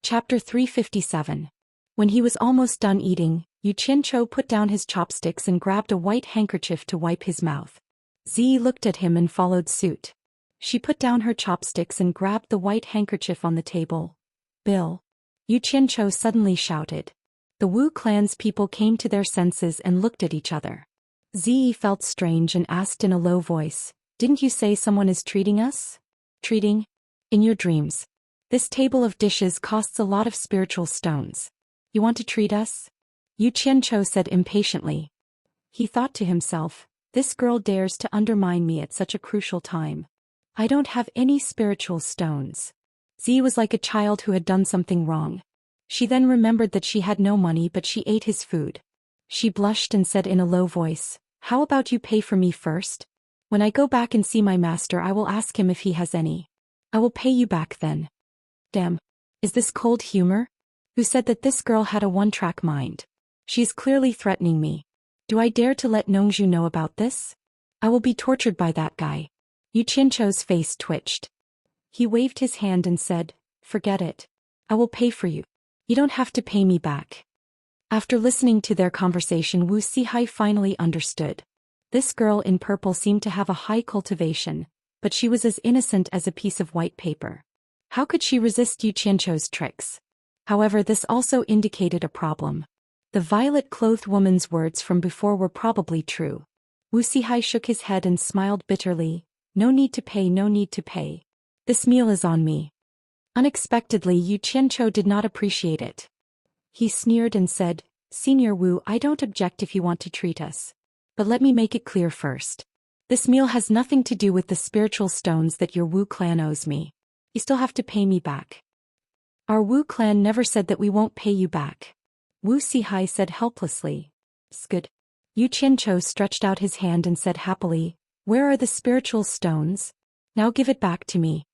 Chapter 357. When he was almost done eating, Xianxia put down his chopsticks and grabbed a white handkerchief to wipe his mouth. Zi looked at him and followed suit. She put down her chopsticks and grabbed the white handkerchief on the table. "Bill!" Xianxia suddenly shouted. The Wu clan's people came to their senses and looked at each other. Zi felt strange and asked in a low voice, "Didn't you say someone is treating us?" "Treating? In your dreams. This table of dishes costs a lot of spiritual stones. You want to treat us?" Xianxia said impatiently. He thought to himself, "This girl dares to undermine me at such a crucial time. I don't have any spiritual stones." Zi was like a child who had done something wrong. She then remembered that she had no money, but she ate his food. She blushed and said in a low voice, "How about you pay for me first? When I go back and see my master, I will ask him if he has any. I will pay you back then." Damn. Is this cold humor? Who said that this girl had a one-track mind? She is clearly threatening me. Do I dare to let Nongzhu know about this? I will be tortured by that guy. Xianxia's face twitched. He waved his hand and said, "Forget it. I will pay for you. You don't have to pay me back." After listening to their conversation, Wu Sihai finally understood. This girl in purple seemed to have a high cultivation, but she was as innocent as a piece of white paper. How could she resist Xianxia's tricks? However, this also indicated a problem. The violet-clothed woman's words from before were probably true. Wu Sihai shook his head and smiled bitterly. "No need to pay, no need to pay. This meal is on me." Unexpectedly, Xianxia did not appreciate it. He sneered and said, "Senior Wu, I don't object if you want to treat us. But let me make it clear first. This meal has nothing to do with the spiritual stones that your Wu clan owes me. You still have to pay me back." "Our Wu clan never said that we won't pay you back," Wu Sihai said helplessly. "Skid." Xianxia stretched out his hand and said happily, "Where are the spiritual stones? Now give it back to me."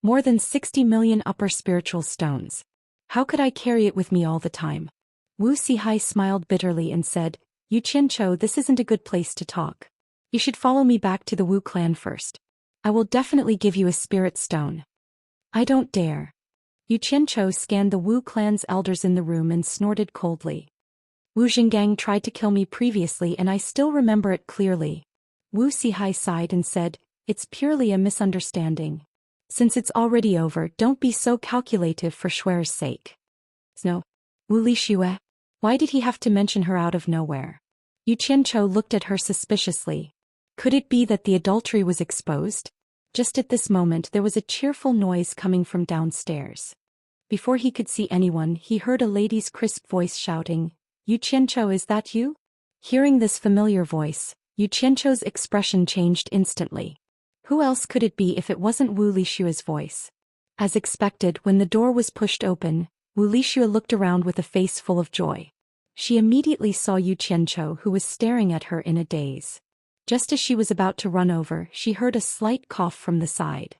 More than 60 million upper spiritual stones. How could I carry it with me all the time? Wu Sihai smiled bitterly and said, "Xianxia, this isn't a good place to talk. You should follow me back to the Wu clan first. I will definitely give you a spirit stone." "I don't dare." Xianxia scanned the Wu clan's elders in the room and snorted coldly. "Wu Zhengang tried to kill me previously and I still remember it clearly." Wu Sihai sighed and said, "It's purely a misunderstanding. Since it's already over, don't be so calculative for Shuer's sake." "No. Wu Lixue? Why did he have to mention her out of nowhere?" Xianxia looked at her suspiciously. Could it be that the adultery was exposed? Just at this moment there was a cheerful noise coming from downstairs. Before he could see anyone, he heard a lady's crisp voice shouting, "Xianxia, is that you?" Hearing this familiar voice, Xianxia's expression changed instantly. Who else could it be if it wasn't Wu Lixue's voice? As expected, when the door was pushed open, Wu Lixue looked around with a face full of joy. She immediately saw Xianxia, who was staring at her in a daze. Just as she was about to run over, she heard a slight cough from the side.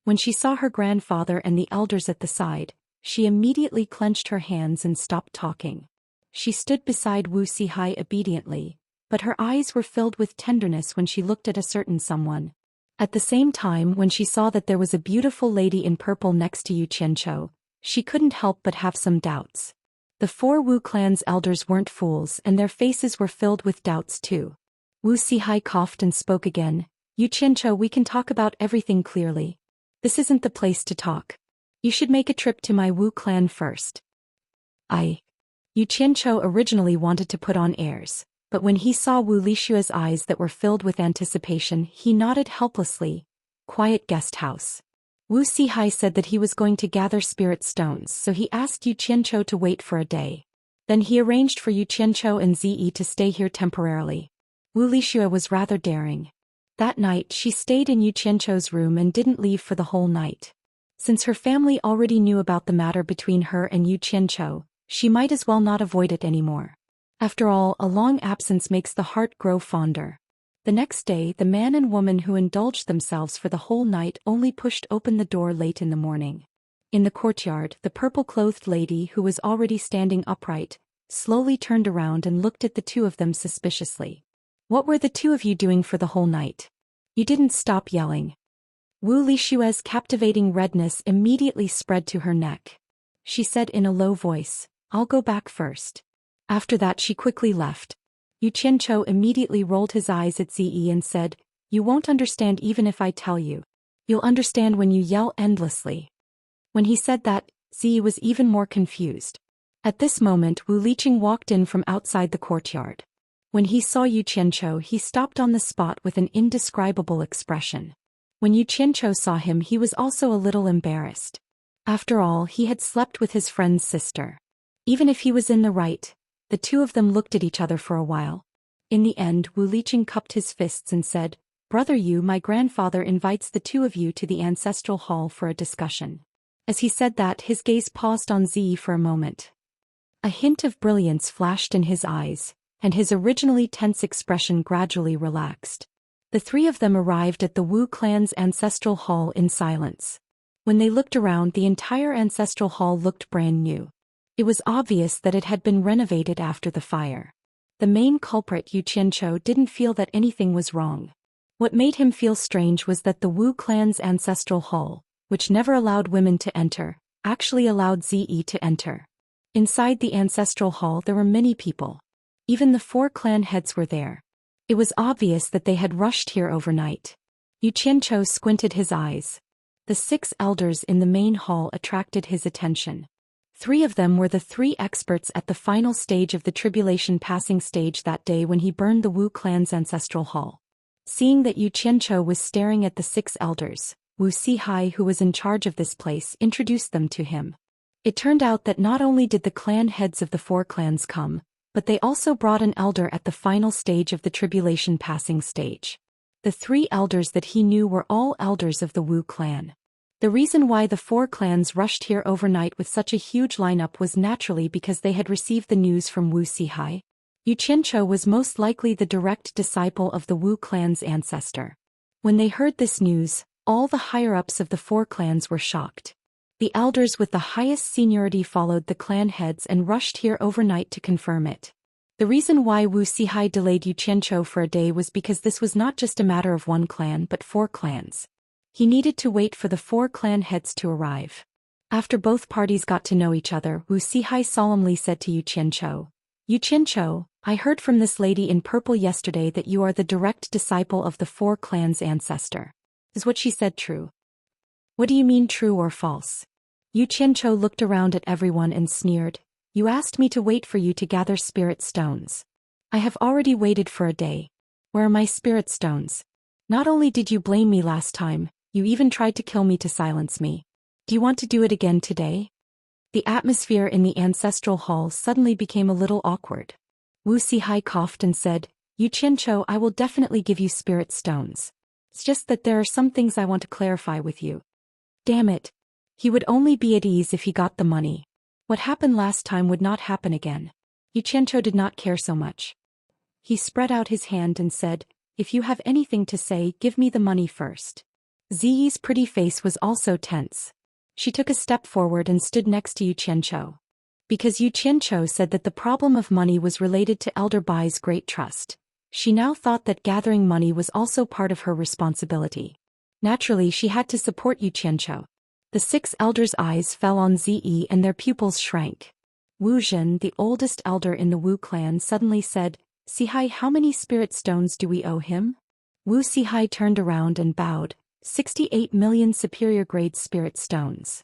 When she saw her grandfather and the elders at the side, she immediately clenched her hands and stopped talking. She stood beside Wu Sihai obediently, but her eyes were filled with tenderness when she looked at a certain someone. At the same time, when she saw that there was a beautiful lady in purple next to Xianxia, she couldn't help but have some doubts. The 4 Wu clan's elders weren't fools and their faces were filled with doubts too. Wu Sihai coughed and spoke again, "Xianxia, we can talk about everything clearly. This isn't the place to talk. You should make a trip to my Wu clan first." Xianxia originally wanted to put on airs, but when he saw Wu Lixue's eyes that were filled with anticipation, he nodded helplessly. "Quiet guest house." Wu Sihai said that he was going to gather spirit stones, so he asked Xianxia to wait for a day. Then he arranged for Xianxia and Zi to stay here temporarily. Wu Lixue was rather daring. That night she stayed in Xianxia's room and didn't leave for the whole night. Since her family already knew about the matter between her and Xianxia, she might as well not avoid it anymore. After all, a long absence makes the heart grow fonder. The next day, the man and woman who indulged themselves for the whole night only pushed open the door late in the morning. In the courtyard, the purple-clothed lady, who was already standing upright, slowly turned around and looked at the two of them suspiciously. "What were the two of you doing for the whole night? You didn't stop yelling." Wu Lixue's captivating redness immediately spread to her neck. she said in a low voice. I'll go back first. After that she quickly left. Yu Qianzhou immediately rolled his eyes at Ziyi and said, you won't understand even if I tell you. You'll understand when you yell endlessly. When he said that, Ziyi was even more confused. At this moment Wu Liqing walked in from outside the courtyard. When he saw Yu Qianzhou he stopped on the spot with an indescribable expression. When Yu Qianzhou saw him he was also a little embarrassed. After all, he had slept with his friend's sister. Even if he was in the right, the two of them looked at each other for a while. In the end Wu Liqing cupped his fists and said, Brother Yu, my grandfather invites the two of you to the ancestral hall for a discussion. As he said that, his gaze paused on Ziyi for a moment. A hint of brilliance flashed in his eyes, and his originally tense expression gradually relaxed. The three of them arrived at the Wu clan's ancestral hall in silence. When they looked around, the entire ancestral hall looked brand new. It was obvious that it had been renovated after the fire. The main culprit, Yu Qianzhou, didn't feel that anything was wrong. What made him feel strange was that the Wu clan's ancestral hall, which never allowed women to enter, actually allowed Ziyi to enter. Inside the ancestral hall there were many people. Even the 4 clan heads were there. It was obvious that they had rushed here overnight. Yu Qianzhou squinted his eyes. The 6 elders in the main hall attracted his attention. 3 of them were the 3 experts at the final stage of the tribulation passing stage that day when he burned the Wu clan's ancestral hall. Seeing that Yu Qianzhou was staring at the 6 elders, Wu Xihai, who was in charge of this place, introduced them to him. It turned out that not only did the clan heads of the 4 clans come, but they also brought an elder at the final stage of the tribulation passing stage. The 3 elders that he knew were all elders of the Wu clan. The reason why the 4 clans rushed here overnight with such a huge lineup was naturally because they had received the news from Wu Xihai. Yu Qianzhou was most likely the direct disciple of the Wu clan's ancestor. When they heard this news, all the higher-ups of the 4 clans were shocked. The elders with the highest seniority followed the clan heads and rushed here overnight to confirm it. The reason why Wu Xihai delayed Yu Qianzhou for a day was because this was not just a matter of 1 clan but 4 clans. He needed to wait for the 4 clan heads to arrive. After both parties got to know each other, Wu Xihai solemnly said to Yu Qianzhou, Yu Qianzhou, I heard from this lady in purple yesterday that you are the direct disciple of the 4 clans' ancestor. Is what she said true? What do you mean, true or false? Yu Qianzhou looked around at everyone and sneered. You asked me to wait for you to gather spirit stones. I have already waited for a day. Where are my spirit stones? Not only did you blame me last time, you even tried to kill me to silence me. Do you want to do it again today? The atmosphere in the ancestral hall suddenly became a little awkward. Wu Xihai coughed and said, Yu Qianzhou, I will definitely give you spirit stones. It's just that there are some things I want to clarify with you. Damn it. He would only be at ease if he got the money. What happened last time would not happen again. Yu Qianzhou did not care so much. He spread out his hand and said, If you have anything to say, give me the money first. Ziyi's pretty face was also tense. She took a step forward and stood next to Yu Qianzhou. Because Yu Qianzhou said that the problem of money was related to Elder Bai's great trust, she now thought that gathering money was also part of her responsibility. Naturally, she had to support Yu Qianzhou. The 6 elders' eyes fell on Ziyi and their pupils shrank. Wu Zhen, the oldest elder in the Wu clan, suddenly said, Xihai, how many spirit stones do we owe him? Wu Xihai turned around and bowed, 68 million superior grade spirit stones.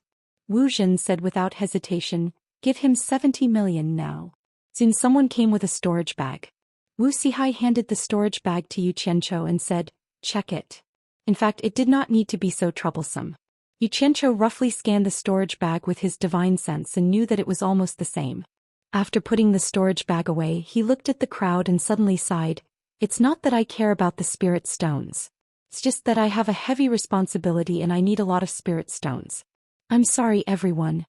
Wu Zhen said without hesitation, Give him 70 million now. Soon someone came with a storage bag. Wu Xihai handed the storage bag to Yu Qianzhou and said, Check it. In fact, it did not need to be so troublesome. Yu Qianzhou roughly scanned the storage bag with his divine sense and knew that it was almost the same. After putting the storage bag away, he looked at the crowd and suddenly sighed, It's not that I care about the spirit stones. It's just that I have a heavy responsibility and I need a lot of spirit stones. I'm sorry, everyone.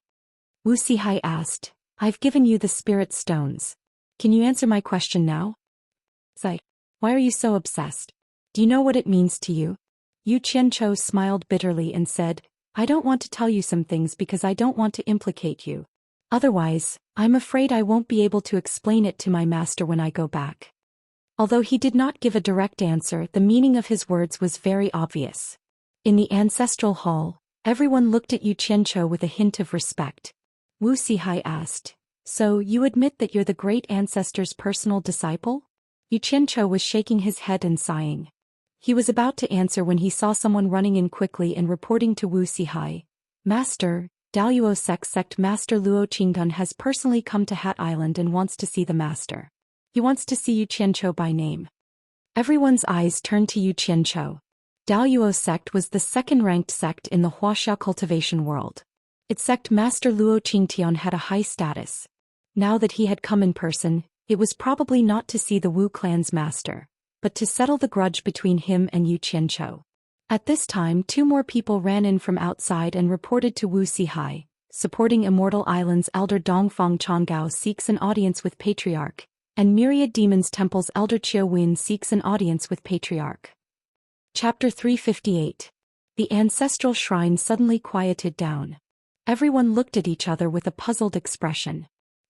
Wu Xihai asked, I've given you the spirit stones. Can you answer my question now? Zai, why are you so obsessed? Do you know what it means to you? Yu Qianzhou smiled bitterly and said, I don't want to tell you some things because I don't want to implicate you. Otherwise, I'm afraid I won't be able to explain it to my master when I go back. Although he did not give a direct answer, the meaning of his words was very obvious. In the ancestral hall, everyone looked at Yu Qianzhou with a hint of respect. Wuxia asked. So, you admit that you're the great ancestor's personal disciple? Xianxia was shaking his head and sighing. He was about to answer when he saw someone running in quickly and reporting to Wuxia. Master, Daoist sect Master Luo Qingdun has personally come to Hat Island and wants to see the master. He wants to see Xianxia by name. Everyone's eyes turned to Xianxia. Daoist sect was the second-ranked sect in the Wuxia cultivation world. Its sect Master Luo Qingtian had a high status. Now that he had come in person, it was probably not to see the Wu clan's master, but to settle the grudge between him and Xianxia. At this time 2 more people ran in from outside and reported to Wuxia, supporting Immortal Island's elder Dongfang Changao seeks an audience with Patriarch, and Myriad Demons Temple's elder Qiuwen seeks an audience with Patriarch. Chapter 358. The ancestral shrine suddenly quieted down. Everyone looked at each other with a puzzled expression.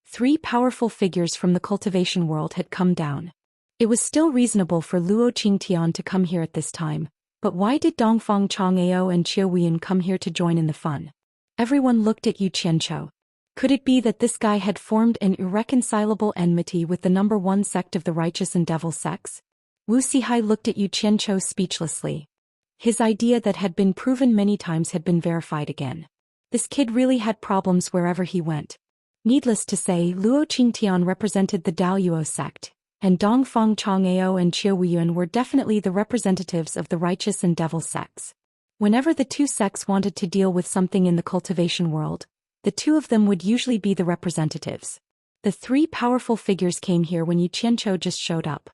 3 powerful figures from the cultivation world had come down. It was still reasonable for Luo Qingtian to come here at this time, but why did Dongfang Changao and Qiuwen come here to join in the fun? Everyone looked at Xianxia. Could it be that this guy had formed an irreconcilable enmity with the number 1 sect of the righteous and devil sects? Wuxia looked at Xianxia speechlessly. His idea that had been proven many times had been verified again. This kid really had problems wherever he went. Needless to say, Luo Qingtian represented the Daoist sect, and Dongfang Changao and Qiuwen were definitely the representatives of the righteous and devil sects. Whenever the 2 sects wanted to deal with something in the cultivation world, the 2 of them would usually be the representatives. The 3 powerful figures came here when Xianxia just showed up.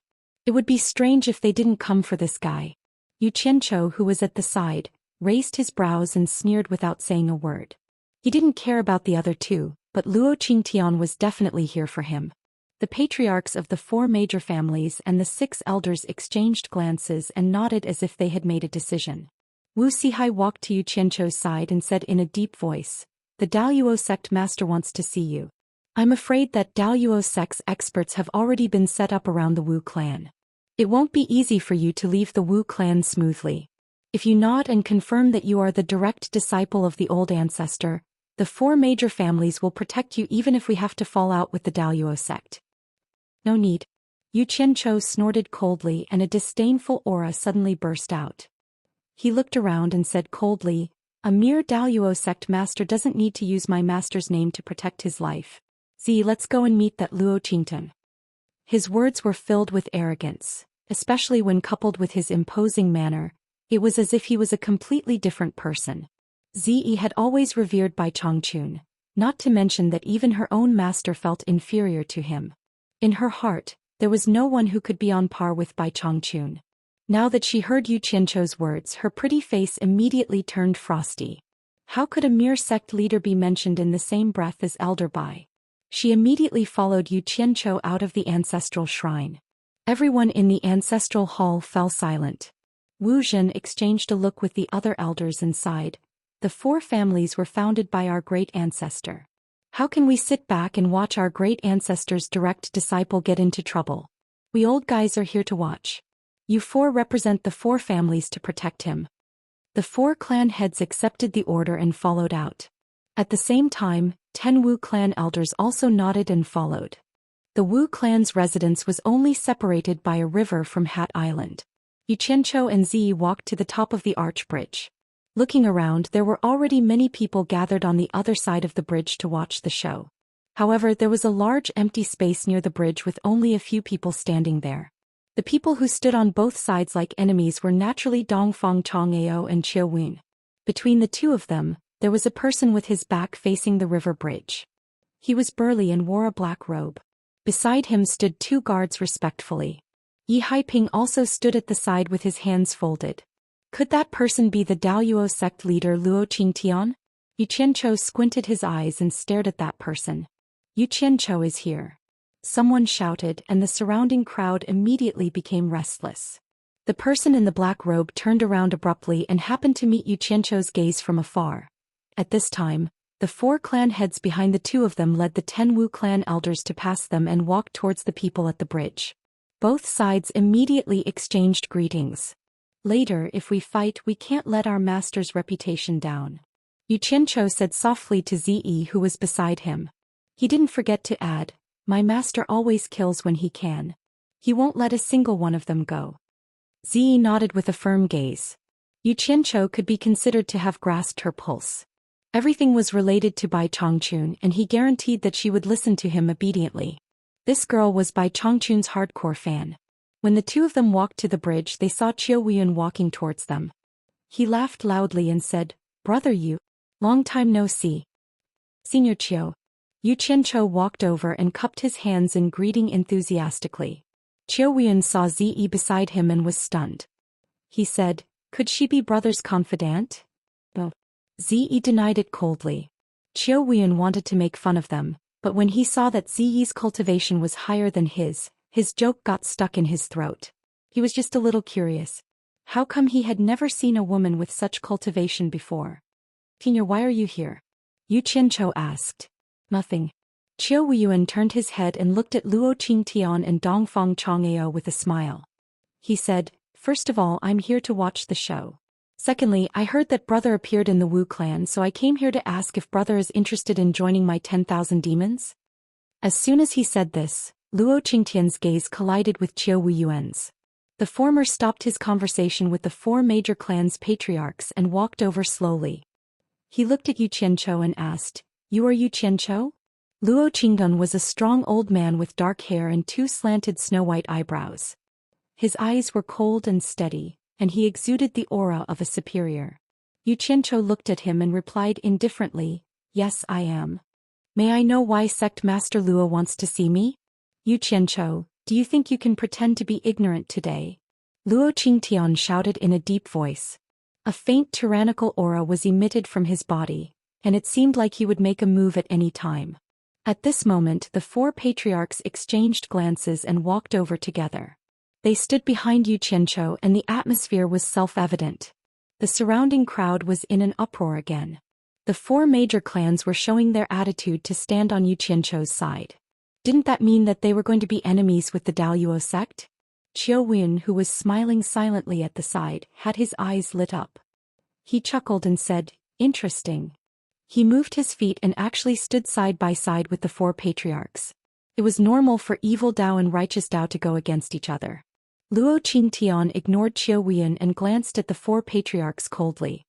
It would be strange if they didn't come for this guy. Xianxia, who was at the side, raised his brows and sneered without saying a word. He didn't care about the other 2, but Luo Qingtian was definitely here for him. The patriarchs of the 4 major families and the 6 elders exchanged glances and nodded as if they had made a decision. Wuxia walked to Xianxia's side and said in a deep voice, "The Daoist sect master wants to see you. I'm afraid that Daoist sect's experts have already been set up around the Wu clan. It won't be easy for you to leave the Wu clan smoothly. If you nod and confirm that you are the direct disciple of the old ancestor, the 4 major families will protect you even if we have to fall out with the Daoist sect." "No need." Xianxia snorted coldly and a disdainful aura suddenly burst out. He looked around and said coldly, "A mere Daoist sect master doesn't need to use my master's name to protect his life. Let's go and meet that Luo Qingdun." His words were filled with arrogance, especially when coupled with his imposing manner. It was as if he was a completely different person. Zi had always revered Bai Changchun, not to mention that even her own master felt inferior to him. In her heart, there was no one who could be on par with Bai Changchun. Now that she heard Xianxia's words, her pretty face immediately turned frosty. How could a mere sect leader be mentioned in the same breath as Elder Bai? She immediately followed Xianxia out of the ancestral shrine. Everyone in the ancestral hall fell silent. Wu Zhen exchanged a look with the other elders and sighed. "The 4 families were founded by our great ancestor. How can we sit back and watch our great ancestor's direct disciple get into trouble? We old guys are here to watch. You 4 represent the 4 families to protect him." The 4 clan heads accepted the order and followed out. At the same time, 10 Wu clan elders also nodded and followed. The Wu clan's residence was only separated by a river from Hat Island. Xianxia and Zi walked to the top of the arch bridge. Looking around, there were already many people gathered on the other side of the bridge to watch the show. However, there was a large empty space near the bridge with only a few people standing there. The people who stood on both sides like enemies were naturally Dongfang Changao and Qiuwen. Between the 2 of them, there was a person with his back facing the river bridge. He was burly and wore a black robe. Beside him stood 2 guards respectfully. Yi Haiping also stood at the side with his hands folded. Could that person be the Daoist sect leader Luo Qingtian? Xianxia squinted his eyes and stared at that person. "Xianxia is here." Someone shouted, and the surrounding crowd immediately became restless. The person in the black robe turned around abruptly and happened to meet Xianxia's gaze from afar. At this time, the 4 clan heads behind the 2 of them led the 10 Wu clan elders to pass them and walk towards the people at the bridge. Both sides immediately exchanged greetings. "Later, if we fight, we can't let our master's reputation down." Yu Qianchou said softly to Zi, who was beside him. He didn't forget to add, my master always kills when he can. He won't let a single one of them go. Zi nodded with a firm gaze. Yu Qianchou could be considered to have grasped her pulse. Everything was related to Bai Chongqun, and he guaranteed that she would listen to him obediently. This girl was Bai Chongqun's hardcore fan. When the two of them walked to the bridge, they saw Qiu Wuyun walking towards them. He laughed loudly and said, Brother Yu, long time no see. Senior Qiu. Yu Qianchou walked over and cupped his hands in greeting enthusiastically. Qiu Wuyun saw Zi beside him and was stunned. He said, could she be brother's confidant? No. Zi denied it coldly. Qiu Wuyun wanted to make fun of them, but when he saw that Zi's cultivation was higher than his joke got stuck in his throat. He was just a little curious. How come he had never seen a woman with such cultivation before? Senior, why are you here? Yu Qianchou asked. Nothing. Qiu Wuyuan turned his head and looked at Luo Qingtian and Dongfang Chang'eo with a smile. He said, first of all, I'm here to watch the show. Secondly, I heard that brother appeared in the Wu clan, so I came here to ask if brother is interested in joining my 10,000 demons. As soon as he said this, Luo Qingtian's gaze collided with Qiu Wuyuan's. The former stopped his conversation with the four major clans' patriarchs and walked over slowly. He looked at Yu Qianchou and asked, You are Yu Qianchou? Luo Qingdun was a strong old man with dark hair and two slanted snow-white eyebrows. His eyes were cold and steady, and he exuded the aura of a superior. Yu Qianchou looked at him and replied indifferently, Yes, I am. May I know why Sect Master Luo wants to see me? Yu Qianchou, do you think you can pretend to be ignorant today? Luo Qingtian shouted in a deep voice. A faint tyrannical aura was emitted from his body, and it seemed like he would make a move at any time. At this moment, the four patriarchs exchanged glances and walked over together. They stood behind Yu Qianchou and the atmosphere was self-evident. The surrounding crowd was in an uproar again. The four major clans were showing their attitude to stand on Yu Qianchou's side. Didn't that mean that they were going to be enemies with the Daoist sect? Qiu Wuyun, who was smiling silently at the side, had his eyes lit up. He chuckled and said, Interesting. He moved his feet and actually stood side by side with the four patriarchs. It was normal for evil Dao and righteous Dao to go against each other. Luo Qingtian ignored Qiu Wuyun and glanced at the four patriarchs coldly.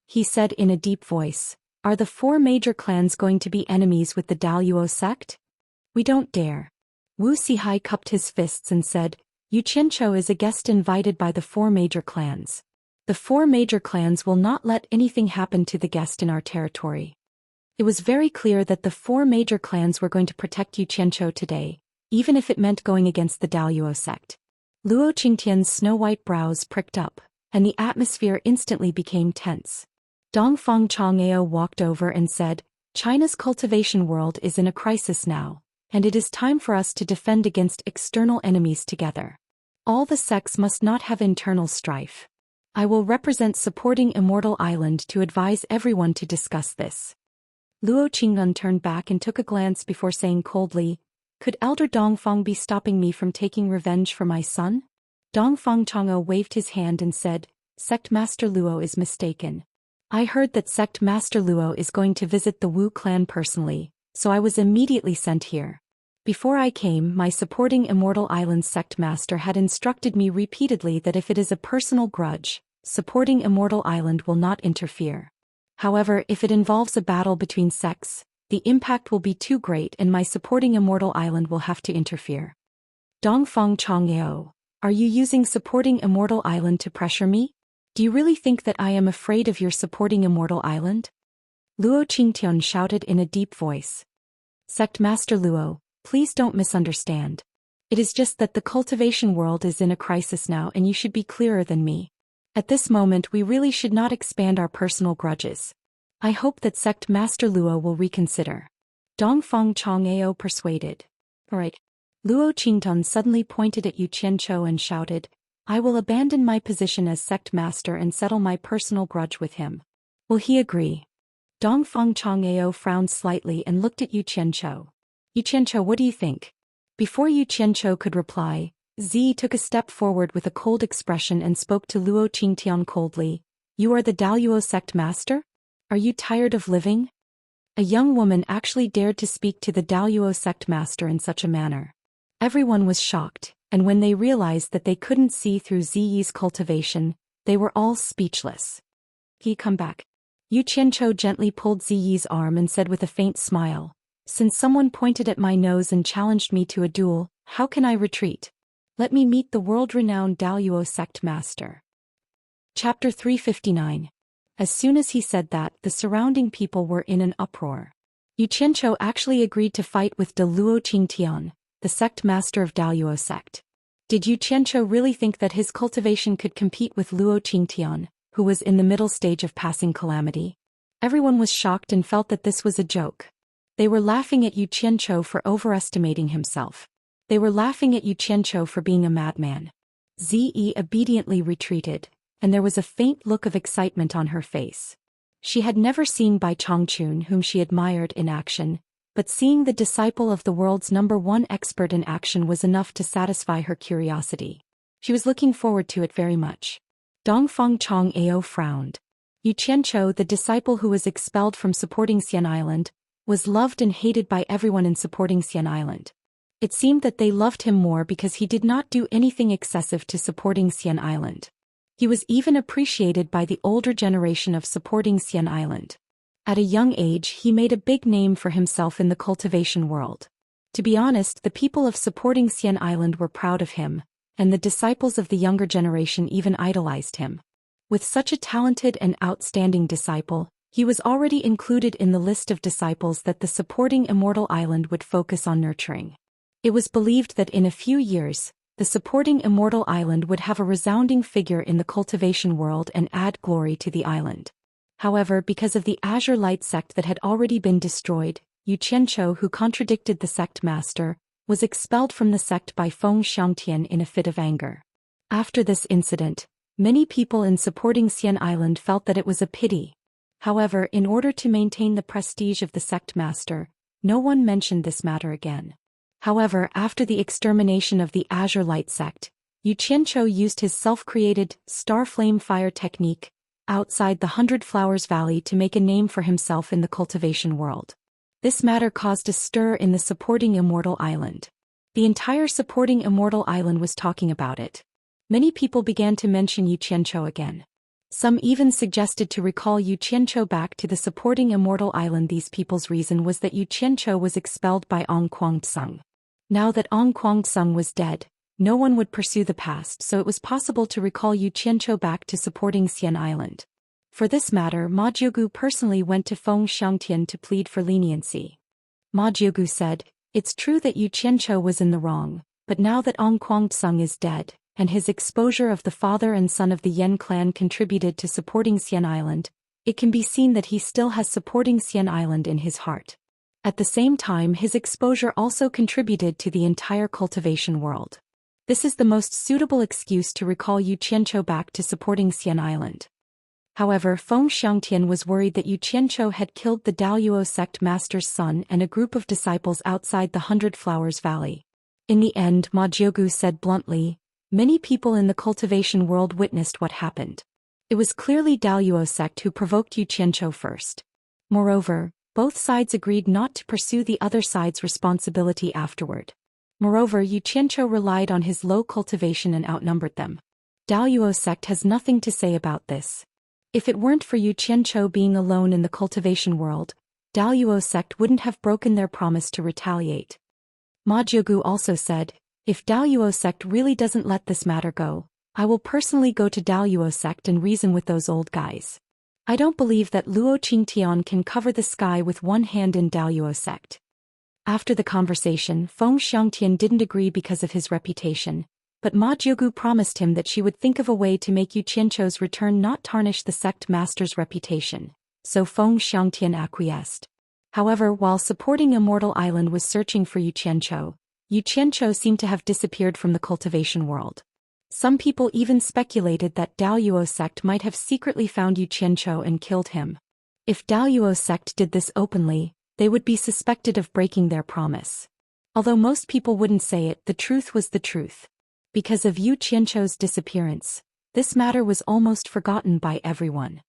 He said in a deep voice, Are the four major clans going to be enemies with the Daoist sect? We don't dare. Wu Sihai cupped his fists and said, Yu Qianchou is a guest invited by the four major clans. The four major clans will not let anything happen to the guest in our territory. It was very clear that the four major clans were going to protect Yu Qianchou today, even if it meant going against the Daoist sect. Luo Qingtian's snow-white brows pricked up, and the atmosphere instantly became tense. Dongfang Chang'eo walked over and said, China's cultivation world is in a crisis now, and it is time for us to defend against external enemies together. All the sects must not have internal strife. I will represent supporting Immortal Island to advise everyone to discuss this. Luo Qingdun turned back and took a glance before saying coldly, Could Elder Dongfang be stopping me from taking revenge for my son? Dongfang Chang'o waved his hand and said, Sect Master Luo is mistaken. I heard that Sect Master Luo is going to visit the Wu clan personally, so I was immediately sent here. Before I came, my supporting Immortal Island Sect Master had instructed me repeatedly that if it is a personal grudge, supporting Immortal Island will not interfere. However, if it involves a battle between sects, the impact will be too great and my supporting Immortal Island will have to interfere. Dongfang Chang'eo, are you using supporting Immortal Island to pressure me? Do you really think that I am afraid of your supporting Immortal Island? Luo Qingtian shouted in a deep voice. Sect Master Luo, please don't misunderstand. It is just that the cultivation world is in a crisis now and you should be clearer than me. At this moment we really should not expand our personal grudges. I hope that Sect Master Luo will reconsider. Dongfang Chang'eo persuaded. Alright. Luo Qingdun suddenly pointed at Yu Qianchou and shouted, I will abandon my position as Sect Master and settle my personal grudge with him. Will he agree? Dongfang Chang'eo frowned slightly and looked at Yu Qianchou. Yu Qianchou, what do you think? Before Yu Qianchou could reply, Zi took a step forward with a cold expression and spoke to Luo Qingtian coldly. You are the Daoist sect master? Are you tired of living? A young woman actually dared to speak to the Daoist sect master in such a manner. Everyone was shocked, and when they realized that they couldn't see through Ziyi's cultivation, they were all speechless. Come back. Yu Qianzhou gently pulled Ziyi's arm and said with a faint smile, since someone pointed at my nose and challenged me to a duel, how can I retreat? Let me meet the world-renowned Daoist sect master. Chapter 359. As soon as he said that, the surrounding people were in an uproar. Yu Qianzhou actually agreed to fight with de Luo Qingtian, the sect master of Daoist sect. Did Yu Qianzhou really think that his cultivation could compete with Luo Qingtian, who was in the middle stage of passing calamity? Everyone was shocked and felt that this was a joke. They were laughing at Yu Qianzhou for overestimating himself. They were laughing at Yu Qianzhou for being a madman. Ziyi obediently retreated, and there was a faint look of excitement on her face. She had never seen Bai Chongqun, whom she admired, in action, but seeing the disciple of the world's #1 expert in action was enough to satisfy her curiosity. She was looking forward to it very much. Dongfang Chang'ao frowned. Yu Qianzhou, the disciple who was expelled from supporting Xian Island, was loved and hated by everyone in supporting Xian Island. It seemed that they loved him more because he did not do anything excessive to supporting Xian Island. He was even appreciated by the older generation of supporting Xian Island. At a young age, he made a big name for himself in the cultivation world. To be honest, the people of supporting Xian Island were proud of him, and the disciples of the younger generation even idolized him. With such a talented and outstanding disciple, he was already included in the list of disciples that the supporting Immortal Island would focus on nurturing. It was believed that in a few years, the supporting Immortal Island would have a resounding figure in the cultivation world and add glory to the island. However, because of the Azure Light sect that had already been destroyed, Yu Qianzhou, who contradicted the sect master, was expelled from the sect by Feng Xiangtian in a fit of anger. After this incident, many people in supporting Xian Island felt that it was a pity. However, in order to maintain the prestige of the sect master, no one mentioned this matter again. However, after the extermination of the Azure Light sect, Yu Qianzhou used his self-created Star Flame Fire technique outside the 100 Flowers Valley to make a name for himself in the cultivation world. This matter caused a stir in the supporting Immortal Island. The entire supporting Immortal Island was talking about it. Many people began to mention Yu Qianzhou again. Some even suggested to recall Yu Qianzhou back to the supporting Immortal Island. These people's reason was that Yu Qianzhou was expelled by Ong Guangtsung. Now that Ong Guangtsung was dead, no one would pursue the past, so it was possible to recall Yu Qianzhou back to supporting Xian Island. For this matter, Ma Jiugu personally went to Feng Xiangtian to plead for leniency. Ma Jiugu said, "It's true that Yu Qianzhou was in the wrong, but now that Ong Guangtsung is dead, and his exposure of the father and son of the Yen clan contributed to supporting Xian Island, it can be seen that he still has supporting Xian Island in his heart. At the same time, his exposure also contributed to the entire cultivation world. This is the most suitable excuse to recall Yu Qianzhou back to supporting Xian Island." However, Feng Xiangtian was worried that Yu Qianzhou had killed the Daoist sect master's son and a group of disciples outside the 100 Flowers Valley. In the end, Ma Jiugu said bluntly, "Many people in the cultivation world witnessed what happened. It was clearly Daoist sect who provoked Yu Qianzhou first. Moreover, both sides agreed not to pursue the other side's responsibility afterward. Moreover, Yu Qianzhou relied on his low cultivation and outnumbered them. Daoist sect has nothing to say about this. If it weren't for Yu Qianzhou being alone in the cultivation world, Daoist sect wouldn't have broken their promise to retaliate." Ma Jiugu also said, "If Daoist sect really doesn't let this matter go, I will personally go to Daoist sect and reason with those old guys. I don't believe that Luo Qingtian can cover the sky with one hand in Daoist sect." After the conversation, Feng Xiangtian didn't agree because of his reputation, but Ma Jiugu promised him that she would think of a way to make Yu Qianzhou's return not tarnish the sect master's reputation, so Feng Xiangtian acquiesced. However, while supporting Immortal Island was searching for Yu Qianzhou seemed to have disappeared from the cultivation world. Some people even speculated that Daoist sect might have secretly found Yu Qianzhou and killed him. If Daoist sect did this openly, they would be suspected of breaking their promise. Although most people wouldn't say it, the truth was the truth. Because of Yu Qianzhou's disappearance, this matter was almost forgotten by everyone.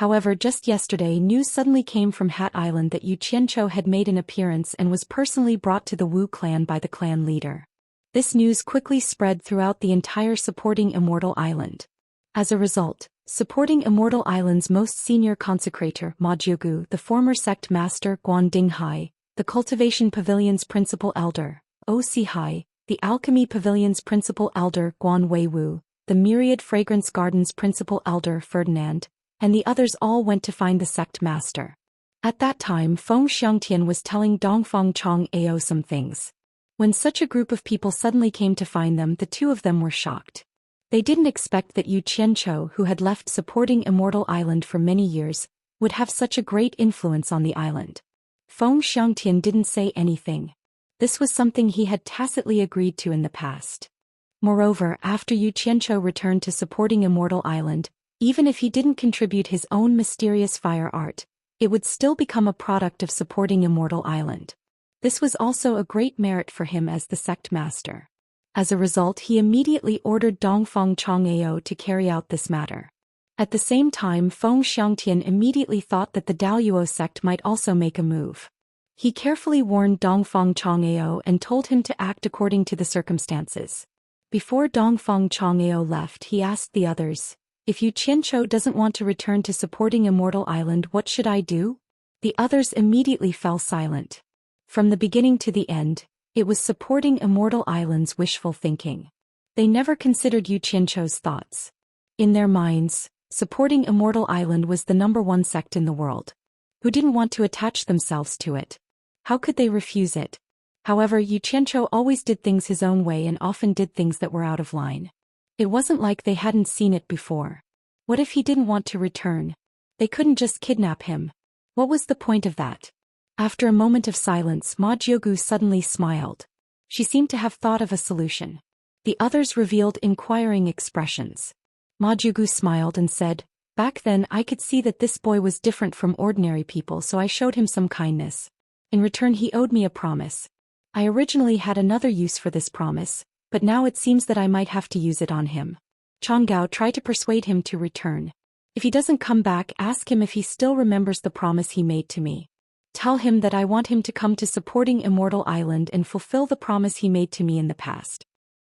However, just yesterday news suddenly came from Hat Island that Yu Qianzhou had made an appearance and was personally brought to the Wu clan by the clan leader. This news quickly spread throughout the entire supporting Immortal Island. As a result, supporting Immortal Island's most senior consecrator, Ma Jiugu, the former sect master Guan Dinghai, the Cultivation Pavilion's principal elder, O Sihai, the Alchemy Pavilion's principal elder Guan Weiwu, the Myriad Fragrance Garden's principal elder Ferdinand, and the others all went to find the sect master. At that time, Feng Xiangtian was telling Dongfang Chong Ao some things. When such a group of people suddenly came to find them, the two of them were shocked. They didn't expect that Yu Qianzhou, who had left supporting Immortal Island for many years, would have such a great influence on the island. Feng Xiangtian didn't say anything. This was something he had tacitly agreed to in the past. Moreover, after Yu Qianzhou returned to supporting Immortal Island, even if he didn't contribute his own mysterious fire art, it would still become a product of supporting Immortal Island. This was also a great merit for him as the sect master. As a result, he immediately ordered Dongfang Chang'ao to carry out this matter. At the same time, Feng Xiangtian immediately thought that the Daoist sect might also make a move. He carefully warned Dongfang Chang'ao and told him to act according to the circumstances. Before Dongfang Chang'ao left, he asked the others, "If Yu Qianzhou doesn't want to return to supporting Immortal Island, what should I do?" The others immediately fell silent. From the beginning to the end, it was supporting Immortal Island's wishful thinking. They never considered Yu Qianzhou's thoughts. In their minds, supporting Immortal Island was the #1 sect in the world. Who didn't want to attach themselves to it? How could they refuse it? However, Yu Qianzhou always did things his own way and often did things that were out of line. It wasn't like they hadn't seen it before. What if he didn't want to return? They couldn't just kidnap him. What was the point of that? After a moment of silence, Ma Jiugu suddenly smiled. She seemed to have thought of a solution. The others revealed inquiring expressions. Ma Jiugu smiled and said, "Back then I could see that this boy was different from ordinary people, so I showed him some kindness. In return, he owed me a promise. I originally had another use for this promise, but now it seems that I might have to use it on him. Chonggao, try to persuade him to return. If he doesn't come back, ask him if he still remembers the promise he made to me. Tell him that I want him to come to supporting Immortal Island and fulfill the promise he made to me in the past.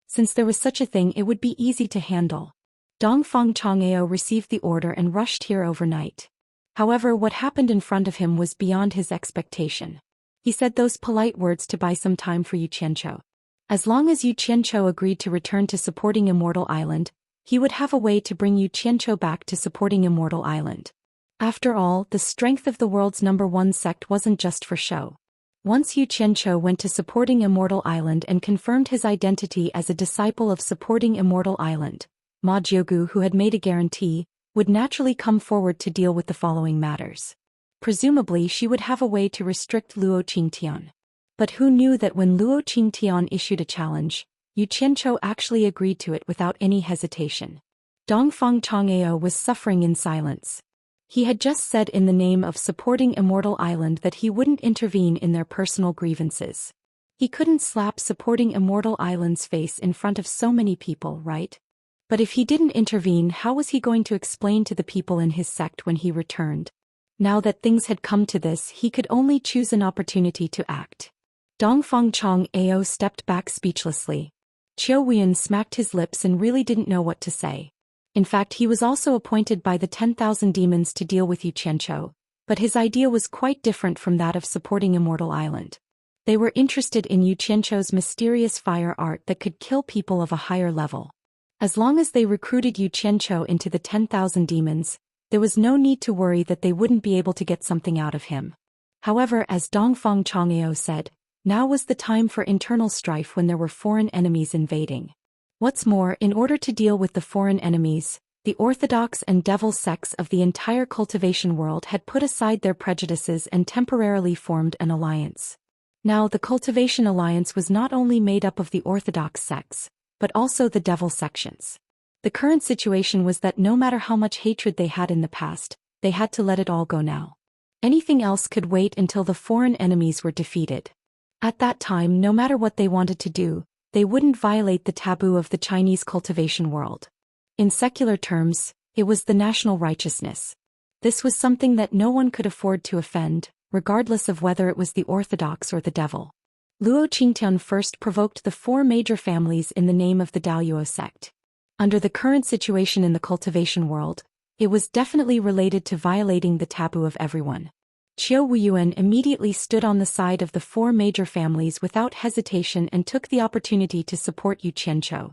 Since there was such a thing, it would be easy to handle." Dongfang Chang'ao received the order and rushed here overnight. However, what happened in front of him was beyond his expectation. He said those polite words to buy some time for Yu Qianzhou. As long as Yu Qianzhou agreed to return to supporting Immortal Island, he would have a way to bring Yu Qianzhou back to supporting Immortal Island. After all, the strength of the world's #1 sect wasn't just for show. Once Yu Qianzhou went to supporting Immortal Island and confirmed his identity as a disciple of supporting Immortal Island, Ma Jiugu, who had made a guarantee, would naturally come forward to deal with the following matters. Presumably, she would have a way to restrict Luo Qingtian. But who knew that when Luo Qingtian issued a challenge, Yu Qianzhou actually agreed to it without any hesitation. Dongfang Chang'ao was suffering in silence. He had just said in the name of supporting Immortal Island that he wouldn't intervene in their personal grievances. He couldn't slap supporting Immortal Island's face in front of so many people, right? But if he didn't intervene, how was he going to explain to the people in his sect when he returned? Now that things had come to this, he could only choose an opportunity to act. Dongfang Chang'ao stepped back speechlessly. Qiu Wuyan smacked his lips and really didn't know what to say. In fact, he was also appointed by the 10,000 demons to deal with Yu Qianzhou, but his idea was quite different from that of supporting Immortal Island. They were interested in Yu Qianzhou's mysterious fire art that could kill people of a higher level. As long as they recruited Yu Qianzhou into the 10,000 demons, there was no need to worry that they wouldn't be able to get something out of him. However, as Dongfang Chang'ao said, now was the time for internal strife when there were foreign enemies invading. What's more, in order to deal with the foreign enemies, the orthodox and devil sects of the entire cultivation world had put aside their prejudices and temporarily formed an alliance. Now the cultivation alliance was not only made up of the orthodox sects, but also the devil sections. The current situation was that no matter how much hatred they had in the past, they had to let it all go now. Anything else could wait until the foreign enemies were defeated. At that time, no matter what they wanted to do, they wouldn't violate the taboo of the Chinese cultivation world. In secular terms, it was the national righteousness. This was something that no one could afford to offend, regardless of whether it was the orthodox or the devil. Luo Qingtian first provoked the 4 major families in the name of the Daoist sect. Under the current situation in the cultivation world, it was definitely related to violating the taboo of everyone. Qiu Wuyuan immediately stood on the side of the 4 major families without hesitation and took the opportunity to support Yu Qianzhou,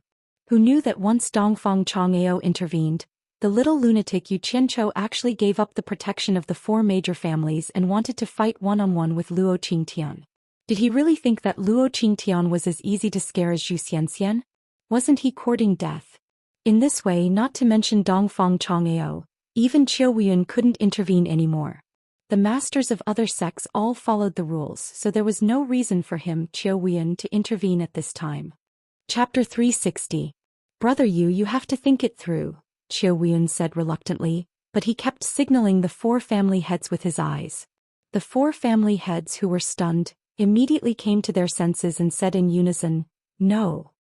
who knew that once Dongfang Chang'eo intervened, the little lunatic Yu Qianzhou actually gave up the protection of the 4 major families and wanted to fight one-on-one with Luo Qingtian. Did he really think that Luo Qingtian was as easy to scare as Zhu Xian? Wasn't he courting death? In this way, not to mention Dongfang Chang'eo, even Qiu Wuyuan couldn't intervene anymore. The masters of other sects all followed the rules, so there was no reason for him, Qiu Wuyuan, to intervene at this time. Chapter 360. Brother Yu, you have to think it through, Qiu Wuyuan said reluctantly, but he kept signaling the 4 family heads with his eyes. The 4 family heads, who were stunned, immediately came to their senses and said in unison, "No."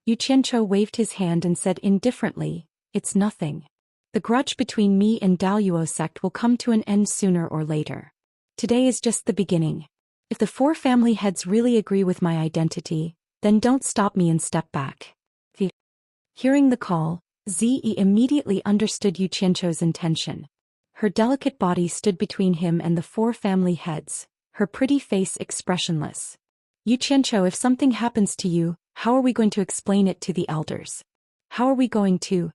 Yu Qianzhou waved his hand and said indifferently, "It's nothing. The grudge between me and Daoist sect will come to an end sooner or later. Today is just the beginning. If the 4 family heads really agree with my identity, then don't stop me and step back." Hearing the call, Ziyi immediately understood Yu Qianzhou's intention. Her delicate body stood between him and the 4 family heads, her pretty face expressionless. "Yu Qianzhou, if something happens to you, how are we going to explain it to the elders? How are we going to?"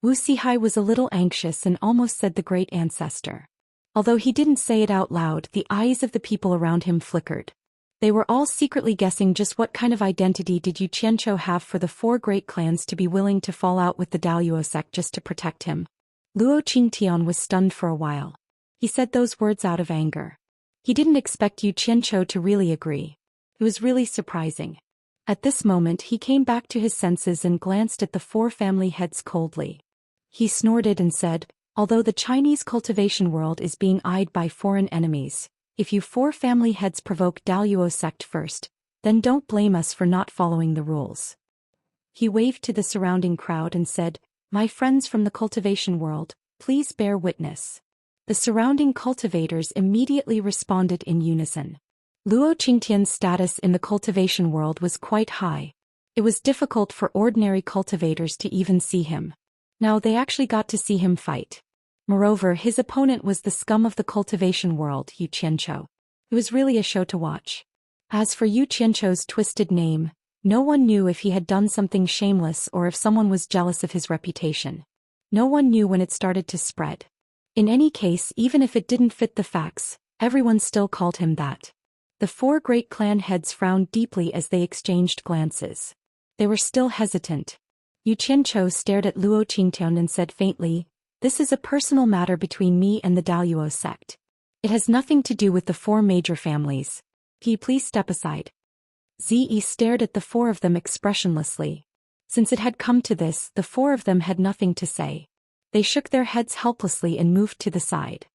Wuxia was a little anxious and almost said the great ancestor. Although he didn't say it out loud, the eyes of the people around him flickered. They were all secretly guessing just what kind of identity did Yu Qianzhou have for the 4 great clans to be willing to fall out with the Daoist sect just to protect him. Luo Qingtian was stunned for a while. He said those words out of anger. He didn't expect Yu Qianzhou to really agree. It was really surprising. At this moment he came back to his senses and glanced at the 4 family heads coldly. He snorted and said, "Although the Chinese cultivation world is being eyed by foreign enemies, if you 4 family heads provoke Daoist sect first, then don't blame us for not following the rules." He waved to the surrounding crowd and said, "My friends from the cultivation world, please bear witness." The surrounding cultivators immediately responded in unison. Luo Qingtian's status in the cultivation world was quite high. It was difficult for ordinary cultivators to even see him. Now they actually got to see him fight. Moreover, his opponent was the scum of the cultivation world, Yu Qianzhou. It was really a show to watch. As for Yu Qianzhou's twisted name, no one knew if he had done something shameless or if someone was jealous of his reputation. No one knew when it started to spread. In any case, even if it didn't fit the facts, everyone still called him that. The 4 great clan heads frowned deeply as they exchanged glances. They were still hesitant. Yu Qianzhou stared at Luo Qingtian and said faintly, "This is a personal matter between me and the Daoist sect. It has nothing to do with the 4 major families. Can you please step aside?" Ziyi stared at the 4 of them expressionlessly. Since it had come to this, the 4 of them had nothing to say. They shook their heads helplessly and moved to the side.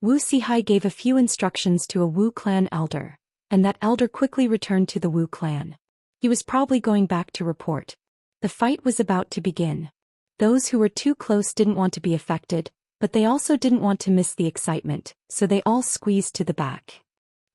Wuxia gave a few instructions to a Wu clan elder, and that elder quickly returned to the Wu clan. He was probably going back to report. The fight was about to begin. Those who were too close didn't want to be affected, but they also didn't want to miss the excitement, so they all squeezed to the back.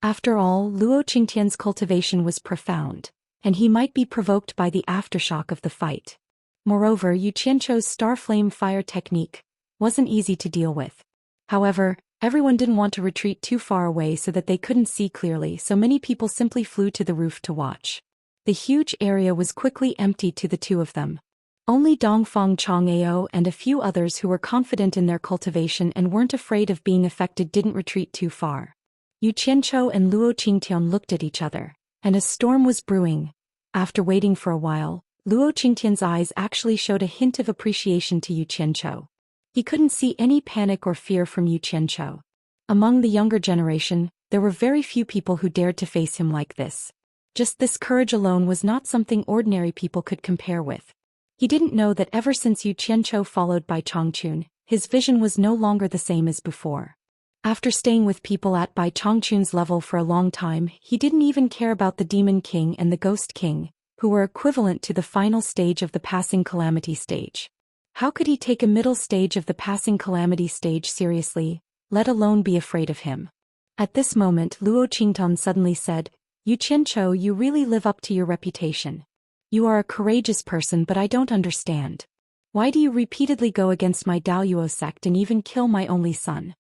After all, Luo Qingtian's cultivation was profound, and he might be provoked by the aftershock of the fight. Moreover, Yu Qianzhou's star flame fire technique wasn't easy to deal with. However, everyone didn't want to retreat too far away so that they couldn't see clearly, so many people simply flew to the roof to watch. The huge area was quickly emptied to the 2 of them. Only Dongfang Chang'eo and a few others who were confident in their cultivation and weren't afraid of being affected didn't retreat too far. Yu Qianzhou and Luo Qingtian looked at each other, and a storm was brewing. After waiting for a while, Luo Qingtian's eyes actually showed a hint of appreciation to Yu Qianzhou. He couldn't see any panic or fear from Yu Qianzhou. Among the younger generation, there were very few people who dared to face him like this. Just this courage alone was not something ordinary people could compare with. He didn't know that ever since Yu Qianzhou followed by Changchun, his vision was no longer the same as before. After staying with people at Bai Changchun's level for a long time, he didn't even care about the Demon King and the Ghost King, who were equivalent to the final stage of the passing calamity stage. How could he take a middle stage of the passing calamity stage seriously, let alone be afraid of him. At this moment Luo Qingtong suddenly said, "You Qianzhou, you really live up to your reputation. You are a courageous person, but I don't understand. Why do you repeatedly go against my Daoist sect and even kill my only son?"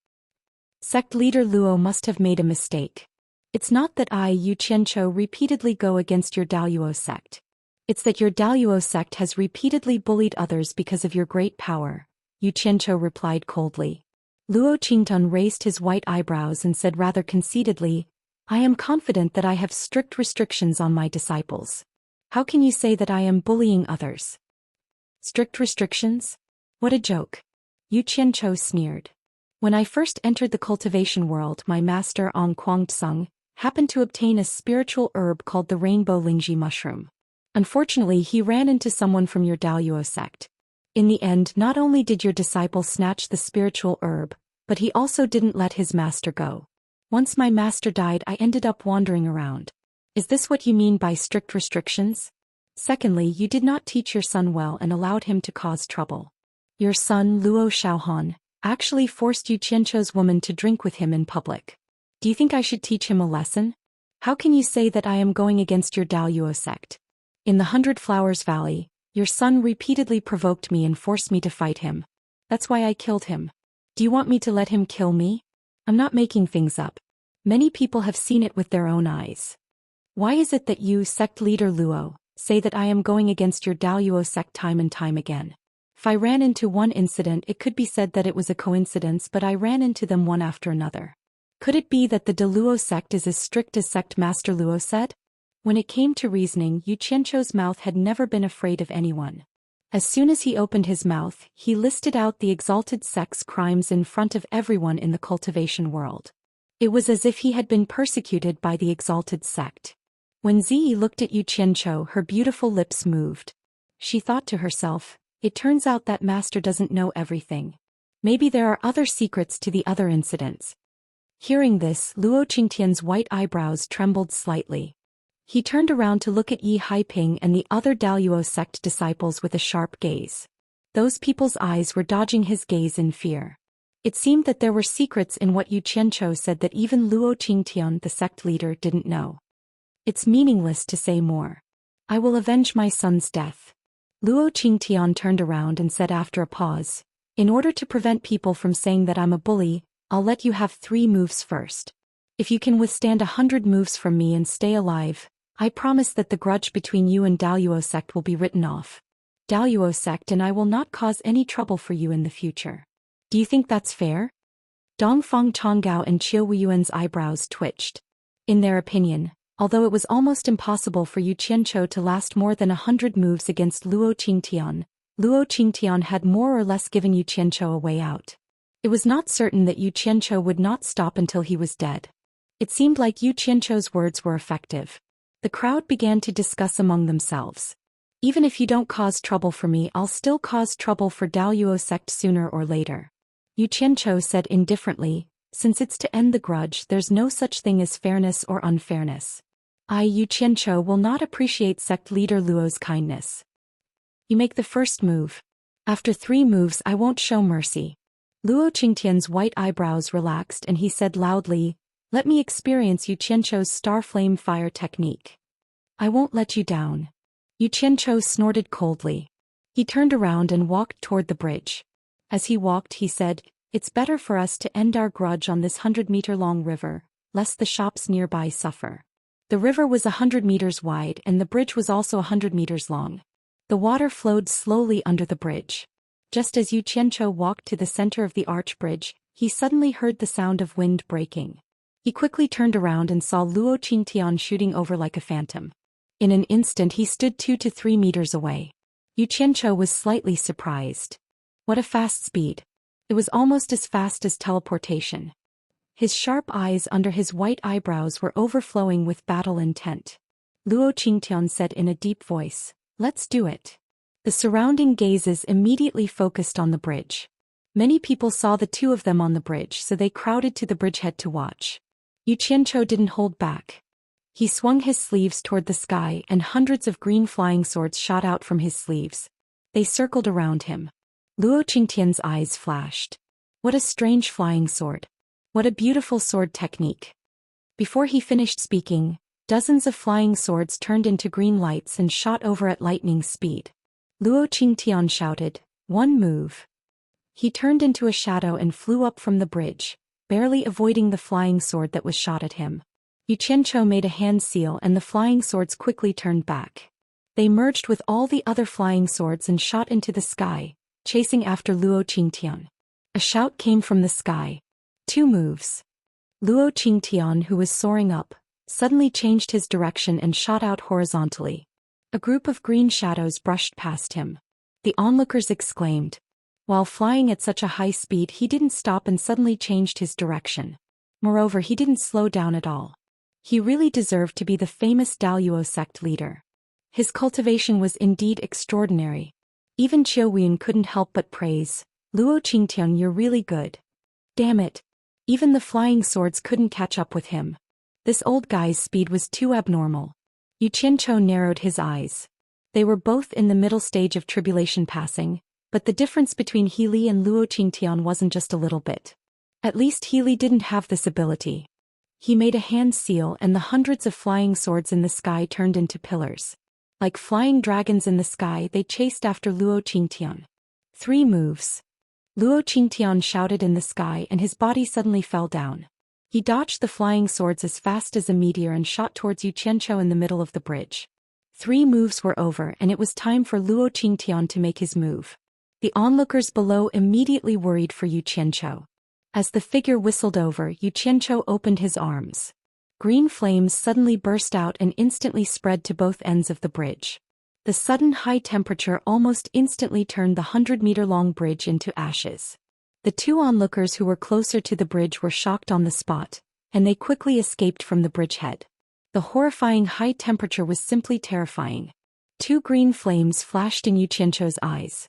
Sect leader Luo must have made a mistake. It's not that I, Yu Qianzhou, repeatedly go against your Daoist sect. It's that your Daoist sect has repeatedly bullied others because of your great power, Yu Qianzhou replied coldly. Luo Qingtong raised his white eyebrows and said rather conceitedly, "I am confident that I have strict restrictions on my disciples. How can you say that I am bullying others?" Strict restrictions? What a joke. Yu Qianzhou sneered. "When I first entered the cultivation world, my master Ong Kwangtsung happened to obtain a spiritual herb called the rainbow lingji mushroom. Unfortunately, he ran into someone from your Daoist sect. In the end, not only did your disciple snatch the spiritual herb, but he also didn't let his master go. Once my master died, I ended up wandering around. Is this what you mean by strict restrictions? Secondly, you did not teach your son well and allowed him to cause trouble. Your son, Luo Xiaohan, actually forced Yu Qianzhou's woman to drink with him in public. Do you think I should teach him a lesson? How can you say that I am going against your Daoist sect? In the 100 Flowers Valley, your son repeatedly provoked me and forced me to fight him. That's why I killed him. Do you want me to let him kill me? I'm not making things up. Many people have seen it with their own eyes. Why is it that you, sect leader Luo, say that I am going against your Daoist sect time and time again? If I ran into one incident, it could be said that it was a coincidence, but I ran into them one after another. Could it be that the Luo sect is as strict as sect master Luo said? When it came to reasoning, Yu Qianzhou's mouth had never been afraid of anyone. As soon as he opened his mouth, he listed out the exalted sect's crimes in front of everyone in the cultivation world. It was as if he had been persecuted by the exalted sect. When Ziyi looked at Yu Qianzhou, her beautiful lips moved. She thought to herself, "It turns out that master doesn't know everything. Maybe there are other secrets to the other incidents." Hearing this, Luo Qingtian's white eyebrows trembled slightly. He turned around to look at Yi Haiping and the other Daoist sect disciples with a sharp gaze. Those people's eyes were dodging his gaze in fear. It seemed that there were secrets in what Yu Qianzhou said that even Luo Qingtian, the sect leader, didn't know. It's meaningless to say more. I will avenge my son's death. Luo Qingtian turned around and said after a pause, "In order to prevent people from saying that I'm a bully, I'll let you have 3 moves first. If you can withstand 100 moves from me and stay alive, I promise that the grudge between you and Daoist sect will be written off. Daoist sect and I will not cause any trouble for you in the future. Do you think that's fair?" Dongfang Chonggao and Qiu Wuyuan's eyebrows twitched. In their opinion, although it was almost impossible for Yu Qianzhou to last more than 100 moves against Luo Qingtian had more or less given Yu Qianzhou a way out. It was not certain that Yu Qianzhou would not stop until he was dead. It seemed like Yu Qianzhou's words were effective. The crowd began to discuss among themselves. "Even if you don't cause trouble for me, I'll still cause trouble for Daoist sect sooner or later." Yu Qianzhou said indifferently, "Since it's to end the grudge, there's no such thing as fairness or unfairness. I, Yu Qianzhou, will not appreciate sect leader Luo's kindness. You make the first move. After 3 moves, I won't show mercy." Luo Qingtian's white eyebrows relaxed and he said loudly, "Let me experience Yu Qianzhou's star flame fire technique. I won't let you down." Yu Qianzhou snorted coldly. He turned around and walked toward the bridge. As he walked, he said, "It's better for us to end our grudge on this 100-meter-long river, lest the shops nearby suffer." The river was 100 meters wide and the bridge was also 100 meters long. The water flowed slowly under the bridge. Just as Yu Qianzhou walked to the center of the arch bridge, he suddenly heard the sound of wind breaking. He quickly turned around and saw Luo Qingtian shooting over like a phantom. In an instant he stood 2 to 3 meters away. Yu Qianzhou was slightly surprised. What a fast speed. It was almost as fast as teleportation. His sharp eyes under his white eyebrows were overflowing with battle intent. Luo Qingtian said in a deep voice, "Let's do it." The surrounding gazes immediately focused on the bridge. Many people saw the 2 of them on the bridge, so they crowded to the bridgehead to watch. Yu Qianzhou didn't hold back. He swung his sleeves toward the sky and hundreds of green flying swords shot out from his sleeves. They circled around him. Luo Qingtian's eyes flashed. What a strange flying sword. What a beautiful sword technique. Before he finished speaking, dozens of flying swords turned into green lights and shot over at lightning speed. Luo Qingtian shouted, "One move." He turned into a shadow and flew up from the bridge, barely avoiding the flying sword that was shot at him. Yu Qianzhou made a hand seal and the flying swords quickly turned back. They merged with all the other flying swords and shot into the sky, chasing after Luo Qingtian. A shout came from the sky. 2 moves. Luo Qingtian, who was soaring up, suddenly changed his direction and shot out horizontally. A group of green shadows brushed past him. The onlookers exclaimed. While flying at such a high speed, he didn't stop and suddenly changed his direction. Moreover, he didn't slow down at all. He really deserved to be the famous Daoist sect leader. His cultivation was indeed extraordinary. Even Qiuwen couldn't help but praise, "Luo Qingtian, you're really good." Damn it. Even the flying swords couldn't catch up with him. This old guy's speed was too abnormal. Yu Qianzhou narrowed his eyes. They were both in the middle stage of tribulation passing, but the difference between Healy and Luo Qingtian wasn't just a little bit. At least Healy didn't have this ability. He made a hand seal and the hundreds of flying swords in the sky turned into pillars. Like flying dragons in the sky, they chased after Luo Qingtian. 3 moves. Luo Qingtian shouted in the sky and his body suddenly fell down. He dodged the flying swords as fast as a meteor and shot towards Yu Qianzhou in the middle of the bridge. 3 moves were over and it was time for Luo Qingtian to make his move. The onlookers below immediately worried for Yu Qianzhou. As the figure whistled over, Yu Qianzhou opened his arms. Green flames suddenly burst out and instantly spread to both ends of the bridge. The sudden high temperature almost instantly turned the 100-meter-long bridge into ashes. The 2 onlookers who were closer to the bridge were shocked on the spot, and they quickly escaped from the bridgehead. The horrifying high temperature was simply terrifying. 2 green flames flashed in Yu Qianzhou's eyes.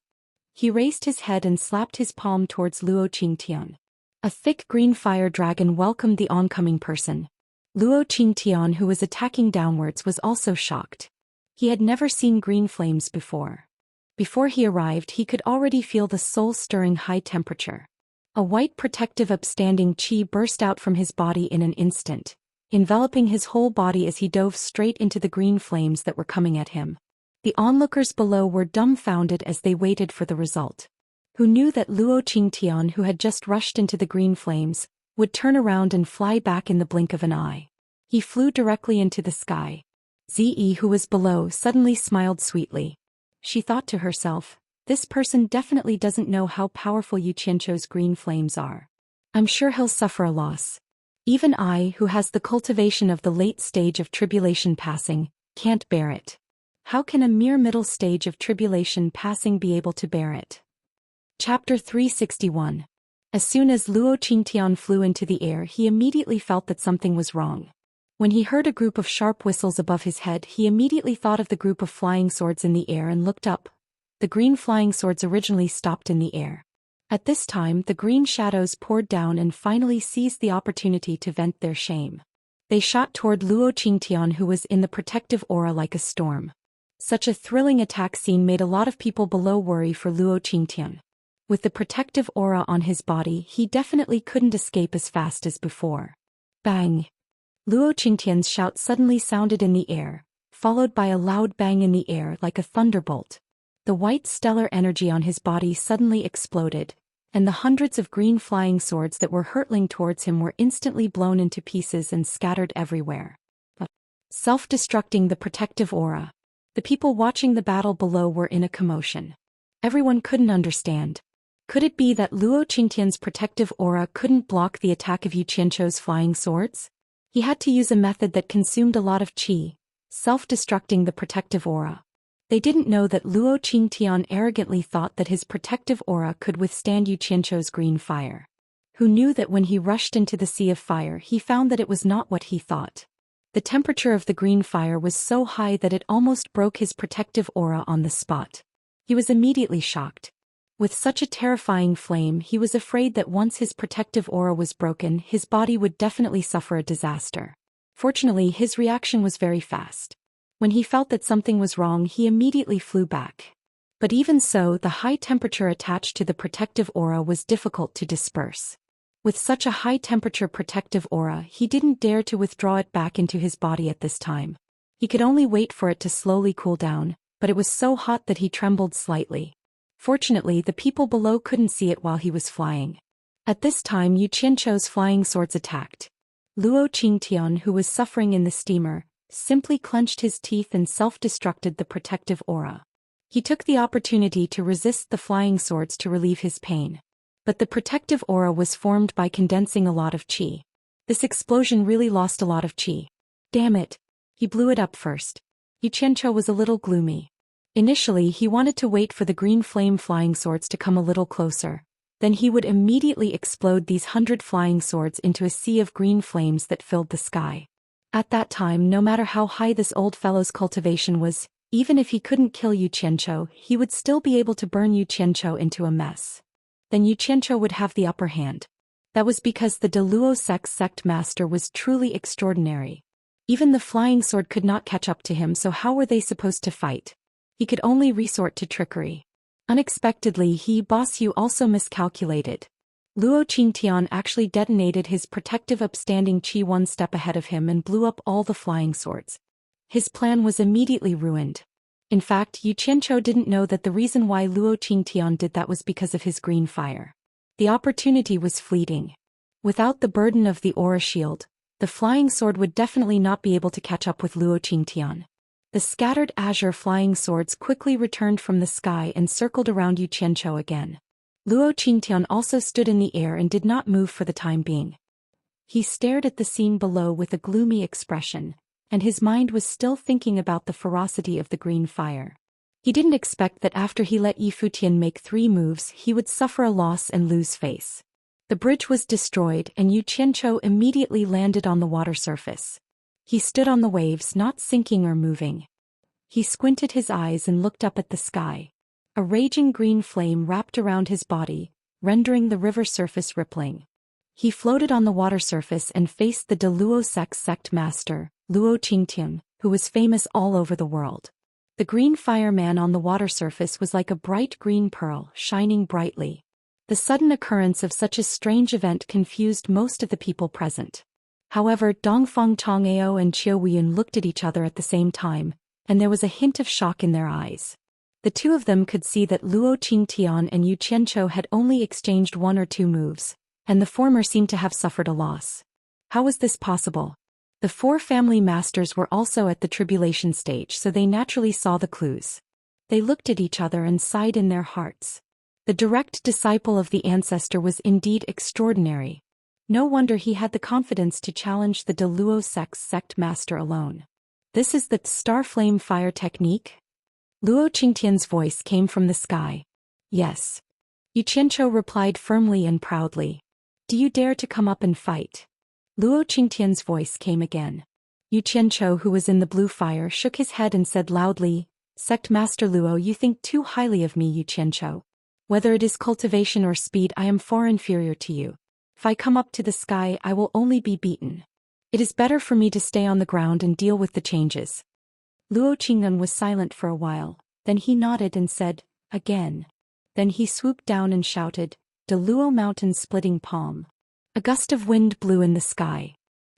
He raised his head and slapped his palm towards Luo Qingtian. A thick green fire dragon welcomed the oncoming person. Luo Qingtian, who was attacking downwards, was also shocked. He had never seen green flames before. Before he arrived, he could already feel the soul-stirring high temperature. A white protective upstanding chi burst out from his body in an instant, enveloping his whole body as he dove straight into the green flames that were coming at him. The onlookers below were dumbfounded as they waited for the result. Who knew that Luo Qingtian, who had just rushed into the green flames, would turn around and fly back in the blink of an eye. He flew directly into the sky. Zi, who was below, suddenly smiled sweetly. She thought to herself, this person definitely doesn't know how powerful Yu Qianzhou's green flames are. I'm sure he'll suffer a loss. Even I, who has the cultivation of the late stage of tribulation passing, can't bear it. How can a mere middle stage of tribulation passing be able to bear it? Chapter 361. As soon as Luo Qingtian flew into the air, he immediately felt that something was wrong. When he heard a group of sharp whistles above his head, he immediately thought of the group of flying swords in the air and looked up. The green flying swords originally stopped in the air. At this time, the green shadows poured down and finally seized the opportunity to vent their shame. They shot toward Luo Qingtian, who was in the protective aura like a storm. Such a thrilling attack scene made a lot of people below worry for Luo Qingtian. With the protective aura on his body, he definitely couldn't escape as fast as before. Bang! Luo Qingtian's shout suddenly sounded in the air, followed by a loud bang in the air like a thunderbolt. The white stellar energy on his body suddenly exploded, and the hundreds of green flying swords that were hurtling towards him were instantly blown into pieces and scattered everywhere. Self-destructing the protective aura. The people watching the battle below were in a commotion. Everyone couldn't understand. Could it be that Luo Qingtian's protective aura couldn't block the attack of Yu Qianzhou's flying swords? He had to use a method that consumed a lot of qi, self-destructing the protective aura. They didn't know that Luo Qingtian arrogantly thought that his protective aura could withstand Yu Qianzhou's green fire. Who knew that when he rushed into the sea of fire, he found that it was not what he thought. The temperature of the green fire was so high that it almost broke his protective aura on the spot. He was immediately shocked. With such a terrifying flame, he was afraid that once his protective aura was broken, his body would definitely suffer a disaster. Fortunately, his reaction was very fast. When he felt that something was wrong, he immediately flew back. But even so, the high temperature attached to the protective aura was difficult to disperse. With such a high-temperature protective aura, he didn't dare to withdraw it back into his body at this time. He could only wait for it to slowly cool down, but it was so hot that he trembled slightly. Fortunately, the people below couldn't see it while he was flying. At this time, Yu Qianzhou's flying swords attacked. Luo Qingtian, who was suffering in the steamer, simply clenched his teeth and self-destructed the protective aura. He took the opportunity to resist the flying swords to relieve his pain. But the protective aura was formed by condensing a lot of qi. This explosion really lost a lot of qi. Damn it. He blew it up first. Yu Qianzhou was a little gloomy. Initially, he wanted to wait for the green flame flying swords to come a little closer. Then he would immediately explode these 100 flying swords into a sea of green flames that filled the sky. At that time, no matter how high this old fellow's cultivation was, even if he couldn't kill Yu Qianzhou, he would still be able to burn Yu Qianzhou into a mess. Then Yu Qianzhou would have the upper hand. That was because the Daluo sect master was truly extraordinary. Even the flying sword could not catch up to him, so how were they supposed to fight? He could only resort to trickery. Unexpectedly, Boss Yu also miscalculated. Luo Qingtian actually detonated his protective upstanding qi one step ahead of him and blew up all the flying swords. His plan was immediately ruined. In fact, Yu Qianzhou didn't know that the reason why Luo Qingtian did that was because of his green fire. The opportunity was fleeting. Without the burden of the aura shield, the flying sword would definitely not be able to catch up with Luo Qingtian. The scattered azure flying swords quickly returned from the sky and circled around Yu Qianzhou again. Luo Qingtian also stood in the air and did not move for the time being. He stared at the scene below with a gloomy expression, and his mind was still thinking about the ferocity of the green fire. He didn't expect that after he let Yi Futian make 3 moves, he would suffer a loss and lose face. The bridge was destroyed and Yu Qianzhou immediately landed on the water surface. He stood on the waves, not sinking or moving. He squinted his eyes and looked up at the sky. A raging green flame wrapped around his body, rendering the river surface rippling. He floated on the water surface and faced the Daluo sect master, Luo Qingtian, who was famous all over the world. The green fireman on the water surface was like a bright green pearl, shining brightly. The sudden occurrence of such a strange event confused most of the people present. However, Dongfang Chang'ao and Qiu Weiyun looked at each other at the same time, and there was a hint of shock in their eyes. The two of them could see that Luo Qingtian and Yu Qianzhou had only exchanged 1 or 2 moves, and the former seemed to have suffered a loss. How was this possible? The 4 family masters were also at the tribulation stage, so they naturally saw the clues. They looked at each other and sighed in their hearts. The direct disciple of the ancestor was indeed extraordinary. No wonder he had the confidence to challenge the Daluo sect master alone. This is the Starflame Fire technique? Luo Qingtian's voice came from the sky. Yes. Yu Qianzhou replied firmly and proudly. Do you dare to come up and fight? Luo Qingtian's voice came again. Yu Qianzhou, who was in the blue fire, shook his head and said loudly, Sect Master Luo, you think too highly of me, Yu Qianzhou. Whether it is cultivation or speed, I am far inferior to you. If I come up to the sky, I will only be beaten. It is better for me to stay on the ground and deal with the changes. Luo Qingnan was silent for a while, then he nodded and said, again. Then he swooped down and shouted, Daluo Mountain Splitting Palm. A gust of wind blew in the sky.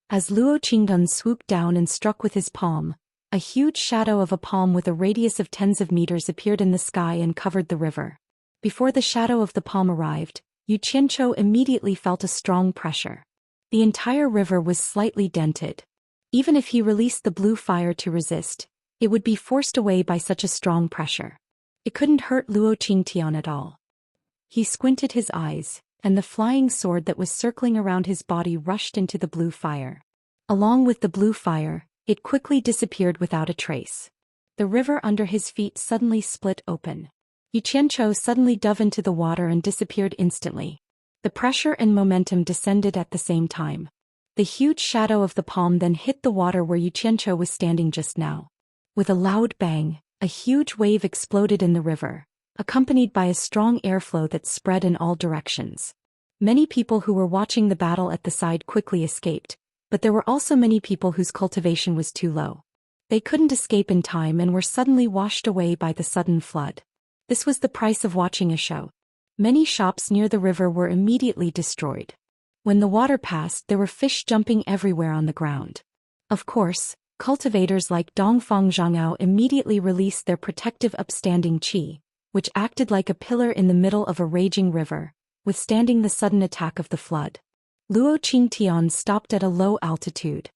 As Luo Qingdan swooped down and struck with his palm, a huge shadow of a palm with a radius of tens of meters appeared in the sky and covered the river. Before the shadow of the palm arrived, Yu Qianzhou immediately felt a strong pressure. The entire river was slightly dented. Even if he released the blue fire to resist, it would be forced away by such a strong pressure. It couldn't hurt Luo Qingtian at all. He squinted his eyes, and the flying sword that was circling around his body rushed into the blue fire. Along with the blue fire, it quickly disappeared without a trace. The river under his feet suddenly split open. Yu Qianzhou suddenly dove into the water and disappeared instantly. The pressure and momentum descended at the same time. The huge shadow of the palm then hit the water where Yu Qianzhou was standing just now. With a loud bang, a huge wave exploded in the river, accompanied by a strong airflow that spread in all directions. Many people who were watching the battle at the side quickly escaped, but there were also many people whose cultivation was too low. They couldn't escape in time and were suddenly washed away by the sudden flood. This was the price of watching a show. Many shops near the river were immediately destroyed. When the water passed, there were fish jumping everywhere on the ground. Of course, cultivators like Dongfang Zhangao immediately released their protective upstanding qi, which acted like a pillar in the middle of a raging river, withstanding the sudden attack of the flood. Luo Qingtian stopped at a low altitude.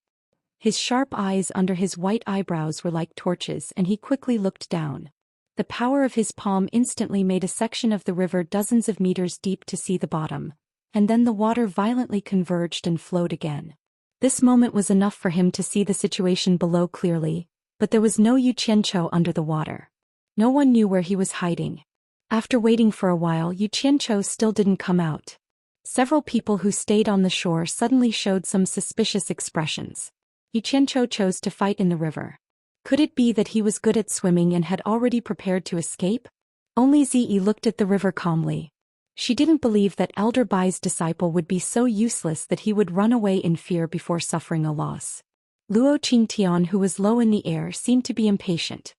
His sharp eyes under his white eyebrows were like torches, and he quickly looked down. The power of his palm instantly made a section of the river dozens of meters deep to see the bottom, and then the water violently converged and flowed again. This moment was enough for him to see the situation below clearly, but there was no Yu Qianqiu under the water. No one knew where he was hiding. After waiting for a while, Yu Qianqiu still didn't come out. Several people who stayed on the shore suddenly showed some suspicious expressions. Yu Qianqiu chose to fight in the river. Could it be that he was good at swimming and had already prepared to escape? Only Ziyi looked at the river calmly. She didn't believe that Elder Bai's disciple would be so useless that he would run away in fear before suffering a loss. Luo Qingtian, who was low in the air, seemed to be impatient.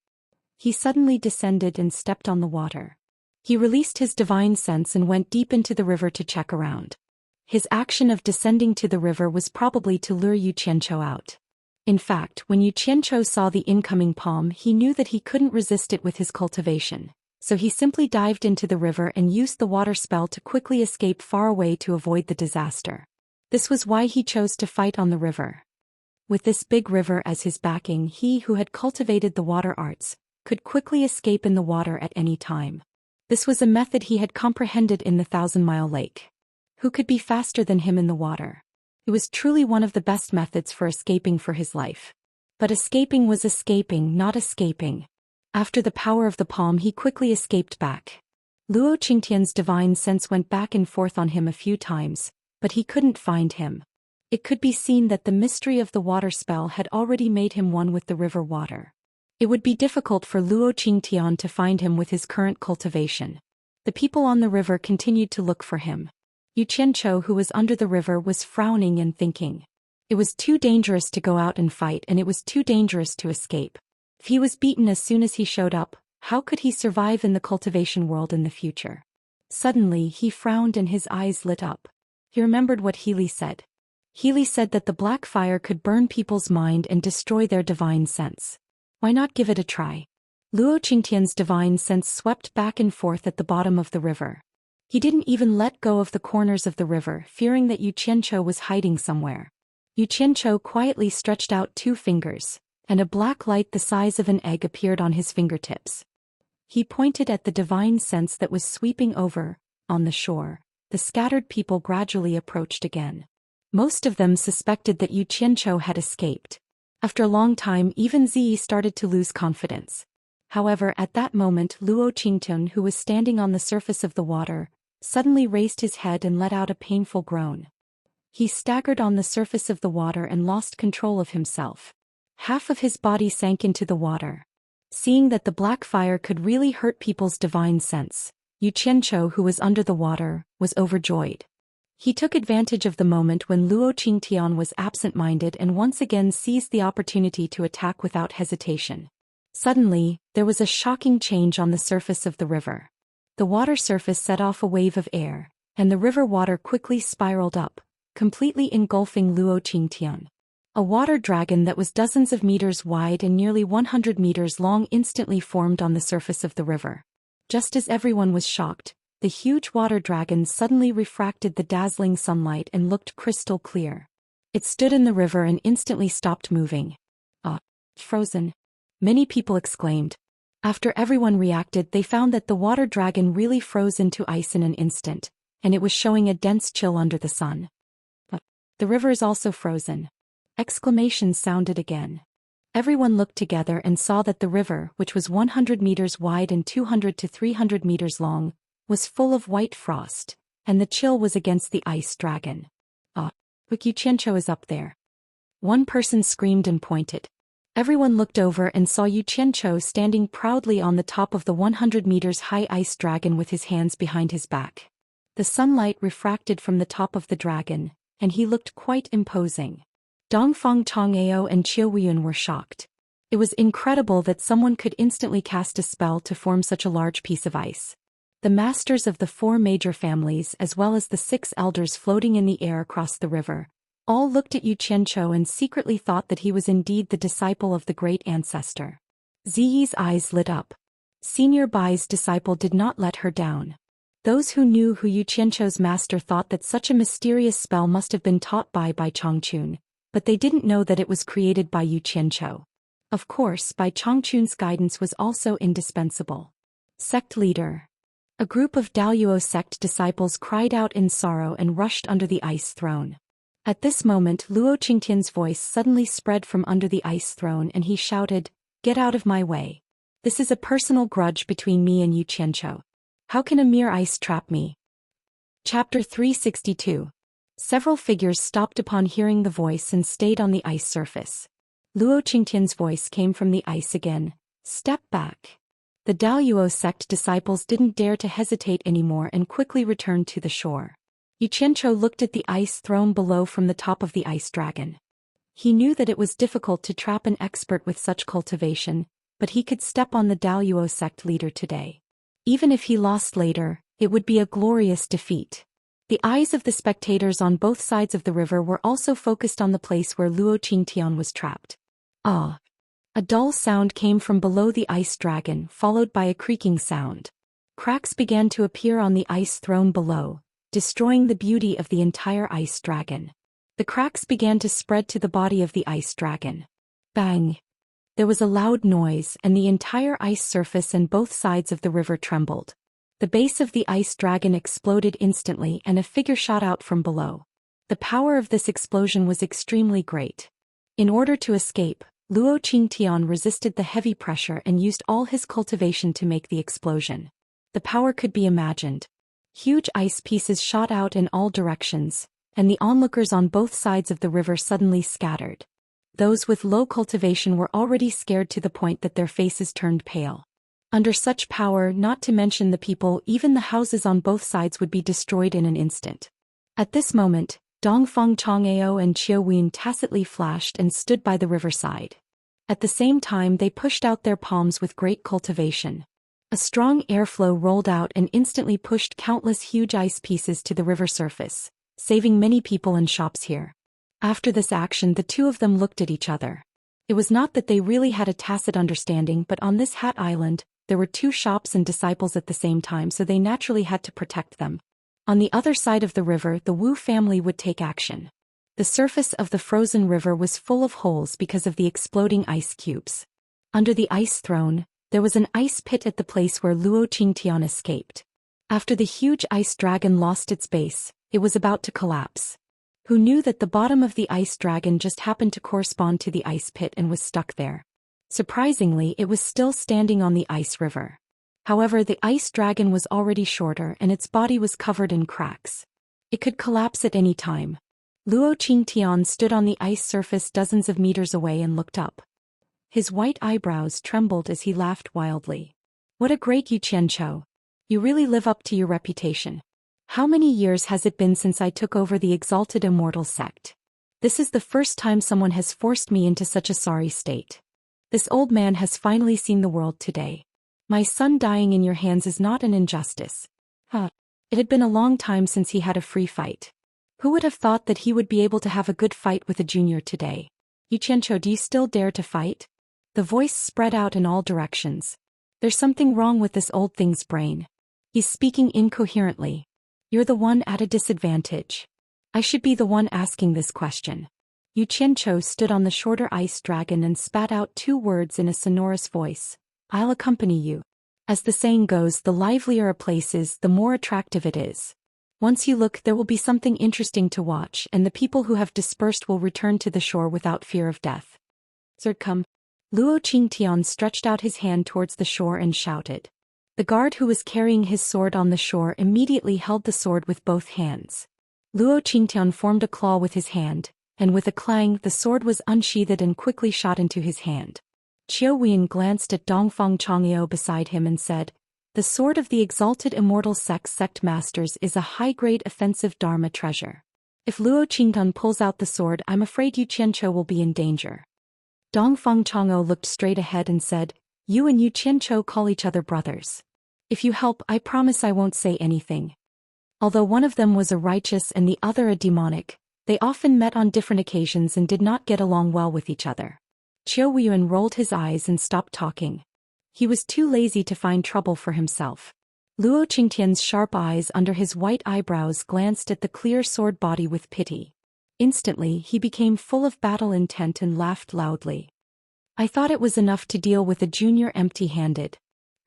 He suddenly descended and stepped on the water. He released his divine sense and went deep into the river to check around. His action of descending to the river was probably to lure Yu Qianqiu out. In fact, when Yu Qianqiu saw the incoming palm, he knew that he couldn't resist it with his cultivation, so he simply dived into the river and used the water spell to quickly escape far away to avoid the disaster. This was why he chose to fight on the river. With this big river as his backing, he who had cultivated the water arts could quickly escape in the water at any time. This was a method he had comprehended in the 1,000-mile lake. Who could be faster than him in the water? It was truly one of the best methods for escaping for his life. But escaping was escaping, not escaping. After the power of the palm, he quickly escaped back. Luo Qingtian's divine sense went back and forth on him a few times, but he couldn't find him. It could be seen that the mystery of the water spell had already made him one with the river water. It would be difficult for Luo Qingtian to find him with his current cultivation. The people on the river continued to look for him. Yu Qianqiu, who was under the river, was frowning and thinking. It was too dangerous to go out and fight, and it was too dangerous to escape. If he was beaten as soon as he showed up, how could he survive in the cultivation world in the future? Suddenly, he frowned and his eyes lit up. He remembered what Healy said. Healy said that the black fire could burn people's mind and destroy their divine sense. Why not give it a try? Luo Qingtian's divine sense swept back and forth at the bottom of the river. He didn't even let go of the corners of the river, fearing that Yu Qianqiu was hiding somewhere. Yu Qianqiu quietly stretched out 2 fingers, and a black light the size of an egg appeared on his fingertips. He pointed at the divine sense that was sweeping over, on the shore. The scattered people gradually approached again. Most of them suspected that Yu Qianqiu had escaped. After a long time, even Ziyi started to lose confidence. However, at that moment, Luo Qingtian, who was standing on the surface of the water, suddenly raised his head and let out a painful groan. He staggered on the surface of the water and lost control of himself. Half of his body sank into the water. Seeing that the black fire could really hurt people's divine sense, Yu Qianqiu, who was under the water, was overjoyed. He took advantage of the moment when Luo Qingtian was absent-minded and once again seized the opportunity to attack without hesitation. Suddenly, there was a shocking change on the surface of the river. The water surface set off a wave of air, and the river water quickly spiraled up, completely engulfing Luo Qingtian. A water dragon that was dozens of meters wide and nearly 100 meters long instantly formed on the surface of the river. Just as everyone was shocked, the huge water dragon suddenly refracted the dazzling sunlight and looked crystal clear. It stood in the river and instantly stopped moving. Frozen. Many people exclaimed. After everyone reacted, they found that the water dragon really froze into ice in an instant, and it was showing a dense chill under the sun. The river is also frozen. Exclamations sounded again. Everyone looked together and saw that the river, which was 100 meters wide and 200 to 300 meters long, was full of white frost, and the chill was against the ice dragon. Look, Yu Qianqiu is up there. One person screamed and pointed. Everyone looked over and saw Yu Qianqiu standing proudly on the top of the 100 meters high ice dragon with his hands behind his back. The sunlight refracted from the top of the dragon, and he looked quite imposing. Dongfang Chang'ao and Qiu Wuyun were shocked. It was incredible that someone could instantly cast a spell to form such a large piece of ice. The masters of the 4 major families as well as the 6 elders floating in the air across the river, all looked at Yu Qianzhou and secretly thought that he was indeed the disciple of the great ancestor. Ziyi's eyes lit up. Senior Bai's disciple did not let her down. Those who knew who Yu Qianzhou's master thought that such a mysterious spell must have been taught by Changchun, but they didn't know that it was created by Yu Qianzhou. Of course, Bai Changchun's guidance was also indispensable. Sect leader. A group of Daoist sect disciples cried out in sorrow and rushed under the ice throne. At this moment Luo Qingtian's voice suddenly spread from under the ice throne and he shouted, "Get out of my way. This is a personal grudge between me and Yu Qianzhou. How can a mere ice trap me?" Chapter 362. Several figures stopped upon hearing the voice and stayed on the ice surface. Luo Qingtian's voice came from the ice again. "Step back." The Daoist sect disciples didn't dare to hesitate anymore and quickly returned to the shore. Yu Qianzhou looked at the ice thrown below from the top of the ice dragon. He knew that it was difficult to trap an expert with such cultivation, but he could step on the Daoist sect leader today. Even if he lost later, it would be a glorious defeat. The eyes of the spectators on both sides of the river were also focused on the place where Luo Qingtian was trapped. Ah! A dull sound came from below the ice dragon, followed by a creaking sound. Cracks began to appear on the ice thrown below, destroying the beauty of the entire ice dragon. The cracks began to spread to the body of the ice dragon. Bang! There was a loud noise and the entire ice surface and both sides of the river trembled. The base of the ice dragon exploded instantly and a figure shot out from below. The power of this explosion was extremely great. In order to escape, Luo Qingtian resisted the heavy pressure and used all his cultivation to make the explosion. The power could be imagined. Huge ice pieces shot out in all directions, and the onlookers on both sides of the river suddenly scattered. Those with low cultivation were already scared to the point that their faces turned pale. Under such power, not to mention the people, even the houses on both sides would be destroyed in an instant. At this moment, Dongfeng Chang'ao and Qiu Wen tacitly flashed and stood by the riverside. At the same time they pushed out their palms with great cultivation. A strong airflow rolled out and instantly pushed countless huge ice pieces to the river surface, saving many people and shops here. After this action the two of them looked at each other. It was not that they really had a tacit understanding, but on this Hat Island, there were 2 shops and disciples at the same time, so they naturally had to protect them. On the other side of the river the Wu family would take action. The surface of the frozen river was full of holes because of the exploding ice cubes. Under the ice throne, there was an ice pit at the place where Luo Qingtian escaped. After the huge ice dragon lost its base, it was about to collapse. Who knew that the bottom of the ice dragon just happened to correspond to the ice pit and was stuck there? Surprisingly, it was still standing on the ice river. However, the ice dragon was already shorter and its body was covered in cracks. It could collapse at any time. Luo Qingtian stood on the ice surface dozens of meters away and looked up. His white eyebrows trembled as he laughed wildly. "What a great Yu Qianzhou! You really live up to your reputation. How many years has it been since I took over the exalted Immortal sect? This is the first time someone has forced me into such a sorry state. This old man has finally seen the world today. My son dying in your hands is not an injustice." It had been a long time since he had a free fight. Who would have thought that he would be able to have a good fight with a junior today? "Yu Qianzhou, do you still dare to fight?" The voice spread out in all directions. "There's something wrong with this old thing's brain. He's speaking incoherently. You're the one at a disadvantage. I should be the one asking this question." Yu Qianzhou stood on the shorter ice dragon and spat out 2 words in a sonorous voice. "I'll accompany you. As the saying goes, the livelier a place is, the more attractive it is. Once you look, there will be something interesting to watch, and the people who have dispersed will return to the shore without fear of death. Sir, come." Luo Qingtian stretched out his hand towards the shore and shouted. The guard who was carrying his sword on the shore immediately held the sword with both hands. Luo Qingtian formed a claw with his hand, and with a clang the sword was unsheathed and quickly shot into his hand. Qiu Wen glanced at Dongfeng Chang'ao beside him and said, "The sword of the exalted Immortal sect masters is a high-grade offensive Dharma treasure. If Luo Qingtian pulls out the sword, I'm afraid Yu Qianzhou will be in danger." Dongfeng Chang'ao looked straight ahead and said, "You and Yu Qianzhou call each other brothers. If you help, I promise I won't say anything. Although one of them was a righteous and the other a demonic, they often met on different occasions and did not get along well with each other. Qiu Weiyuan rolled his eyes and stopped talking. He was too lazy to find trouble for himself. Luo Qingtian's sharp eyes under his white eyebrows glanced at the clear sword body with pity. Instantly, he became full of battle intent and laughed loudly. I thought it was enough to deal with a junior empty-handed.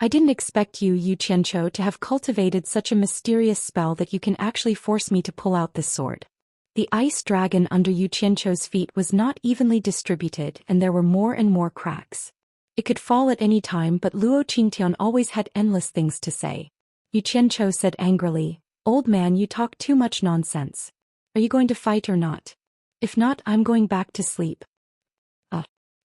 I didn't expect you, Yu Qianzhou, to have cultivated such a mysterious spell that you can actually force me to pull out this sword. The ice dragon under Yu Qianzhou's feet was not evenly distributed and there were more and more cracks. It could fall at any time, but Luo Qingtian always had endless things to say. Yu Qianzhou said angrily, "Old man, you talk too much nonsense. Are you going to fight or not? If not, I'm going back to sleep."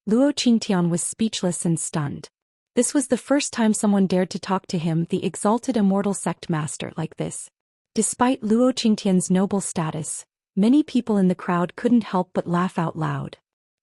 Luo Qingtian was speechless and stunned. This was the first time someone dared to talk to him, the exalted immortal sect master, like this. Despite Luo Qingtian's noble status, many people in the crowd couldn't help but laugh out loud.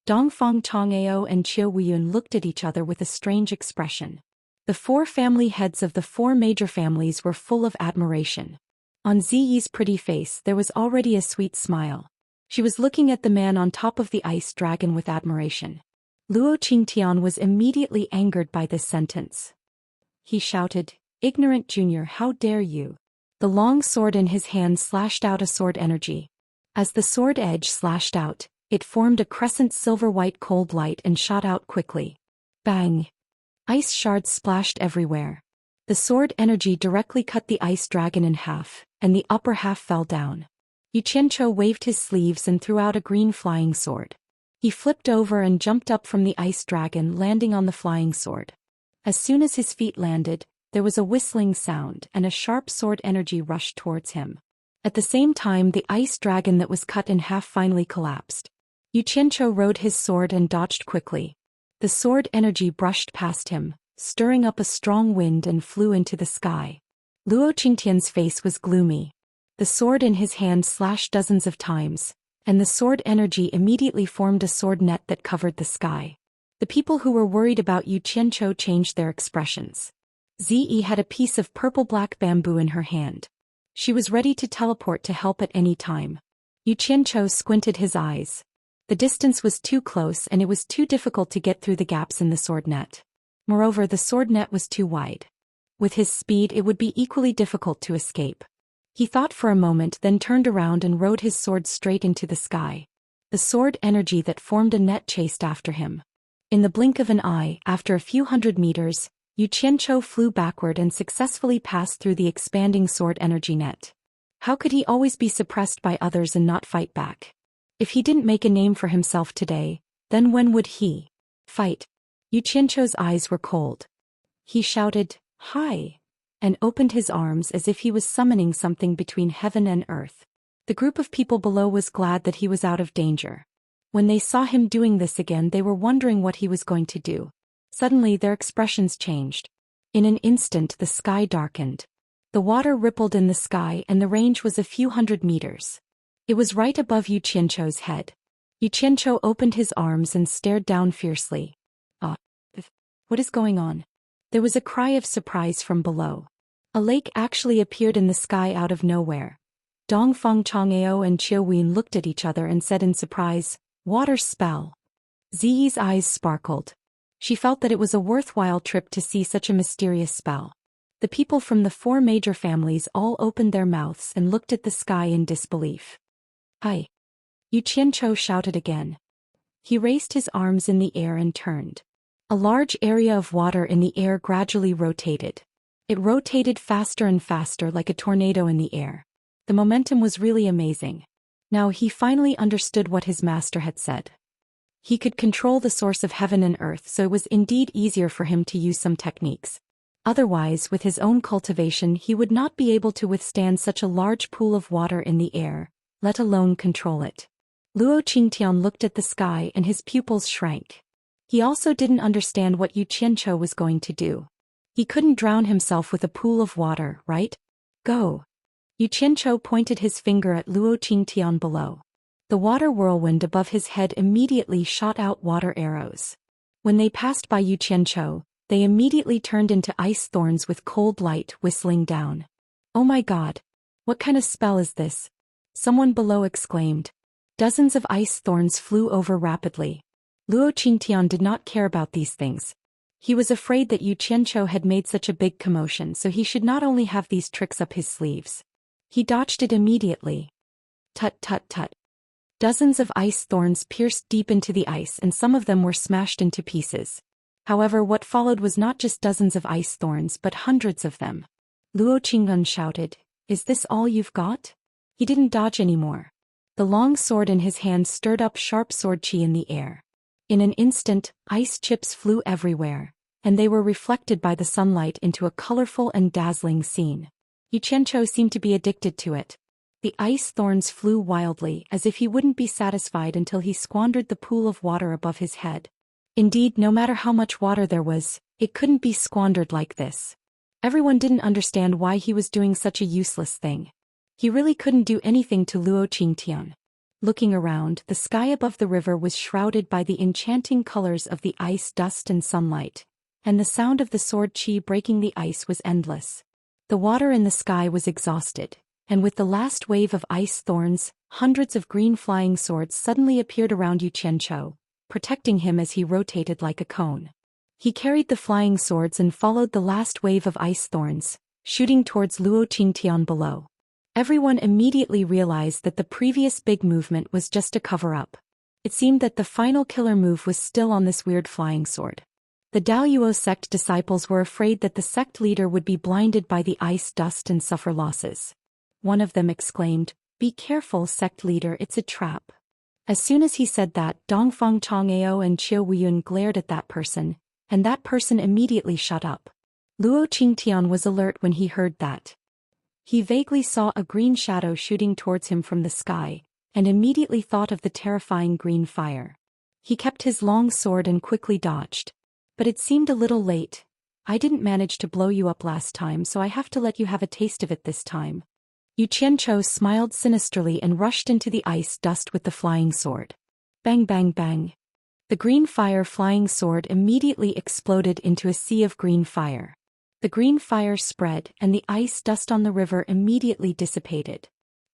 Dongfang Chang'ao and Qiu Weiyun looked at each other with a strange expression. The four family heads of the four major families were full of admiration. On Ziyi's pretty face there was already a sweet smile. She was looking at the man on top of the ice dragon with admiration. Luo Qingtian was immediately angered by this sentence. He shouted, "Ignorant junior, how dare you!" The long sword in his hand slashed out a sword energy. As the sword edge slashed out, it formed a crescent silver-white cold light and shot out quickly. Bang! Ice shards splashed everywhere. The sword energy directly cut the ice dragon in half, and the upper half fell down. Yu Qianzhou waved his sleeves and threw out a green flying sword. He flipped over and jumped up from the ice dragon, landing on the flying sword. As soon as his feet landed, there was a whistling sound and a sharp sword energy rushed towards him. At the same time, the ice dragon that was cut in half finally collapsed. Yu Qianzhou rode his sword and dodged quickly. The sword energy brushed past him, stirring up a strong wind, and flew into the sky. Luo Qingtian's face was gloomy. The sword in his hand slashed dozens of times, and the sword energy immediately formed a sword net that covered the sky. The people who were worried about Yu Qianzhou changed their expressions. Ziyi had a piece of purple-black bamboo in her hand. She was ready to teleport to help at any time. Yu Qianzhou squinted his eyes. The distance was too close and it was too difficult to get through the gaps in the sword net. Moreover, the sword net was too wide. With his speed, it would be equally difficult to escape. He thought for a moment, then turned around and rode his sword straight into the sky. The sword energy that formed a net chased after him. In the blink of an eye, after a few hundred meters, Yu Qianzhou flew backward and successfully passed through the expanding sword energy net. How could he always be suppressed by others and not fight back? If he didn't make a name for himself today, then when would he fight? Yu Qianzhou's eyes were cold. He shouted, "Hi!" and opened his arms as if he was summoning something between heaven and earth. The group of people below was glad that he was out of danger. When they saw him doing this again, they were wondering what he was going to do. Suddenly their expressions changed. In an instant the sky darkened. The water rippled in the sky and the range was a few hundred meters. It was right above Yu Qianzhou's head. Yu Qianzhou opened his arms and stared down fiercely. What is going on? There was a cry of surprise from below. A lake actually appeared in the sky out of nowhere. Dongfang Chang'ao and Qiu Weiyun looked at each other and said in surprise, "Water spell." Ziyi's eyes sparkled. She felt that it was a worthwhile trip to see such a mysterious spell. The people from the four major families all opened their mouths and looked at the sky in disbelief. "Hi!" Yu Qianzhou shouted again. He raised his arms in the air and turned. A large area of water in the air gradually rotated. It rotated faster and faster like a tornado in the air. The momentum was really amazing. Now he finally understood what his master had said. He could control the source of heaven and earth, so it was indeed easier for him to use some techniques. Otherwise, with his own cultivation, he would not be able to withstand such a large pool of water in the air, let alone control it. Luo Qingtian looked at the sky and his pupils shrank. He also didn't understand what Yu Qianzhou was going to do. He couldn't drown himself with a pool of water, right? Go! Yu Qianzhou pointed his finger at Luo Qingtian below. The water whirlwind above his head immediately shot out water arrows. When they passed by Yu Qianzhou, They immediately turned into ice thorns with cold light whistling down. "Oh my god! What kind of spell is this?" someone below exclaimed. Dozens of ice thorns flew over rapidly. Luo Qingtian did not care about these things. He was afraid that Yu Qianzhou had made such a big commotion, so he should not only have these tricks up his sleeves. He dodged it immediately. Tut tut tut. Dozens of ice thorns pierced deep into the ice and some of them were smashed into pieces. However, what followed was not just dozens of ice thorns but hundreds of them. Luo Qingren shouted, "Is this all you've got?" He didn't dodge anymore. The long sword in his hand stirred up sharp sword qi in the air. In an instant, ice chips flew everywhere, and they were reflected by the sunlight into a colorful and dazzling scene. Yu Qianzhou seemed to be addicted to it. The ice thorns flew wildly, as if he wouldn't be satisfied until he squandered the pool of water above his head. Indeed, no matter how much water there was, it couldn't be squandered like this. Everyone didn't understand why he was doing such a useless thing. He really couldn't do anything to Luo Qingtian. Looking around, the sky above the river was shrouded by the enchanting colors of the ice dust and sunlight, and the sound of the sword qi breaking the ice was endless. The water in the sky was exhausted, and with the last wave of ice thorns, hundreds of green flying swords suddenly appeared around Yu Qianzhou, protecting him as he rotated like a cone. He carried the flying swords and followed the last wave of ice thorns, shooting towards Luo Qingtian below. Everyone immediately realized that the previous big movement was just a cover-up. It seemed that the final killer move was still on this weird flying sword. The Daoist sect disciples were afraid that the sect leader would be blinded by the ice dust and suffer losses. One of them exclaimed, "Be careful, sect leader, it's a trap." As soon as he said that, Dongfeng Chang'ao and Qiu Wuyun glared at that person, and that person immediately shut up. Luo Qingtian was alert when he heard that. He vaguely saw a green shadow shooting towards him from the sky, and immediately thought of the terrifying green fire. He kept his long sword and quickly dodged. But it seemed a little late. "I didn't manage to blow you up last time, so I have to let you have a taste of it this time." Yu Qianzhou smiled sinisterly and rushed into the ice dust with the flying sword. Bang bang bang. The green fire flying sword immediately exploded into a sea of green fire. The green fire spread and the ice dust on the river immediately dissipated.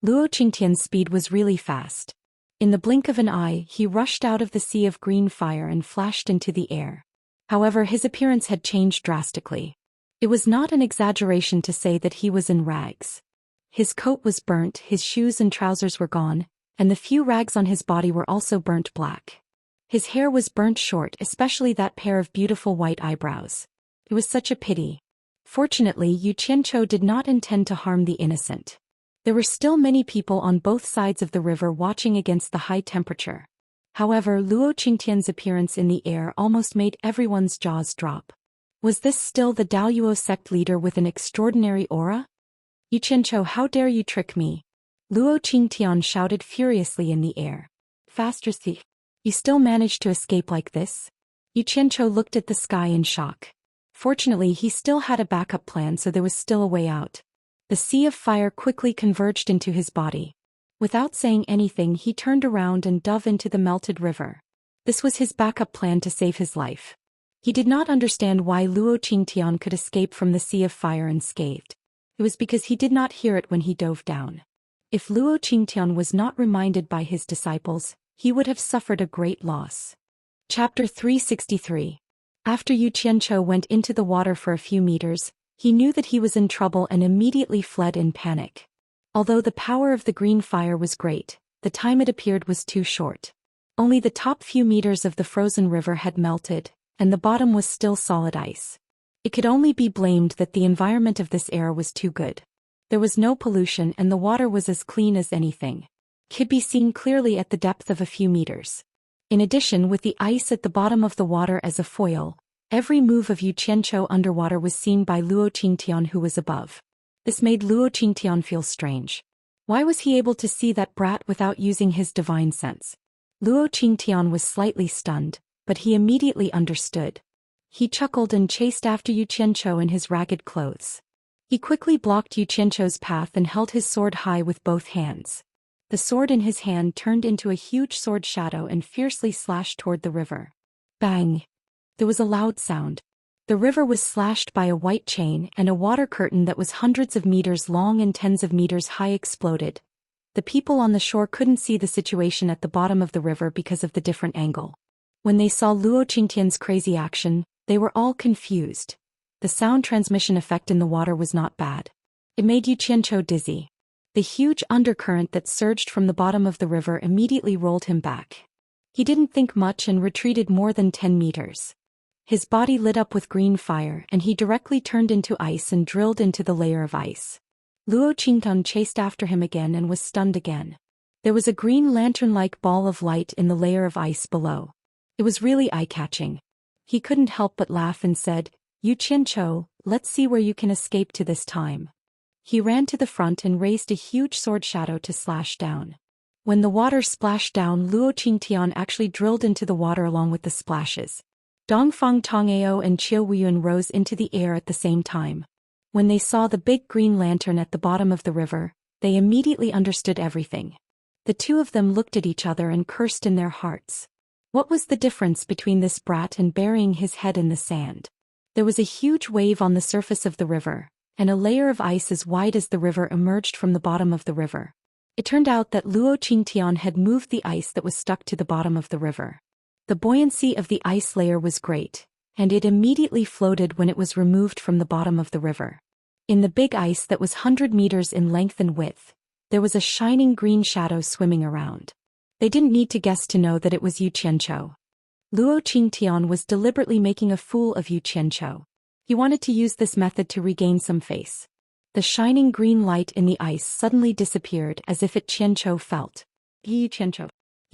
Luo Qingtian's speed was really fast. In the blink of an eye, he rushed out of the sea of green fire and flashed into the air. However, his appearance had changed drastically. It was not an exaggeration to say that he was in rags. His coat was burnt, his shoes and trousers were gone, and the few rags on his body were also burnt black. His hair was burnt short, especially that pair of beautiful white eyebrows. It was such a pity. Fortunately, Yu Qianzhou did not intend to harm the innocent. There were still many people on both sides of the river watching against the high temperature. However, Luo Qingtian's appearance in the air almost made everyone's jaws drop. Was this still the Daoist sect leader with an extraordinary aura? "Yu Qianzhou, how dare you trick me?" Luo Qingtian shouted furiously in the air. "Faster thief! You still managed to escape like this?" Yu Qianzhou looked at the sky in shock. Fortunately, he still had a backup plan, so there was still a way out. The sea of fire quickly converged into his body. Without saying anything, he turned around and dove into the melted river. This was his backup plan to save his life. He did not understand why Luo Qingtian could escape from the sea of fire unscathed. It was because he did not hear it when he dove down. If Luo Qingtian was not reminded by his disciples, he would have suffered a great loss. Chapter 363. After Yu Qianzhou went into the water for a few meters, he knew that he was in trouble and immediately fled in panic. Although the power of the green fire was great, the time it appeared was too short. Only the top few meters of the frozen river had melted, and the bottom was still solid ice. It could only be blamed that the environment of this era was too good. There was no pollution and the water was as clean as anything. It could be seen clearly at the depth of a few meters. In addition, with the ice at the bottom of the water as a foil, every move of Yu Qianzhou underwater was seen by Luo Qingtian, who was above. This made Luo Qingtian feel strange. Why was he able to see that brat without using his divine sense? Luo Qingtian was slightly stunned, but he immediately understood. He chuckled and chased after Yu Qianzhou in his ragged clothes. He quickly blocked Yu Qianzhou's path and held his sword high with both hands. The sword in his hand turned into a huge sword shadow and fiercely slashed toward the river. Bang! There was a loud sound. The river was slashed by a white chain, and a water curtain that was hundreds of meters long and tens of meters high exploded. The people on the shore couldn't see the situation at the bottom of the river because of the different angle. When they saw Luo Qingtian's crazy action, they were all confused. The sound transmission effect in the water was not bad. It made Yu Qianzhou dizzy. The huge undercurrent that surged from the bottom of the river immediately rolled him back. He didn't think much and retreated more than 10 meters. His body lit up with green fire and he directly turned into ice and drilled into the layer of ice. Luo Qingtian chased after him again and was stunned again. There was a green lantern-like ball of light in the layer of ice below. It was really eye-catching. He couldn't help but laugh and said, "Yu Qianzhou, let's see where you can escape to this time." He ran to the front and raised a huge sword shadow to slash down. When the water splashed down, Luo Qingtian actually drilled into the water along with the splashes. Dongfang Tongao and Qiu Wuyun rose into the air at the same time. When they saw the big green lantern at the bottom of the river, they immediately understood everything. The two of them looked at each other and cursed in their hearts. What was the difference between this brat and burying his head in the sand? There was a huge wave on the surface of the river, and a layer of ice as wide as the river emerged from the bottom of the river. It turned out that Luo Qingtian had moved the ice that was stuck to the bottom of the river. The buoyancy of the ice layer was great, and it immediately floated when it was removed from the bottom of the river. In the big ice that was 100 meters in length and width, there was a shining green shadow swimming around. They didn't need to guess to know that it was Yu Qianzhou. Luo Qingtian was deliberately making a fool of Yu Qianzhou. He wanted to use this method to regain some face. The shining green light in the ice suddenly disappeared as if Qianzhou felt.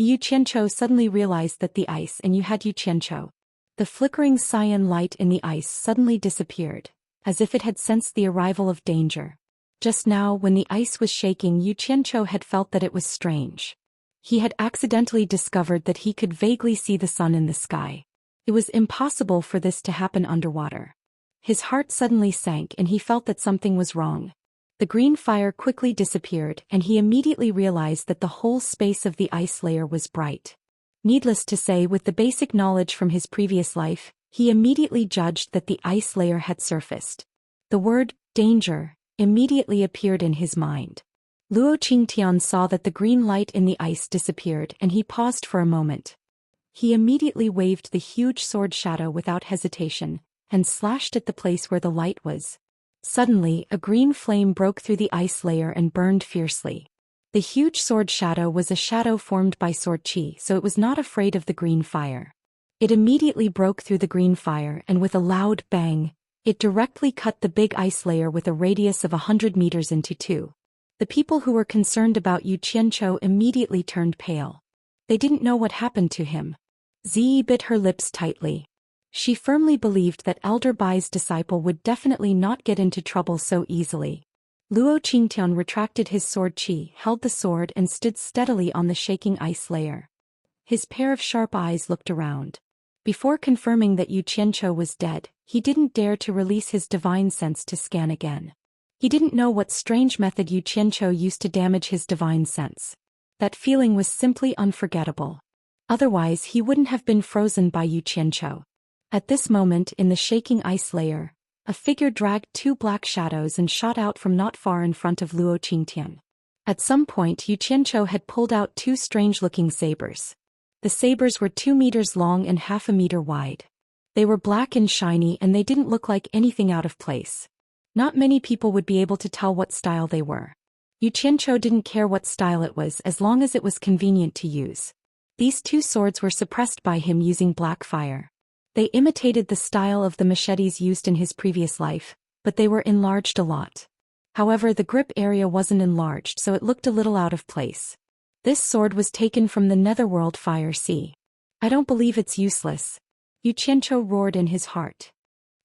Yu Qianzhou suddenly realized that the ice and you had Yu Qianzhou. The flickering cyan light in the ice suddenly disappeared, as if it had sensed the arrival of danger. Just now, when the ice was shaking, Yu Qianzhou had felt that it was strange. He had accidentally discovered that he could vaguely see the sun in the sky. It was impossible for this to happen underwater. His heart suddenly sank and he felt that something was wrong. The green fire quickly disappeared and he immediately realized that the whole space of the ice layer was bright. Needless to say, with the basic knowledge from his previous life, he immediately judged that the ice layer had surfaced. The word, danger, immediately appeared in his mind. Luo Qingtian saw that the green light in the ice disappeared and he paused for a moment. He immediately waved the huge sword shadow without hesitation, and slashed at the place where the light was. Suddenly, a green flame broke through the ice layer and burned fiercely. The huge sword shadow was a shadow formed by sword qi, so it was not afraid of the green fire. It immediately broke through the green fire and with a loud bang, it directly cut the big ice layer with a radius of 100 meters into two. The people who were concerned about Yu Qianzhou immediately turned pale. They didn't know what happened to him. Zi bit her lips tightly. She firmly believed that Elder Bai's disciple would definitely not get into trouble so easily. Luo Qingtian retracted his sword qi, held the sword and stood steadily on the shaking ice layer. His pair of sharp eyes looked around. Before confirming that Yu Qianzhou was dead, he didn't dare to release his divine sense to scan again. He didn't know what strange method Yu Qianzhou used to damage his divine sense. That feeling was simply unforgettable. Otherwise he wouldn't have been frozen by Yu Qianzhou. At this moment in the shaking ice layer, a figure dragged two black shadows and shot out from not far in front of Luo Qingtian. At some point Yu Qianzhou had pulled out two strange-looking sabers. The sabers were 2 meters long and half a meter wide. They were black and shiny and they didn't look like anything out of place. Not many people would be able to tell what style they were. Yu Qianzhou didn't care what style it was as long as it was convenient to use. These two swords were suppressed by him using black fire. They imitated the style of the machetes used in his previous life, but they were enlarged a lot. However, the grip area wasn't enlarged, so it looked a little out of place. This sword was taken from the netherworld fire sea. I don't believe it's useless. Yu Qianzhou roared in his heart.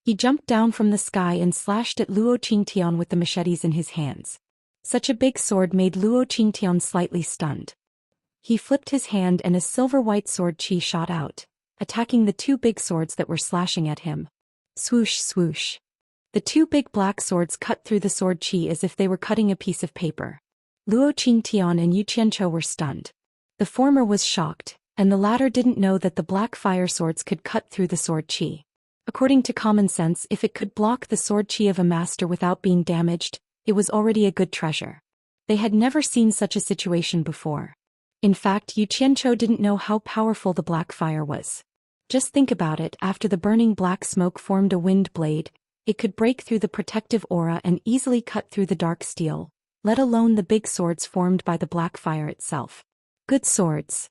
He jumped down from the sky and slashed at Luo Qingtian with the machetes in his hands. Such a big sword made Luo Qingtian slightly stunned. He flipped his hand and a silver-white sword qi shot out, attacking the two big swords that were slashing at him. Swoosh swoosh. The two big black swords cut through the sword qi as if they were cutting a piece of paper. Luo Qingtian and Yu Qianzhou were stunned. The former was shocked, and the latter didn't know that the black fire swords could cut through the sword qi. According to common sense, if it could block the sword chi of a master without being damaged, it was already a good treasure. They had never seen such a situation before. In fact, Yu Qianzhou didn't know how powerful the black fire was. Just think about it, after the burning black smoke formed a wind blade, it could break through the protective aura and easily cut through the dark steel, let alone the big swords formed by the black fire itself. Good swords.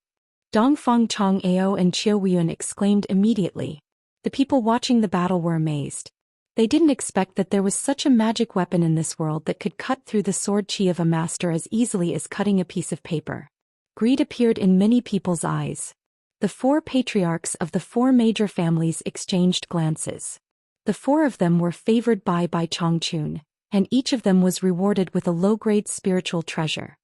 Dongfang Chang'ao and Qiu Weiyun exclaimed immediately. The people watching the battle were amazed. They didn't expect that there was such a magic weapon in this world that could cut through the sword chi of a master as easily as cutting a piece of paper. Greed appeared in many people's eyes. The 4 patriarchs of the 4 major families exchanged glances. The 4 of them were favored by Changchun, and each of them was rewarded with a low-grade spiritual treasure.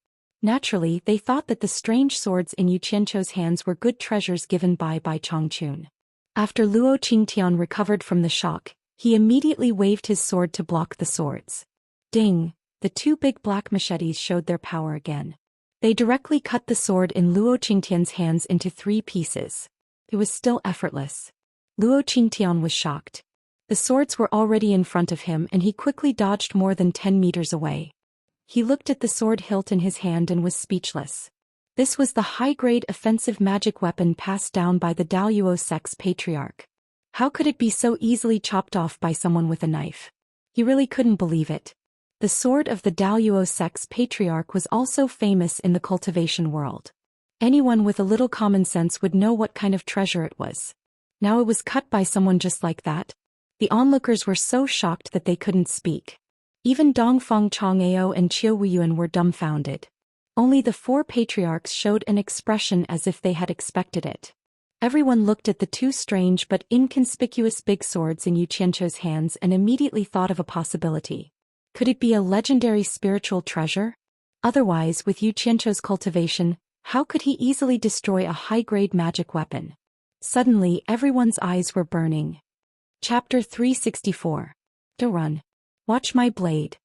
Naturally, they thought that the strange swords in Yu Qianzhou's hands were good treasures given by Changchun. After Luo Qingtian recovered from the shock, he immediately waved his sword to block the swords. Ding! The 2 big black machetes showed their power again. They directly cut the sword in Luo Qingtian's hands into 3 pieces. It was still effortless. Luo Qingtian was shocked. The swords were already in front of him and he quickly dodged more than 10 meters away. He looked at the sword hilt in his hand and was speechless. This was the high-grade offensive magic weapon passed down by the Daoist sect's patriarch. How could it be so easily chopped off by someone with a knife? He really couldn't believe it. The sword of the Daoist sect's patriarch was also famous in the cultivation world. Anyone with a little common sense would know what kind of treasure it was. Now it was cut by someone just like that. The onlookers were so shocked that they couldn't speak. Even Dongfang Chang'ao and Qiu Weiyun were dumbfounded. Only the 4 patriarchs showed an expression as if they had expected it. Everyone looked at the 2 strange but inconspicuous big swords in Yu Qianzhou's hands and immediately thought of a possibility. Could it be a legendary spiritual treasure? Otherwise, with Yu Qianzhou's cultivation, how could he easily destroy a high-grade magic weapon? Suddenly, everyone's eyes were burning. Chapter 364. To run. Watch my blade.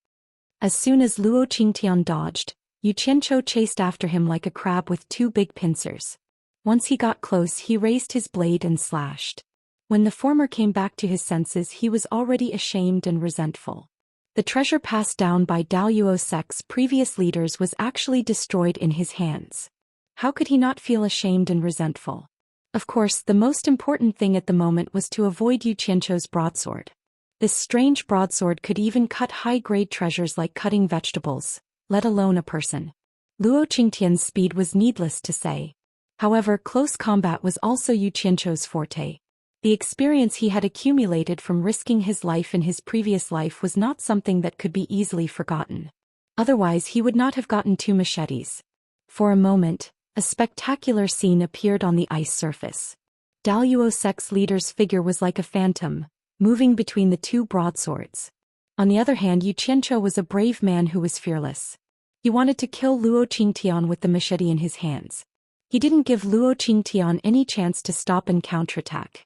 As soon as Luo Qingtian dodged, Yu Qianzhou chased after him like a crab with 2 big pincers. Once he got close, he raised his blade and slashed. When the former came back to his senses, he was already ashamed and resentful. The treasure passed down by Daoist sect's previous leaders was actually destroyed in his hands. How could he not feel ashamed and resentful? Of course, the most important thing at the moment was to avoid Yu Qianzhou's broadsword. This strange broadsword could even cut high-grade treasures like cutting vegetables, let alone a person. Luo Qingtian's speed was needless to say. However, close combat was also Yu Qianzhou's forte. The experience he had accumulated from risking his life in his previous life was not something that could be easily forgotten. Otherwise, he would not have gotten 2 machetes. For a moment, a spectacular scene appeared on the ice surface. Daoist sect's leader's figure was like a phantom, moving between the 2 broadswords. On the other hand, Yu Qianzhou was a brave man who was fearless. He wanted to kill Luo Qingtian with the machete in his hands. He didn't give Luo Qingtian any chance to stop and counterattack.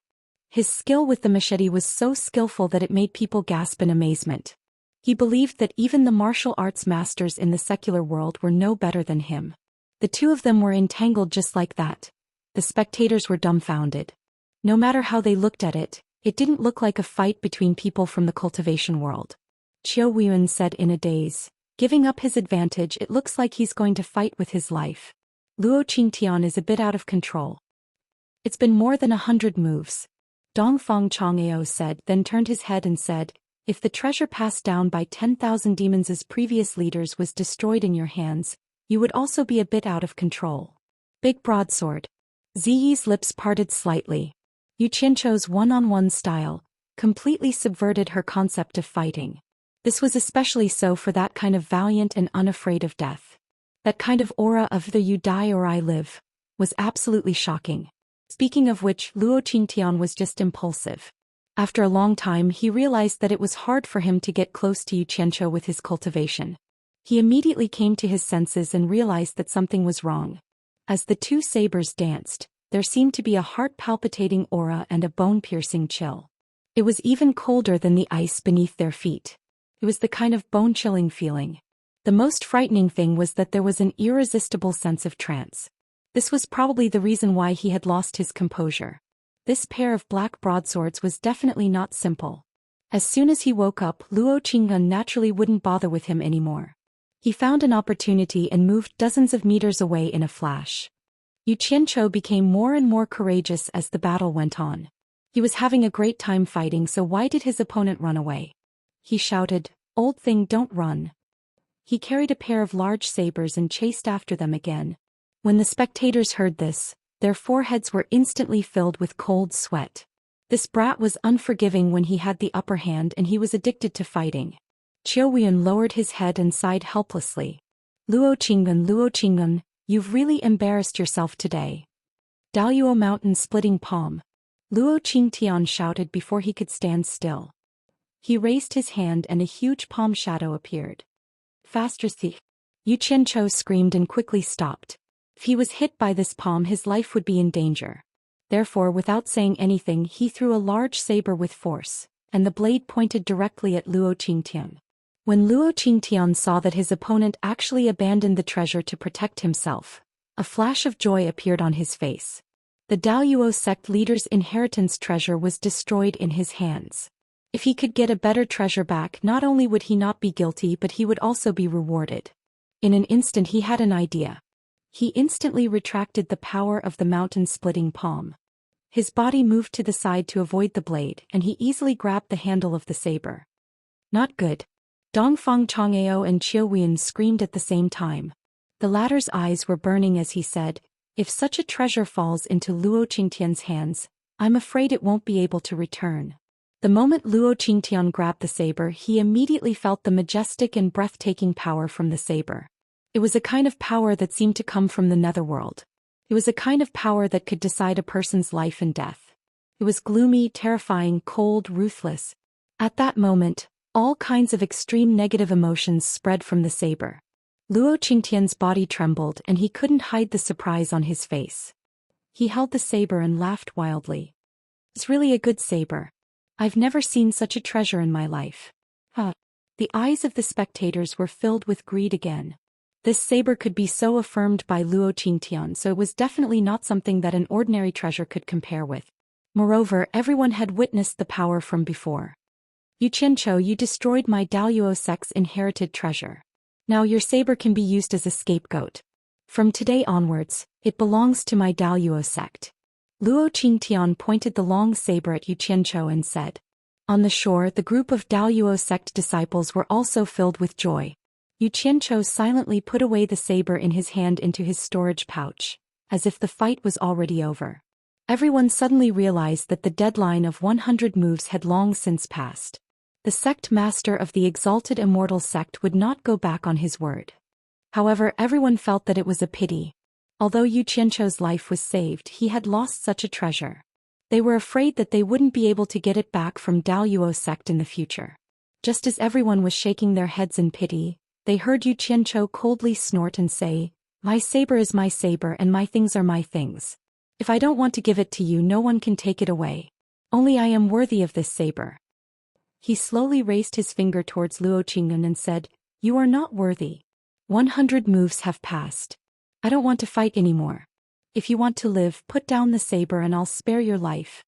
His skill with the machete was so skillful that it made people gasp in amazement. He believed that even the martial arts masters in the secular world were no better than him. The 2 of them were entangled just like that. The spectators were dumbfounded. No matter how they looked at it, it didn't look like a fight between people from the cultivation world. Qiu Weiyun said in a daze, giving up his advantage, it looks like he's going to fight with his life. Luo Qingtian is a bit out of control. It's been more than 100 moves. Dongfang Chang'ao said, then turned his head and said, if the treasure passed down by 10,000 demons' previous leaders was destroyed in your hands, you would also be a bit out of control. Big broadsword. Ziyi's lips parted slightly. Yu Qianzhou's one-on-one style completely subverted her concept of fighting. This was especially so for that kind of valiant and unafraid of death. That kind of aura of either you die or I live was absolutely shocking. Speaking of which, Luo Qingtian was just impulsive. After a long time, he realized that it was hard for him to get close to Yu Qianzhou with his cultivation. He immediately came to his senses and realized that something was wrong. As the 2 sabers danced, there seemed to be a heart-palpitating aura and a bone-piercing chill. It was even colder than the ice beneath their feet. It was the kind of bone-chilling feeling. The most frightening thing was that there was an irresistible sense of trance. This was probably the reason why he had lost his composure. This pair of black broadswords was definitely not simple. As soon as he woke up, Luo Qingwen naturally wouldn't bother with him anymore. He found an opportunity and moved dozens of meters away in a flash. Yu Qianzhou became more and more courageous as the battle went on. He was having a great time fighting, so why did his opponent run away? He shouted, "Old thing, don't run." He carried a pair of large sabers and chased after them again. When the spectators heard this, their foreheads were instantly filled with cold sweat. This brat was unforgiving when he had the upper hand, and he was addicted to fighting. Qiu Weiyun lowered his head and sighed helplessly. Luo Qingwen, you've really embarrassed yourself today. Daoist mountain splitting palm. Luo Qingtian shouted before he could stand still. He raised his hand and a huge palm shadow appeared. Faster, thief! Yu Qianzhou screamed and quickly stopped. If he was hit by this palm, his life would be in danger. Therefore, without saying anything, he threw a large saber with force, and the blade pointed directly at Luo Qingtian. When Luo Qingtian saw that his opponent actually abandoned the treasure to protect himself, a flash of joy appeared on his face. The Daoist sect leader's inheritance treasure was destroyed in his hands. If he could get a better treasure back, not only would he not be guilty, but he would also be rewarded. In an instant he had an idea. He instantly retracted the power of the mountain-splitting palm. His body moved to the side to avoid the blade, and he easily grabbed the handle of the saber. Not good. Dongfang Chang'eo and Qiu Weiyun screamed at the same time. The latter's eyes were burning as he said, "If such a treasure falls into Luo Qingtian's hands, I'm afraid it won't be able to return." The moment Luo Qingtian grabbed the saber, he immediately felt the majestic and breathtaking power from the saber. It was a kind of power that seemed to come from the netherworld. It was a kind of power that could decide a person's life and death. It was gloomy, terrifying, cold, ruthless. At that moment, all kinds of extreme negative emotions spread from the saber. Luo Qingtian's body trembled, and he couldn't hide the surprise on his face. He held the saber and laughed wildly. "It's really a good saber. I've never seen such a treasure in my life." The eyes of the spectators were filled with greed again. This saber could be so affirmed by Luo Qingtian, so it was definitely not something that an ordinary treasure could compare with. Moreover, everyone had witnessed the power from before. "Yu Qianzhou, you destroyed my Daoist sect's inherited treasure. Now your saber can be used as a scapegoat. From today onwards, it belongs to my Daoist sect." Luo Qingtian pointed the long saber at Yu Qianzhou and said. On the shore, the group of Daoist sect disciples were also filled with joy. Yu Qianzhou silently put away the saber in his hand into his storage pouch, as if the fight was already over. Everyone suddenly realized that the deadline of 100 moves had long since passed. The sect master of the exalted Immortal sect would not go back on his word. However, everyone felt that it was a pity. Although Yu Qianzhou's life was saved, he had lost such a treasure. They were afraid that they wouldn't be able to get it back from Daoist sect in the future. Just as everyone was shaking their heads in pity, they heard Yu Qianzhou coldly snort and say, "My saber is my saber and my things are my things. If I don't want to give it to you, no one can take it away. Only I am worthy of this saber." He slowly raised his finger towards Luo Qingwen and said, "You are not worthy. 100 moves have passed. I don't want to fight anymore. If you want to live, put down the saber and I'll spare your life."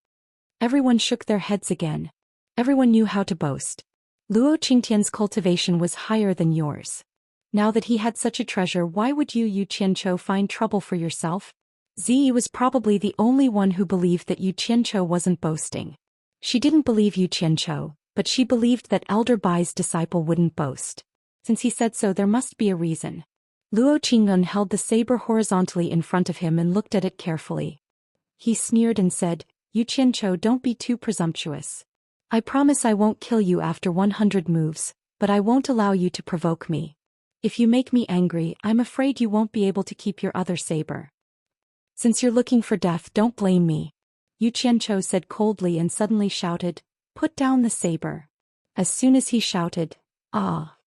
Everyone shook their heads again. Everyone knew how to boast. Luo Qingtian's cultivation was higher than yours. Now that he had such a treasure, why would you, Yu Qianzhou, find trouble for yourself? Ziyi was probably the only one who believed that Yu Qianzhou wasn't boasting. She didn't believe Yu Qianzhou, but she believed that Elder Bai's disciple wouldn't boast. Since he said so, there must be a reason. Luo Qingwen held the saber horizontally in front of him and looked at it carefully. He sneered and said, "Yu Qianzhou, don't be too presumptuous. I promise I won't kill you after 100 moves, but I won't allow you to provoke me. If you make me angry, I'm afraid you won't be able to keep your other saber. Since you're looking for death, don't blame me." Yu Qianzhou said coldly and suddenly shouted, "Put down the saber." As soon as he shouted, "Ah!"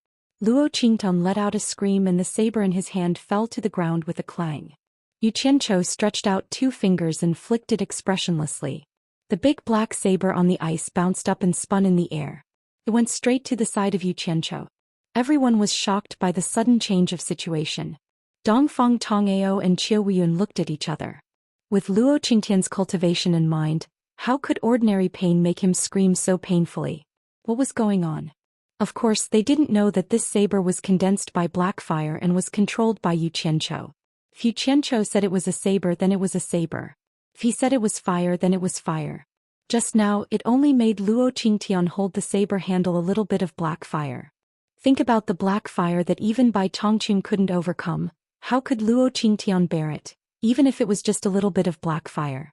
Luo Qingtian let out a scream and the saber in his hand fell to the ground with a clang. Yu Qianzhou stretched out 2 fingers and flicked it expressionlessly. The big black saber on the ice bounced up and spun in the air. It went straight to the side of Yu Qianzhou. Everyone was shocked by the sudden change of situation. Dongfang Chang'eo and Qiu Weiyun looked at each other. With Luo Qingtian's cultivation in mind, How could ordinary pain make him scream so painfully? What was going on? Of course, they didn't know that this saber was condensed by black fire and was controlled by Yu Qianqiu. If Yu Qianqiu said it was a saber, then it was a saber. If he said it was fire, then it was fire. Just now, it only made Luo Qingtian hold the saber handle a little bit of black fire. Think about the black fire that even Bai Chongqun couldn't overcome. How could Luo Qingtian bear it, even if it was just a little bit of black fire?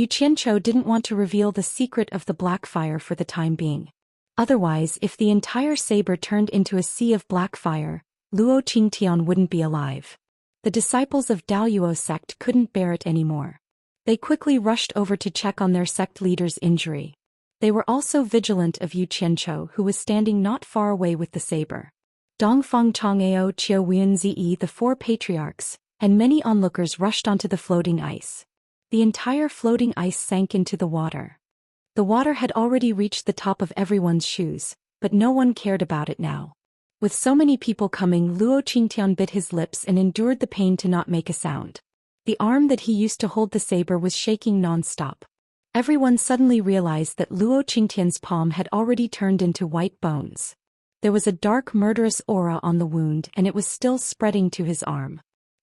Yu Qianqiu didn't want to reveal the secret of the black fire for the time being. Otherwise, if the entire saber turned into a sea of black fire, Luo Qingtian wouldn't be alive. The disciples of Daoist sect couldn't bear it anymore. They quickly rushed over to check on their sect leader's injury. They were also vigilant of Yu Qianqiu, who was standing not far away with the saber. Dongfang Chang'ao Qiu Wenzi, the four patriarchs, and many onlookers rushed onto the floating ice. The entire floating ice sank into the water. The water had already reached the top of everyone's shoes, but no one cared about it now. With so many people coming, Luo Qingtian bit his lips and endured the pain to not make a sound. The arm that he used to hold the saber was shaking non-stop. Everyone suddenly realized that Luo Qingtian's palm had already turned into white bones. There was a dark murderous aura on the wound and it was still spreading to his arm.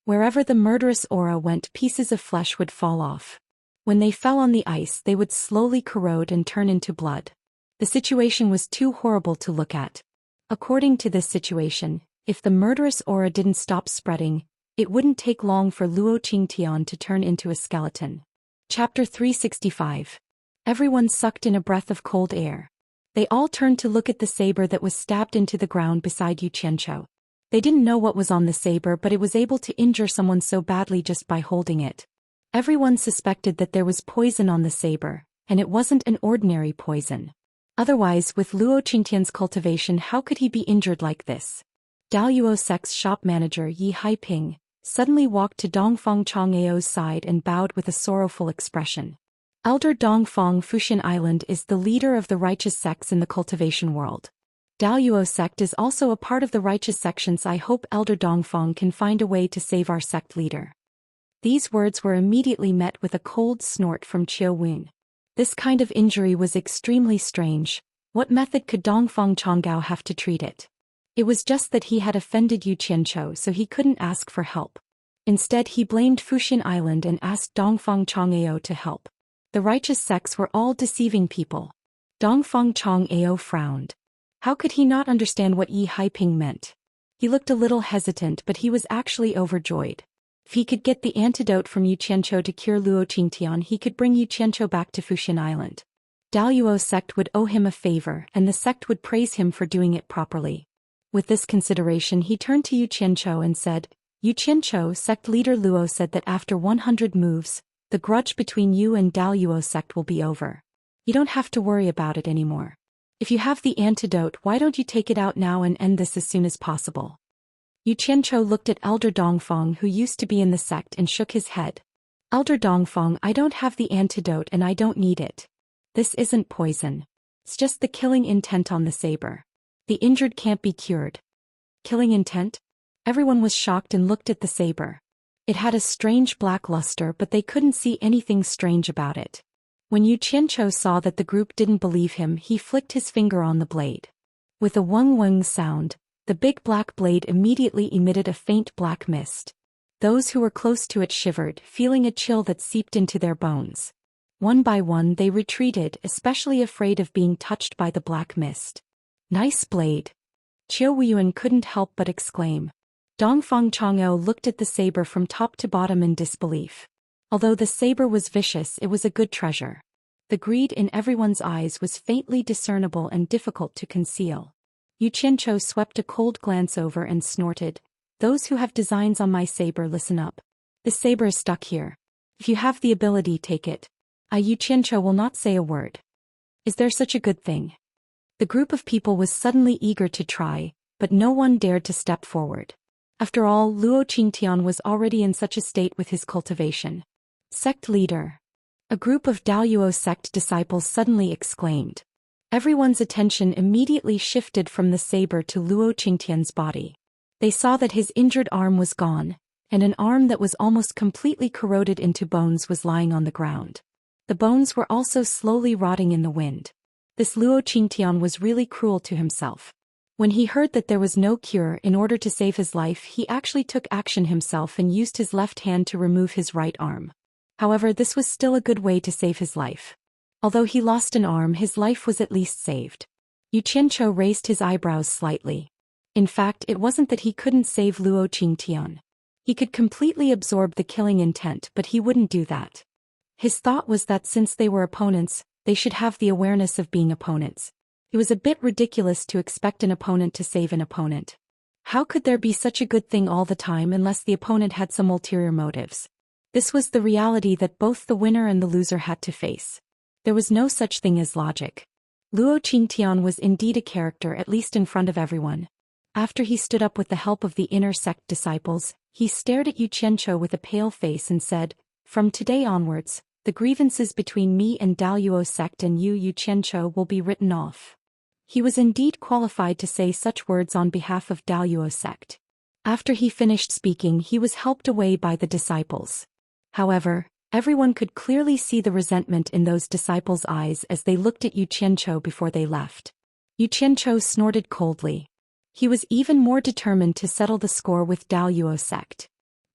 Wherever the murderous aura went, pieces of flesh would fall off. When they fell on the ice, they would slowly corrode and turn into blood. The situation was too horrible to look at. According to this situation, if the murderous aura didn't stop spreading, it wouldn't take long for Luo Qingtian to turn into a skeleton. Chapter 365. Everyone sucked in a breath of cold air. They all turned to look at the saber that was stabbed into the ground beside Yu Qianqiu. They didn't know what was on the saber, but it was able to injure someone so badly just by holding it. Everyone suspected that there was poison on the saber, and it wasn't an ordinary poison. Otherwise, with Luo Qingtian's cultivation, how could he be injured like this? Daoist sect's shop manager Yi Haiping suddenly walked to Dongfang Chang'ao's side and bowed with a sorrowful expression. Elder Dongfang Fuxian Island is the leader of the righteous sects in the cultivation world. Daoist sect is also a part of the righteous sections. I hope Elder Dongfang can find a way to save our sect leader. These words were immediately met with a cold snort from Qiu Wen. This kind of injury was extremely strange. What method could Dongfang Changgao have to treat it? It was just that he had offended Yu Qianqiu, so he couldn't ask for help. Instead, he blamed Fuxian Island and asked Dongfang Chang'ao to help. The righteous sects were all deceiving people. Dongfang Chang'ao frowned. How could he not understand what Yi Haiping meant? He looked a little hesitant, but he was actually overjoyed. If he could get the antidote from Yu Qianqiu to cure Luo Qingtian, he could bring Yu Qianqiu back to Fuxian Island. Daoist sect would owe him a favor, and the sect would praise him for doing it properly. With this consideration, he turned to Yu Qianqiu and said, Yu Qianqiu, sect leader Luo said that after 100 moves, the grudge between you and Daoist sect will be over. You don't have to worry about it anymore. If you have the antidote, why don't you take it out now and end this as soon as possible? Yu Qianqiu looked at Elder Dongfang, who used to be in the sect, and shook his head. Elder Dongfang, I don't have the antidote and I don't need it. This isn't poison. It's just the killing intent on the saber. The injured can't be cured. Killing intent? Everyone was shocked and looked at the saber. It had a strange black luster, but they couldn't see anything strange about it. When Yu Qianqiu saw that the group didn't believe him, he flicked his finger on the blade. With a wung-wung sound, the big black blade immediately emitted a faint black mist. Those who were close to it shivered, feeling a chill that seeped into their bones. One by one they retreated, especially afraid of being touched by the black mist. Nice blade. Qiu Weiyuan couldn't help but exclaim. Dongfang Chang'ao looked at the saber from top to bottom in disbelief. Although the saber was vicious, it was a good treasure. The greed in everyone's eyes was faintly discernible and difficult to conceal. Yu Qianqiu swept a cold glance over and snorted. Those who have designs on my saber, listen up. This saber is stuck here. If you have the ability, take it. Yu Qianqiu will not say a word. Is there such a good thing? The group of people was suddenly eager to try, but no one dared to step forward. After all, Luo Qingtian was already in such a state with his cultivation. Sect leader. A group of Daoist sect disciples suddenly exclaimed. Everyone's attention immediately shifted from the saber to Luo Qingtian's body. They saw that his injured arm was gone, and an arm that was almost completely corroded into bones was lying on the ground. The bones were also slowly rotting in the wind. This Luo Qingtian was really cruel to himself. When he heard that there was no cure, in order to save his life, he actually took action himself and used his left hand to remove his right arm. However, this was still a good way to save his life. Although he lost an arm, his life was at least saved. Yu Qianzhou raised his eyebrows slightly. In fact, it wasn't that he couldn't save Luo Qingtian. He could completely absorb the killing intent, but he wouldn't do that. His thought was that since they were opponents, they should have the awareness of being opponents. It was a bit ridiculous to expect an opponent to save an opponent. How could there be such a good thing all the time unless the opponent had some ulterior motives? This was the reality that both the winner and the loser had to face. There was no such thing as logic. Luo Qingtian was indeed a character, at least in front of everyone. After he stood up with the help of the inner sect disciples, he stared at Yu Qianzhou with a pale face and said, "From today onwards, the grievances between me and Daoist sect and Yu Qianzhou will be written off." He was indeed qualified to say such words on behalf of Daoist sect. After he finished speaking, he was helped away by the disciples. However, everyone could clearly see the resentment in those disciples' eyes as they looked at Yu Qianzhou before they left. Yu Qianzhou snorted coldly. He was even more determined to settle the score with Daoist sect.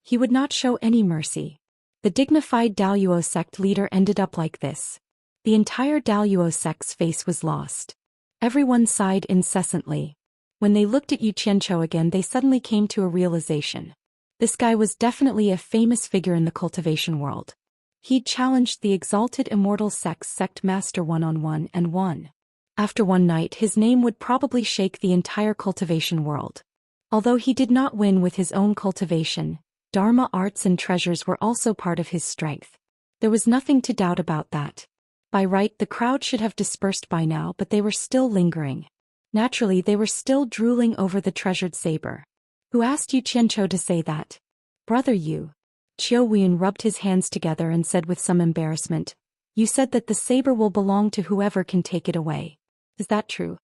He would not show any mercy. The dignified Daoist sect leader ended up like this. The entire Daoist sect's face was lost. Everyone sighed incessantly. When they looked at Yu Qianzhou again, they suddenly came to a realization. This guy was definitely a famous figure in the cultivation world. He'd challenged the exalted Immortal sect master one-on-one and won. After one night, his name would probably shake the entire cultivation world. Although he did not win with his own cultivation, Dharma arts and treasures were also part of his strength. There was nothing to doubt about that. By right, the crowd should have dispersed by now, but they were still lingering. Naturally, they were still drooling over the treasured saber. Who asked Yu Qianzhou to say that? Brother Yu. Qiu Wuyan rubbed his hands together and said with some embarrassment, "You said that the saber will belong to whoever can take it away. Is that true?"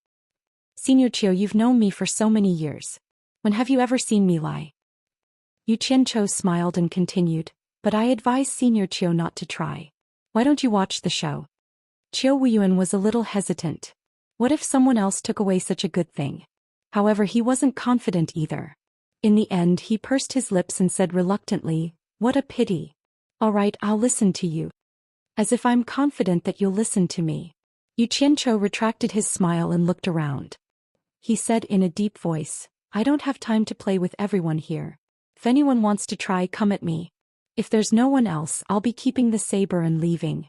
"Senior Qiu, you've known me for so many years. When have you ever seen me lie?" Yu Qianzhou smiled and continued, "But I advise Senior Qiu not to try. Why don't you watch the show?" Qiu Wuyan was a little hesitant. What if someone else took away such a good thing? However, he wasn't confident either. In the end, he pursed his lips and said reluctantly, "What a pity. All right, I'll listen to you." "As if I'm confident that you'll listen to me." Yu Qianzhou retracted his smile and looked around. He said in a deep voice, "I don't have time to play with everyone here. If anyone wants to try, come at me. If there's no one else, I'll be keeping the saber and leaving."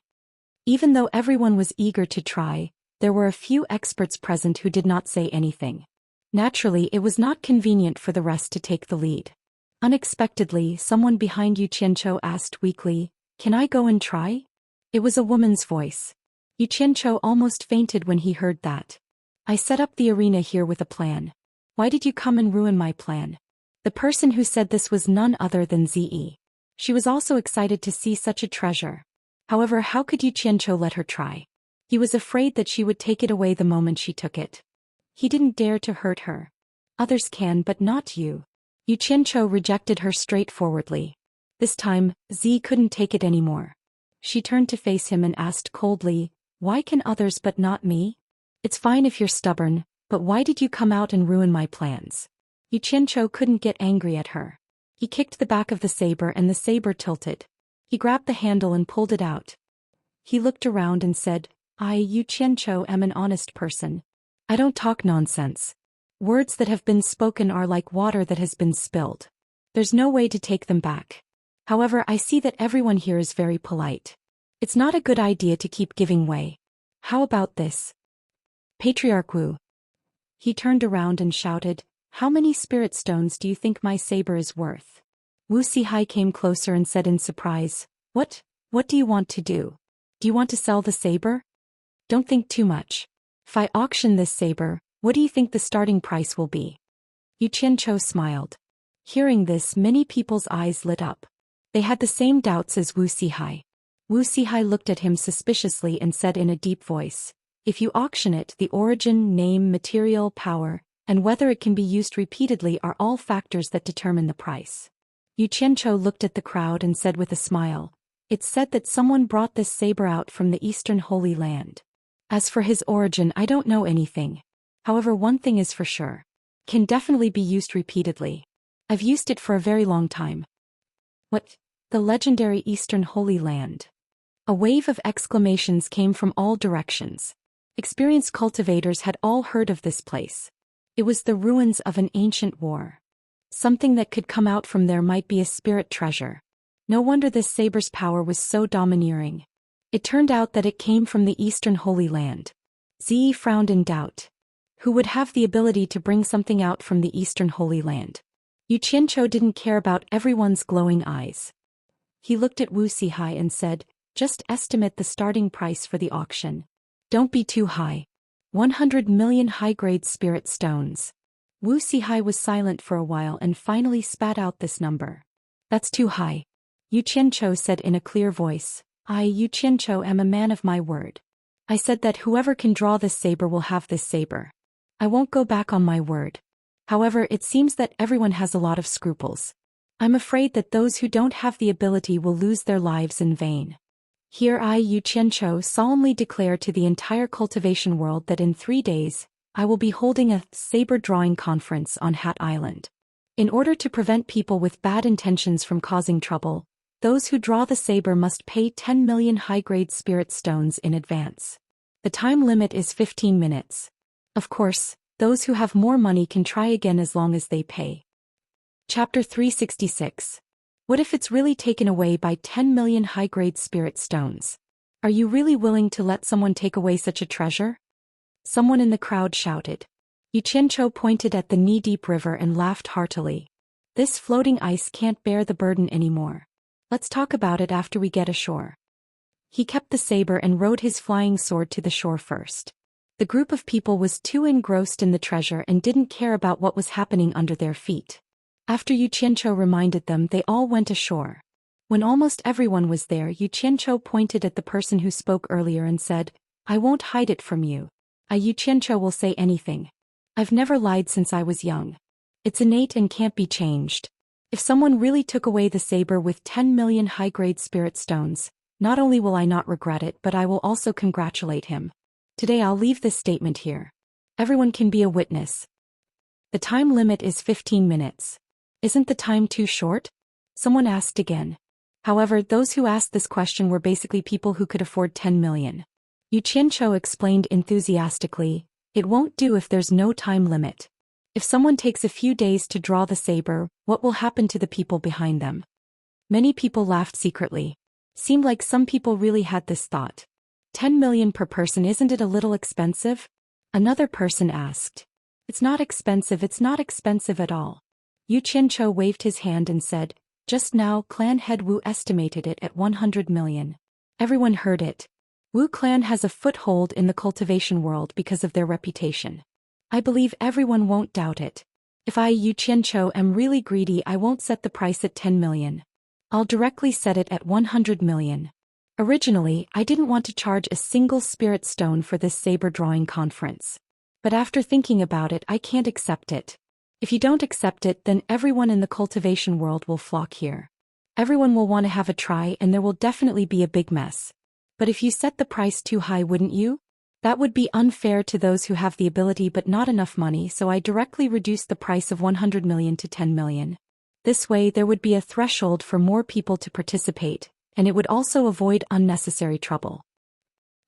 Even though everyone was eager to try, there were a few experts present who did not say anything. Naturally, it was not convenient for the rest to take the lead. Unexpectedly, someone behind Yu Qianzhou asked weakly, "Can I go and try?" It was a woman's voice. Yu Qianzhou almost fainted when he heard that. "I set up the arena here with a plan. Why did you come and ruin my plan?" The person who said this was none other than Zi. She was also excited to see such a treasure. However, how could Yu Qianzhou let her try? He was afraid that she would take it away the moment she took it. He didn't dare to hurt her. "Others can, but not you." Yu Qianzhou rejected her straightforwardly. This time, Zi couldn't take it anymore. She turned to face him and asked coldly, "Why can others but not me?" "It's fine if you're stubborn, but why did you come out and ruin my plans?" Yu Qianzhou couldn't get angry at her. He kicked the back of the saber and the saber tilted. He grabbed the handle and pulled it out. He looked around and said, "I, Yu Qianzhou, am an honest person. I don't talk nonsense. Words that have been spoken are like water that has been spilled. There's no way to take them back. However, I see that everyone here is very polite. It's not a good idea to keep giving way. How about this? Patriarch Wu." He turned around and shouted, "How many spirit stones do you think my saber is worth?" Wuxia came closer and said in surprise, What do you want to do? Do you want to sell the saber? Don't think too much. If I auction this saber, what do you think the starting price will be?" Yu Qianzhou smiled. Hearing this, many people's eyes lit up. They had the same doubts as Wuxia. Wuxia looked at him suspiciously and said in a deep voice, "If you auction it, the origin, name, material, power, and whether it can be used repeatedly are all factors that determine the price." Yu Qianzhou looked at the crowd and said with a smile, It's said that someone brought this saber out from the Eastern Holy Land. As for his origin, I don't know anything. However, one thing is for sure. Can definitely be used repeatedly. I've used it for a very long time. What? The legendary Eastern Holy Land. A wave of exclamations came from all directions. Experienced cultivators had all heard of this place. It was the ruins of an ancient war. Something that could come out from there might be a spirit treasure. No wonder this saber's power was so domineering. It turned out that it came from the Eastern Holy Land. Zhi frowned in doubt. Who would have the ability to bring something out from the Eastern Holy Land? Xianxia didn't care about everyone's glowing eyes. He looked at Wuxia and said, "Just estimate the starting price for the auction. Don't be too high. 100 million high-grade spirit stones." Wuxia was silent for a while and finally spat out this number. "That's too high," Xianxia said in a clear voice. "I, Xianxia, am a man of my word. I said that whoever can draw this saber will have this saber. I won't go back on my word. However, it seems that everyone has a lot of scruples. I'm afraid that those who don't have the ability will lose their lives in vain. Here I, Xianxia, solemnly declare to the entire cultivation world that in 3 days, I will be holding a saber drawing conference on Hat Island. In order to prevent people with bad intentions from causing trouble, those who draw the saber must pay 10 million high-grade spirit stones in advance. The time limit is 15 minutes. Of course, those who have more money can try again as long as they pay." Chapter 366. What if it's really taken away by 10 million high-grade spirit stones? Are you really willing to let someone take away such a treasure? Someone in the crowd shouted. Xianxia pointed at the knee-deep river and laughed heartily. "This floating ice can't bear the burden anymore. Let's talk about it after we get ashore." He kept the saber and rode his flying sword to the shore first. The group of people was too engrossed in the treasure and didn't care about what was happening under their feet. After Xianxia reminded them, they all went ashore. When almost everyone was there, Xianxia pointed at the person who spoke earlier and said, "I won't hide it from you. Xianxia will say anything. I've never lied since I was young. It's innate and can't be changed. If someone really took away the saber with 10 million high-grade spirit stones, not only will I not regret it, but I will also congratulate him. Today I'll leave this statement here. Everyone can be a witness. The time limit is 15 minutes. Isn't the time too short?" Someone asked again. However, those who asked this question were basically people who could afford 10 million. Xianxia explained enthusiastically, "It won't do if there's no time limit. If someone takes a few days to draw the saber, what will happen to the people behind them?" Many people laughed secretly. Seemed like some people really had this thought. 10 million per person, isn't it a little expensive? Another person asked. It's not expensive at all." Xianxia waved his hand and said, "Just now clan head Wu estimated it at 100 million. Everyone heard it. Wu clan has a foothold in the cultivation world because of their reputation. I believe everyone won't doubt it. If I, Xianxia, am really greedy, I won't set the price at 10 million. I'll directly set it at 100 million. Originally, I didn't want to charge a single spirit stone for this saber drawing conference. But after thinking about it, I can't accept it. If you don't accept it, then everyone in the cultivation world will flock here. Everyone will want to have a try and there will definitely be a big mess. But if you set the price too high, wouldn't you? That would be unfair to those who have the ability but not enough money, so I directly reduced the price of 100 million to 10 million. This way there would be a threshold for more people to participate, and it would also avoid unnecessary trouble."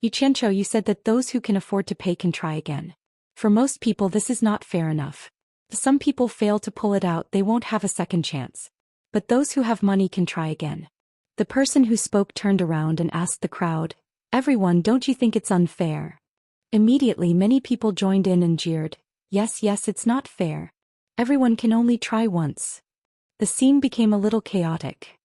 Xianxia, you said that those who can afford to pay can try again. For most people this is not fair enough. If some people fail to pull it out, they won't have a second chance. But those who have money can try again. The person who spoke turned around and asked the crowd, "Everyone, don't you think it's unfair?" Immediately many people joined in and jeered, Yes, it's not fair. Everyone can only try once." The scene became a little chaotic.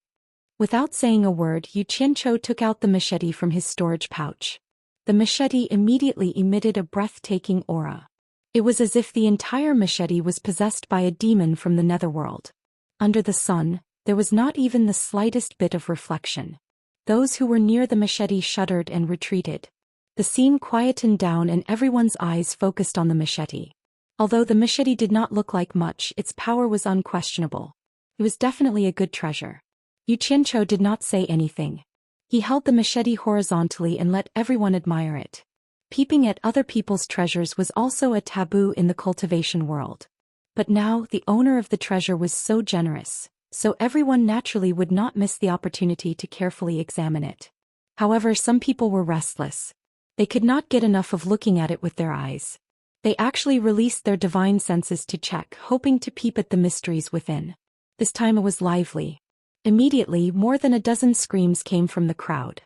Without saying a word, Xianxia took out the machete from his storage pouch. The machete immediately emitted a breathtaking aura. It was as if the entire machete was possessed by a demon from the netherworld. Under the sun, there was not even the slightest bit of reflection. Those who were near the machete shuddered and retreated. The scene quietened down and everyone's eyes focused on the machete. Although the machete did not look like much, its power was unquestionable. It was definitely a good treasure. Xianxia did not say anything. He held the machete horizontally and let everyone admire it. Peeping at other people's treasures was also a taboo in the cultivation world. But now the owner of the treasure was so generous, so everyone naturally would not miss the opportunity to carefully examine it. However, some people were restless. They could not get enough of looking at it with their eyes. They actually released their divine senses to check, hoping to peep at the mysteries within. This time it was lively. Immediately, more than a dozen screams came from the crowd.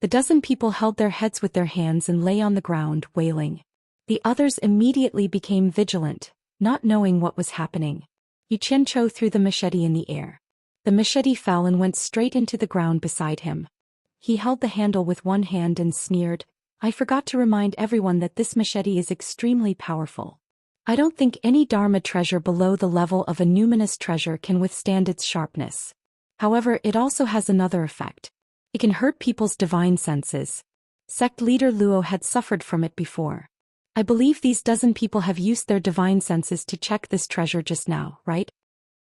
The dozen people held their heads with their hands and lay on the ground, wailing. The others immediately became vigilant, not knowing what was happening. Xianxia threw the machete in the air. The machete fell and went straight into the ground beside him. He held the handle with one hand and sneered, "I forgot to remind everyone that this machete is extremely powerful. I don't think any Dharma treasure below the level of a numinous treasure can withstand its sharpness. However, it also has another effect. It can hurt people's divine senses. Sect leader Luo had suffered from it before. I believe these dozen people have used their divine senses to check this treasure just now, right?"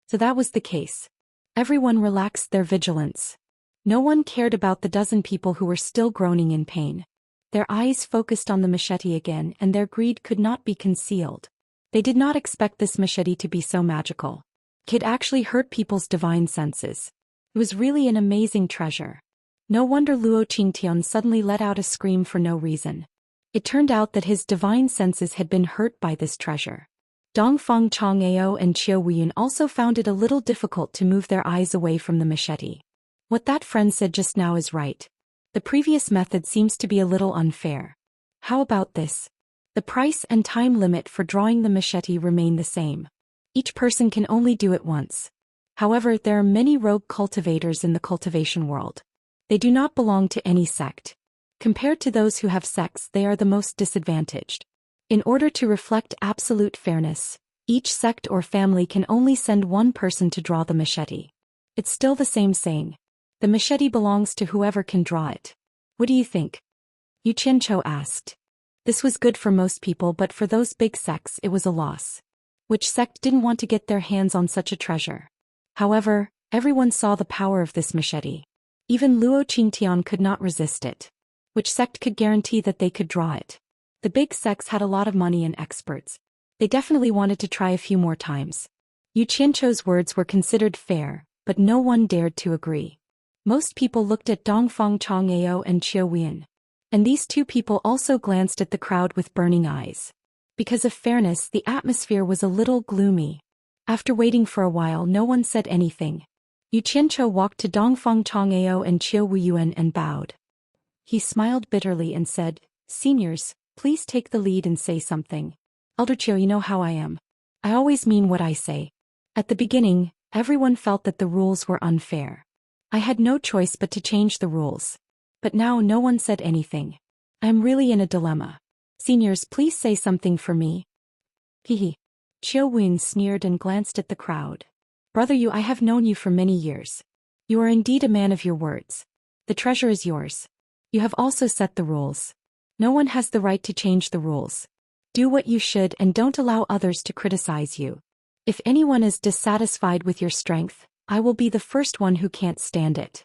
So that was the case. Everyone relaxed their vigilance. No one cared about the dozen people who were still groaning in pain. Their eyes focused on the machete again, and their greed could not be concealed. They did not expect this machete to be so magical. It could actually hurt people's divine senses. It was really an amazing treasure. No wonder Luo Qingtian suddenly let out a scream for no reason. It turned out that his divine senses had been hurt by this treasure. Dongfang Chang'ao and Qiu Wuyun also found it a little difficult to move their eyes away from the machete. What that friend said just now is right. The previous method seems to be a little unfair. How about this? The price and time limit for drawing the machete remain the same. Each person can only do it once. However, there are many rogue cultivators in the cultivation world. They do not belong to any sect. Compared to those who have sects, they are the most disadvantaged. In order to reflect absolute fairness, each sect or family can only send one person to draw the machete. It's still the same saying. The machete belongs to whoever can draw it. What do you think? Xianxia asked. This was good for most people, but for those big sects it was a loss. Which sect didn't want to get their hands on such a treasure? However, everyone saw the power of this machete. Even Luo Qingtian could not resist it. Which sect could guarantee that they could draw it? The big sects had a lot of money and experts. They definitely wanted to try a few more times. Xianxia's words were considered fair, but no one dared to agree. Most people looked at Dongfang Chang'ao and Qiu Wuyun. And these two people also glanced at the crowd with burning eyes. Because of fairness, the atmosphere was a little gloomy. After waiting for a while, no one said anything. Xianxia walked to Dongfang Chang'ao and Qiu Wuyun and bowed. He smiled bitterly and said, "Seniors, please take the lead and say something. Elder Qiu, you know how I am. I always mean what I say." At the beginning, everyone felt that the rules were unfair. I had no choice but to change the rules. But now no one said anything. I am really in a dilemma. Seniors, please say something for me. Hehe. Qiu Wuyun sneered and glanced at the crowd. Brother Yu, I have known you for many years. You are indeed a man of your words. The treasure is yours. You have also set the rules. No one has the right to change the rules. Do what you should and don't allow others to criticize you. If anyone is dissatisfied with your strength, I will be the first one who can't stand it.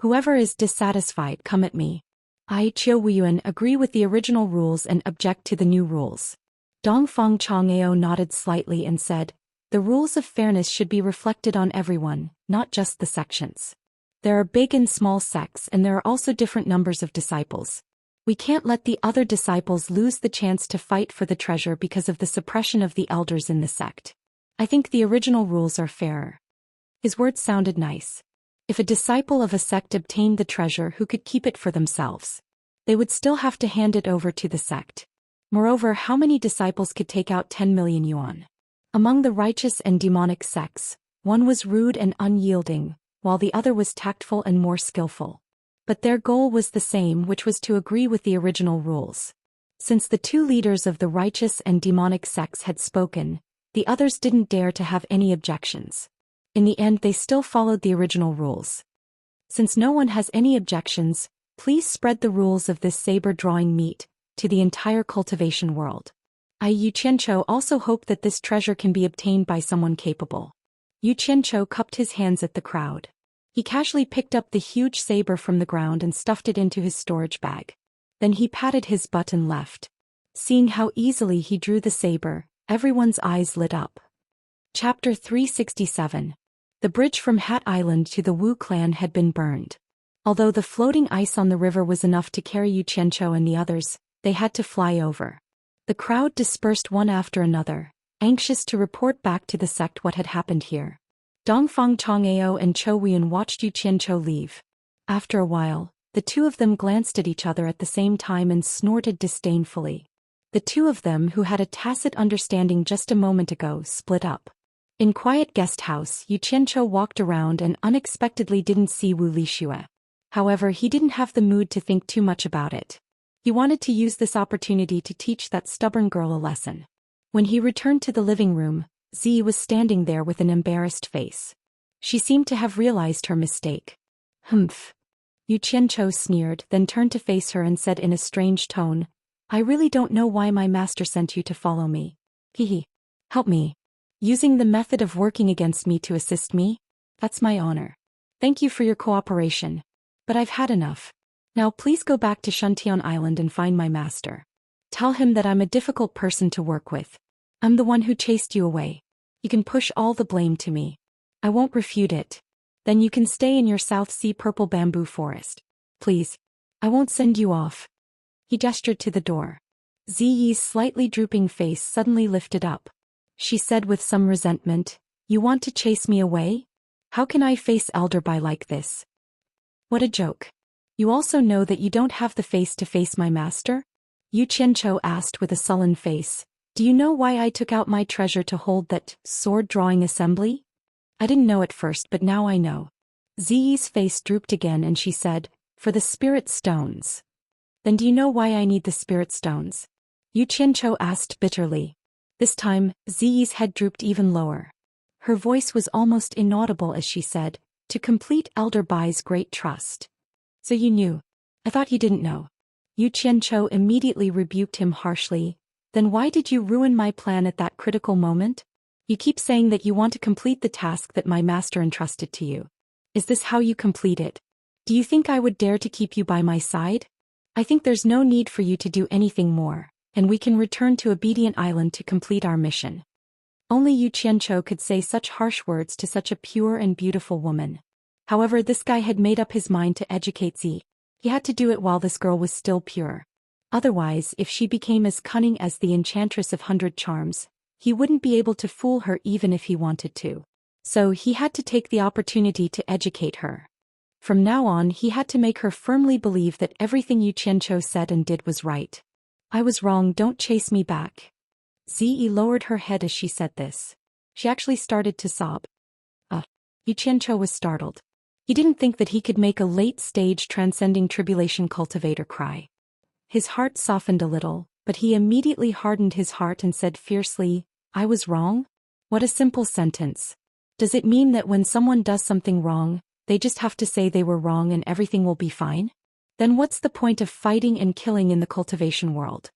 Whoever is dissatisfied, come at me. I, Qiu Wuyun, agree with the original rules and object to the new rules. Dongfang Chang'ao nodded slightly and said, the rules of fairness should be reflected on everyone, not just the sections. There are big and small sects, and there are also different numbers of disciples. We can't let the other disciples lose the chance to fight for the treasure because of the suppression of the elders in the sect. I think the original rules are fairer. His words sounded nice. If a disciple of a sect obtained the treasure who could keep it for themselves, they would still have to hand it over to the sect. Moreover, how many disciples could take out 10 million yuan? Among the righteous and demonic sects, one was rude and unyielding, while the other was tactful and more skillful. But their goal was the same, which was to agree with the original rules. Since the two leaders of the righteous and demonic sects had spoken, the others didn't dare to have any objections. In the end, they still followed the original rules. Since no one has any objections, please spread the rules of this saber-drawing meet to the entire cultivation world. Xianxia also hope that this treasure can be obtained by someone capable. Xianxia cupped his hands at the crowd. He casually picked up the huge saber from the ground and stuffed it into his storage bag. Then he patted his butt and left. Seeing how easily he drew the saber, everyone's eyes lit up. Chapter 367. The bridge from Hat Island to the Wu clan had been burned. Although the floating ice on the river was enough to carry Yu Qianqiu and the others, they had to fly over. The crowd dispersed one after another, anxious to report back to the sect what had happened here. Dongfang Chang'ao and Chou Wuyan watched Yu Qianqiu leave. After a while, the two of them glanced at each other at the same time and snorted disdainfully. The two of them, who had a tacit understanding just a moment ago, split up. In quiet guest house, Yu Qianqiu walked around and unexpectedly didn't see Wu Lixue. However, he didn't have the mood to think too much about it. He wanted to use this opportunity to teach that stubborn girl a lesson. When he returned to the living room, Zi was standing there with an embarrassed face. She seemed to have realized her mistake. Humph. Yu Qianqiu sneered, then turned to face her and said in a strange tone, I really don't know why my master sent you to follow me. Hehe. Help me. Using the method of working against me to assist me? That's my honor. Thank you for your cooperation. But I've had enough. Now please go back to Shuntian Island and find my master. Tell him that I'm a difficult person to work with. I'm the one who chased you away. You can push all the blame to me. I won't refute it. Then you can stay in your South Sea purple bamboo forest. Please. I won't send you off. He gestured to the door. Ziyi's slightly drooping face suddenly lifted up. She said with some resentment, You want to chase me away? How can I face Elderby like this? What a joke. You also know that you don't have the face to face my master? Yu Qianqiu asked with a sullen face. Do you know why I took out my treasure to hold that sword-drawing assembly? I didn't know at first, but now I know. Ziyi's face drooped again and she said, For the spirit stones. Then do you know why I need the spirit stones? Yu Qianqiu asked bitterly. This time, Ziyi's head drooped even lower. Her voice was almost inaudible as she said, To complete Elder Bai's great trust. So you knew. I thought you didn't know. Yu Qianqiu immediately rebuked him harshly. Then why did you ruin my plan at that critical moment? You keep saying that you want to complete the task that my master entrusted to you. Is this how you complete it? Do you think I would dare to keep you by my side? I think there's no need for you to do anything more, and we can return to Obedient Island to complete our mission. Only Yu Qianqiu could say such harsh words to such a pure and beautiful woman. However, this guy had made up his mind to educate Zi. He had to do it while this girl was still pure. Otherwise, if she became as cunning as the Enchantress of 100 Charms, he wouldn't be able to fool her even if he wanted to. So he had to take the opportunity to educate her. From now on, he had to make her firmly believe that everything Yu Qianqiu said and did was right. I was wrong, don't chase me back. Zi lowered her head as she said this. She actually started to sob. Yu Qianqiu was startled. He didn't think that he could make a late-stage transcending tribulation cultivator cry. His heart softened a little, but he immediately hardened his heart and said fiercely, I was wrong? What a simple sentence. Does it mean that when someone does something wrong, they just have to say they were wrong and everything will be fine? Then what's the point of fighting and killing in the cultivation world?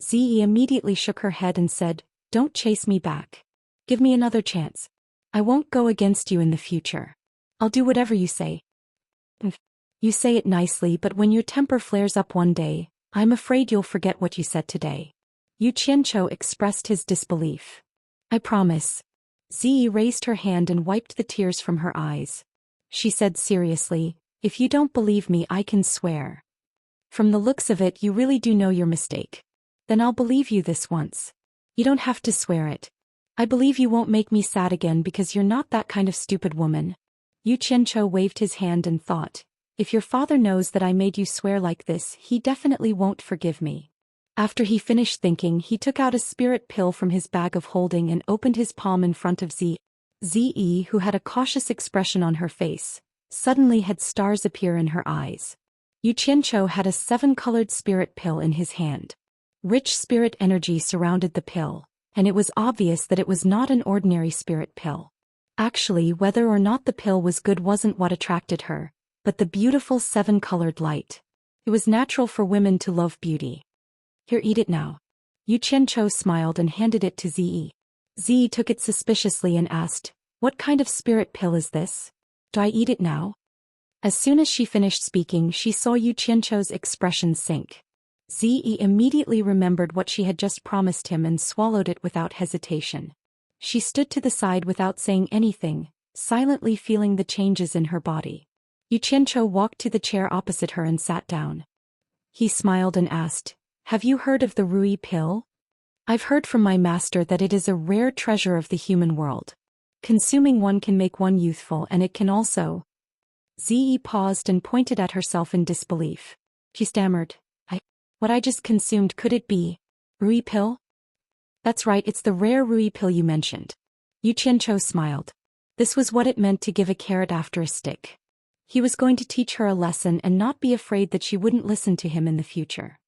Zi immediately shook her head and said, Don't chase me back. Give me another chance. I won't go against you in the future. I'll do whatever you say. You say it nicely, but when your temper flares up one day, I'm afraid you'll forget what you said today. Yu Qianqiu expressed his disbelief. I promise. Zi raised her hand and wiped the tears from her eyes. She said seriously, If you don't believe me, I can swear. From the looks of it, you really do know your mistake. Then I'll believe you this once. You don't have to swear it. I believe you won't make me sad again because you're not that kind of stupid woman. Yu Qianqiu waved his hand and thought, If your father knows that I made you swear like this, he definitely won't forgive me. After he finished thinking, he took out a spirit pill from his bag of holding and opened his palm in front of Zi. Zi, who had a cautious expression on her face, suddenly had stars appear in her eyes. Yu Qianqiu had a 7-colored spirit pill in his hand. Rich spirit energy surrounded the pill, and it was obvious that it was not an ordinary spirit pill. Actually, whether or not the pill was good wasn't what attracted her, but the beautiful 7-colored light. It was natural for women to love beauty. Here, eat it now. Yu Qianqiu smiled and handed it to Zi. Zi took it suspiciously and asked, What kind of spirit pill is this? Do I eat it now? As soon as she finished speaking, she saw Yu Qianchou's expression sink. Ziyi immediately remembered what she had just promised him and swallowed it without hesitation. She stood to the side without saying anything, silently feeling the changes in her body. Yu Qianchou walked to the chair opposite her and sat down. He smiled and asked, "Have you heard of the Rui pill? I've heard from my master that it is a rare treasure of the human world. Consuming one can make one youthful, and it can also—" Ziyi paused and pointed at herself in disbelief. She stammered, What I just consumed, could it be Rui pill? That's right, it's the rare Rui pill you mentioned. Yu Qianchou smiled. This was what it meant to give a carrot after a stick. He was going to teach her a lesson and not be afraid that she wouldn't listen to him in the future.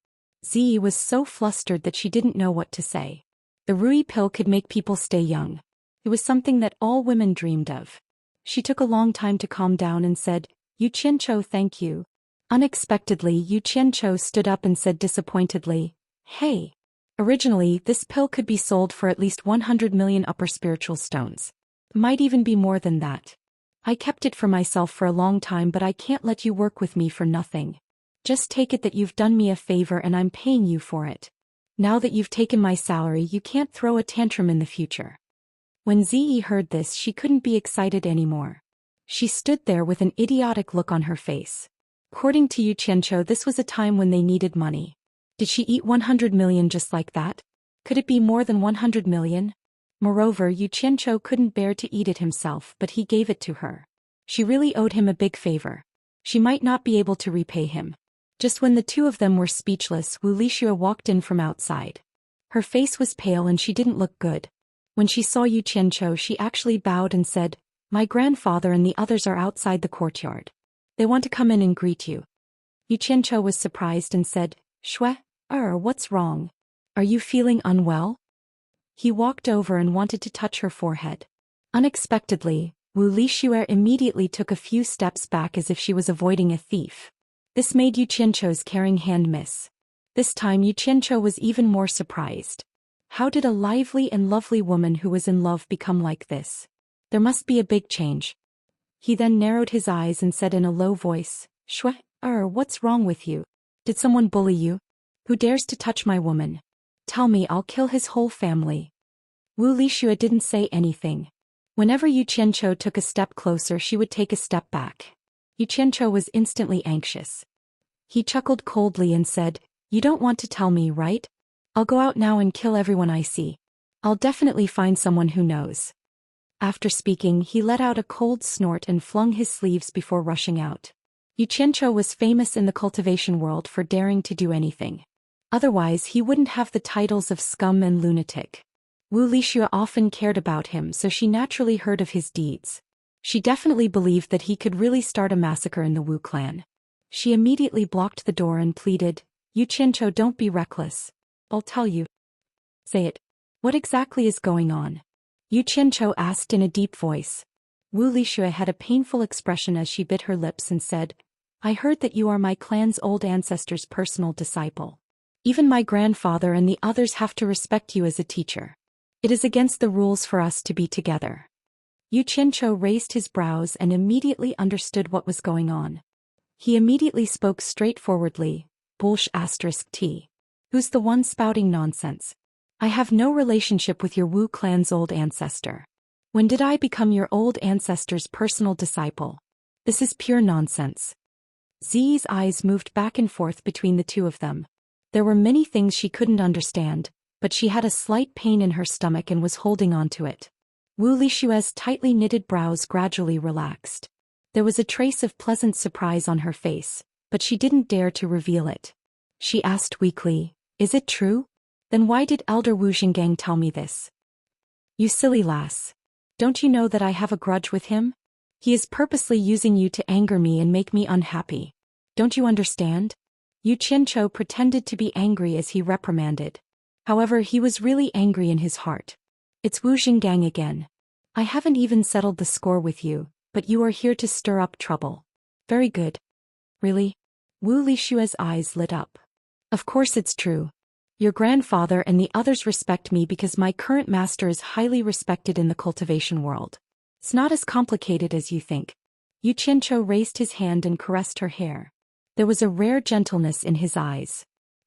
Ziyi was so flustered that she didn't know what to say. The Rui pill could make people stay young. It was something that all women dreamed of. She took a long time to calm down and said, Yu Qianchou, thank you. Unexpectedly, Yu Qianchou stood up and said disappointedly, Hey. Originally, this pill could be sold for at least 100 million upper spiritual stones. Might even be more than that. I kept it for myself for a long time, but I can't let you work with me for nothing. Just take it that you've done me a favor and I'm paying you for it. Now that you've taken my salary, you can't throw a tantrum in the future. When Ziyi heard this, she couldn't be excited anymore. She stood there with an idiotic look on her face. According to Yu Qianchou, this was a time when they needed money. Did she eat 100 million just like that? Could it be more than 100 million? Moreover, Yu Qianchou couldn't bear to eat it himself, but he gave it to her. She really owed him a big favor. She might not be able to repay him. Just when the two of them were speechless, Wuxia walked in from outside. Her face was pale and she didn't look good. When she saw Yu Qianchou, she actually bowed and said, My grandfather and the others are outside the courtyard. They want to come in and greet you. Yu Qianchou was surprised and said, Shui, what's wrong? Are you feeling unwell? He walked over and wanted to touch her forehead. Unexpectedly, Wuxia immediately took a few steps back as if she was avoiding a thief. This made Yu Qianchou's caring hand miss. This time Yu Qianchou was even more surprised. How did a lively and lovely woman who was in love become like this? There must be a big change. He then narrowed his eyes and said in a low voice, Shui, what's wrong with you? Did someone bully you? Who dares to touch my woman? Tell me, I'll kill his whole family. Wuxia didn't say anything. Whenever Yu Qianchou took a step closer, she would take a step back. Yu Qianchou was instantly anxious. He chuckled coldly and said, You don't want to tell me, right? I'll go out now and kill everyone I see. I'll definitely find someone who knows. After speaking, he let out a cold snort and flung his sleeves before rushing out. Yu Qianchou was famous in the cultivation world for daring to do anything. Otherwise, he wouldn't have the titles of scum and lunatic. Wuxia often cared about him, so she naturally heard of his deeds. She definitely believed that he could really start a massacre in the Wu clan. She immediately blocked the door and pleaded, Yu Qianchou, don't be reckless. I'll tell you. Say it. What exactly is going on? Yu Qianchou asked in a deep voice. Wuxia had a painful expression as she bit her lips and said, I heard that you are my clan's old ancestor's personal disciple. Even my grandfather and the others have to respect you as a teacher. It is against the rules for us to be together. Yu Qianchou raised his brows and immediately understood what was going on. He immediately spoke straightforwardly, T. Who's the one spouting nonsense? I have no relationship with your Wu clan's old ancestor. When did I become your old ancestor's personal disciple? This is pure nonsense. Ziyi's eyes moved back and forth between the two of them. There were many things she couldn't understand, but she had a slight pain in her stomach and was holding on to it. Wuxia's tightly knitted brows gradually relaxed. There was a trace of pleasant surprise on her face, but she didn't dare to reveal it. She asked weakly, Is it true? Then why did Elder Wu Xinggang tell me this? You silly lass. Don't you know that I have a grudge with him? He is purposely using you to anger me and make me unhappy. Don't you understand? Yu Qianchou pretended to be angry as he reprimanded. However, he was really angry in his heart. It's Wu Xinggang again. I haven't even settled the score with you, but you are here to stir up trouble. Very good. Really? Wuxia's eyes lit up. Of course it's true. Your grandfather and the others respect me because my current master is highly respected in the cultivation world. It's not as complicated as you think. Yu Qianzhou raised his hand and caressed her hair. There was a rare gentleness in his eyes.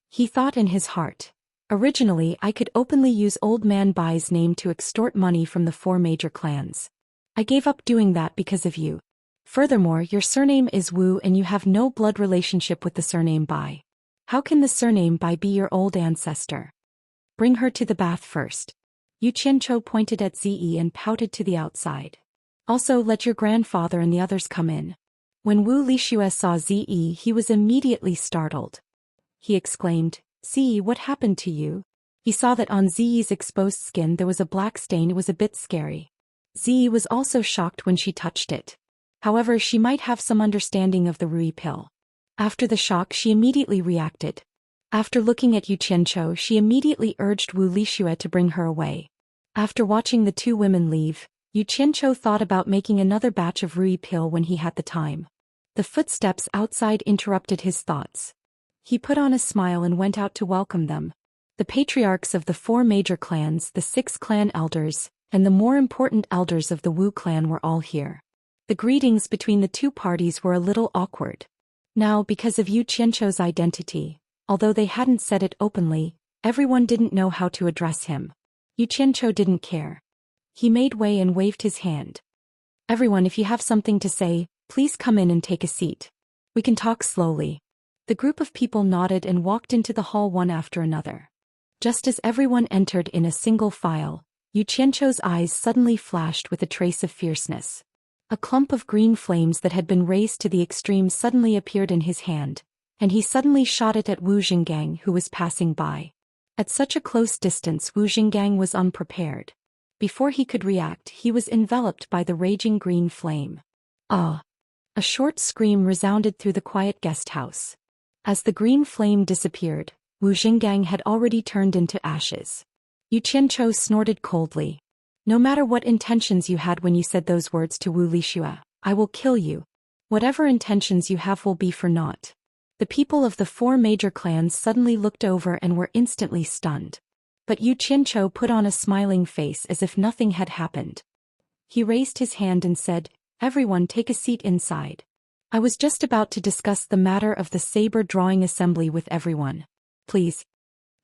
He thought in his heart, originally I could openly use Old Man Bai's name to extort money from the 4 major clans. I gave up doing that because of you. Furthermore, your surname is Wu and you have no blood relationship with the surname Bai. How can the surname Bai be your old ancestor? Bring her to the bath first. Yu Qianzhou pointed at Zi and pouted to the outside. Also let your grandfather and the others come in. When Wu Lixue saw Zi, he was immediately startled. He exclaimed, Zi, what happened to you? He saw that on Zi's exposed skin there was a black stain. It was a bit scary. Zi was also shocked when she touched it. However, she might have some understanding of the Rui pill. After the shock, she immediately reacted. After looking at Yu Qianzhou, she immediately urged Wu Lixue to bring her away. After watching the 2 women leave, Yu Qianzhou thought about making another batch of Rui pill when he had the time. The footsteps outside interrupted his thoughts. He put on a smile and went out to welcome them. The patriarchs of the 4 major clans, the 6 clan elders, and the more important elders of the Wu clan were all here. The greetings between the 2 parties were a little awkward. Now, because of Yu Qianzhou's identity, although they hadn't said it openly, everyone didn't know how to address him. Yu Qianzhou didn't care. He made way and waved his hand. Everyone, if you have something to say, please come in and take a seat. We can talk slowly. The group of people nodded and walked into the hall one after another. Just as everyone entered in a single file, Yu Qianzhou's eyes suddenly flashed with a trace of fierceness. A clump of green flames that had been raised to the extreme suddenly appeared in his hand, and he suddenly shot it at Wu Xinggang, who was passing by. At such a close distance, Wu Xinggang was unprepared. Before he could react, he was enveloped by the raging green flame. Ah! A short scream resounded through the quiet guest house. As the green flame disappeared, Wu Xinggang had already turned into ashes. Yu Qianzhou snorted coldly. No matter what intentions you had when you said those words to Wu Lixue, I will kill you. Whatever intentions you have will be for naught. The people of the 4 major clans suddenly looked over and were instantly stunned. But Yu Qianzhou put on a smiling face as if nothing had happened. He raised his hand and said, Everyone take a seat inside. I was just about to discuss the matter of the saber drawing assembly with everyone. Please.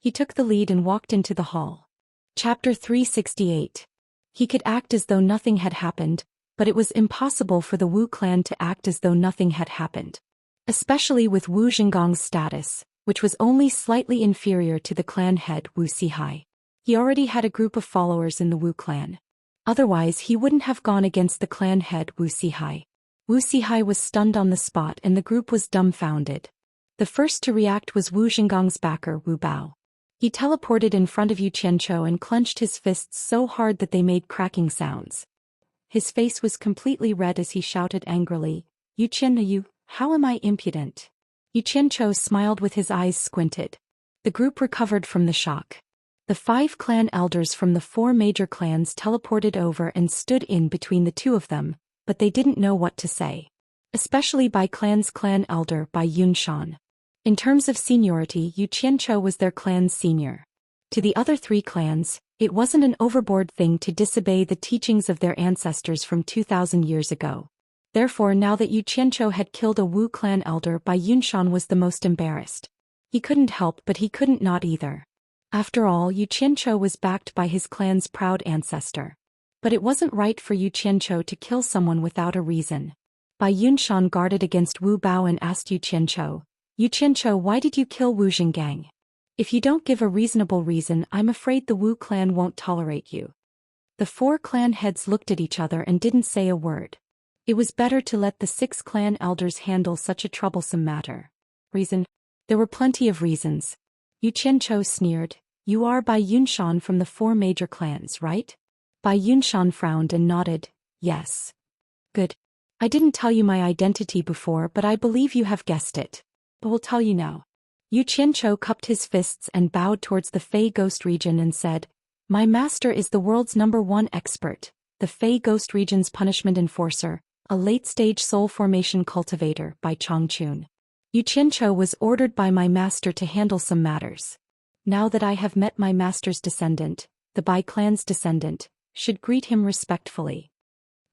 He took the lead and walked into the hall. Chapter 368. He could act as though nothing had happened, but it was impossible for the Wu clan to act as though nothing had happened. Especially with Wu Xinggang's status, which was only slightly inferior to the clan head Wu Sihai. He already had a group of followers in the Wu clan. Otherwise he wouldn't have gone against the clan head Wu Sihai. Wu Sihai was stunned on the spot and the group was dumbfounded. The first to react was Wu Xinggang's backer Wu Bao. He teleported in front of Yu Qianzhou and clenched his fists so hard that they made cracking sounds. His face was completely red as he shouted angrily, Yu Qianzhou, how am I impudent? Yu Qianzhou smiled with his eyes squinted. The group recovered from the shock. The 5 clan elders from the 4 major clans teleported over and stood in between the 2 of them, but they didn't know what to say. Especially Bai clan's clan elder Bai Yunshan. In terms of seniority, Yu Qianzhou was their clan's senior. To the other 3 clans, it wasn't an overboard thing to disobey the teachings of their ancestors from 2,000 years ago. Therefore, now that Yu Qianzhou had killed a Wu clan elder, Bai Yunshan was the most embarrassed. He couldn't help, but he couldn't not either. After all, Yu Qianzhou was backed by his clan's proud ancestor. But it wasn't right for Yu Qianzhou to kill someone without a reason. Bai Yunshan guarded against Wu Bao and asked Yu Qianzhou, why did you kill Wu Xinggang? If you don't give a reasonable reason, I'm afraid the Wu clan won't tolerate you. The 4 clan heads looked at each other and didn't say a word. It was better to let the 6 clan elders handle such a troublesome matter. Reason? There were plenty of reasons. Yu Qianzhou sneered, You are Bai Yunshan from the 4 major clans, right? Bai Yunshan frowned and nodded, Yes. Good. I didn't tell you my identity before, but I believe you have guessed it. But will tell you now. Yu Qianzhou cupped his fists and bowed towards the Fey Ghost region and said, My master is the world's #1 expert, the Fey Ghost region's punishment enforcer, a late-stage soul formation cultivator by Changchun. Yu Qianzhou was ordered by my master to handle some matters. Now that I have met my master's descendant, the Bai clan's descendant, should greet him respectfully.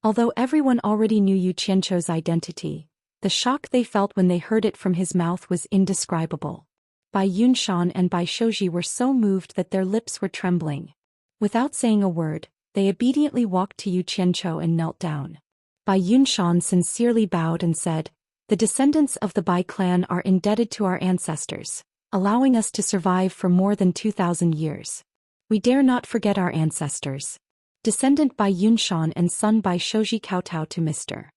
Although everyone already knew Yu Qianchou's identity, the shock they felt when they heard it from his mouth was indescribable. Bai Yunshan and Bai Shouji were so moved that their lips were trembling. Without saying a word, they obediently walked to Yu Qianchou and knelt down. Bai Yunshan sincerely bowed and said, "The descendants of the Bai clan are indebted to our ancestors, allowing us to survive for more than 2,000 years. We dare not forget our ancestors." Descendant Bai Yunshan and son Bai Shouji kowtowed to Mr.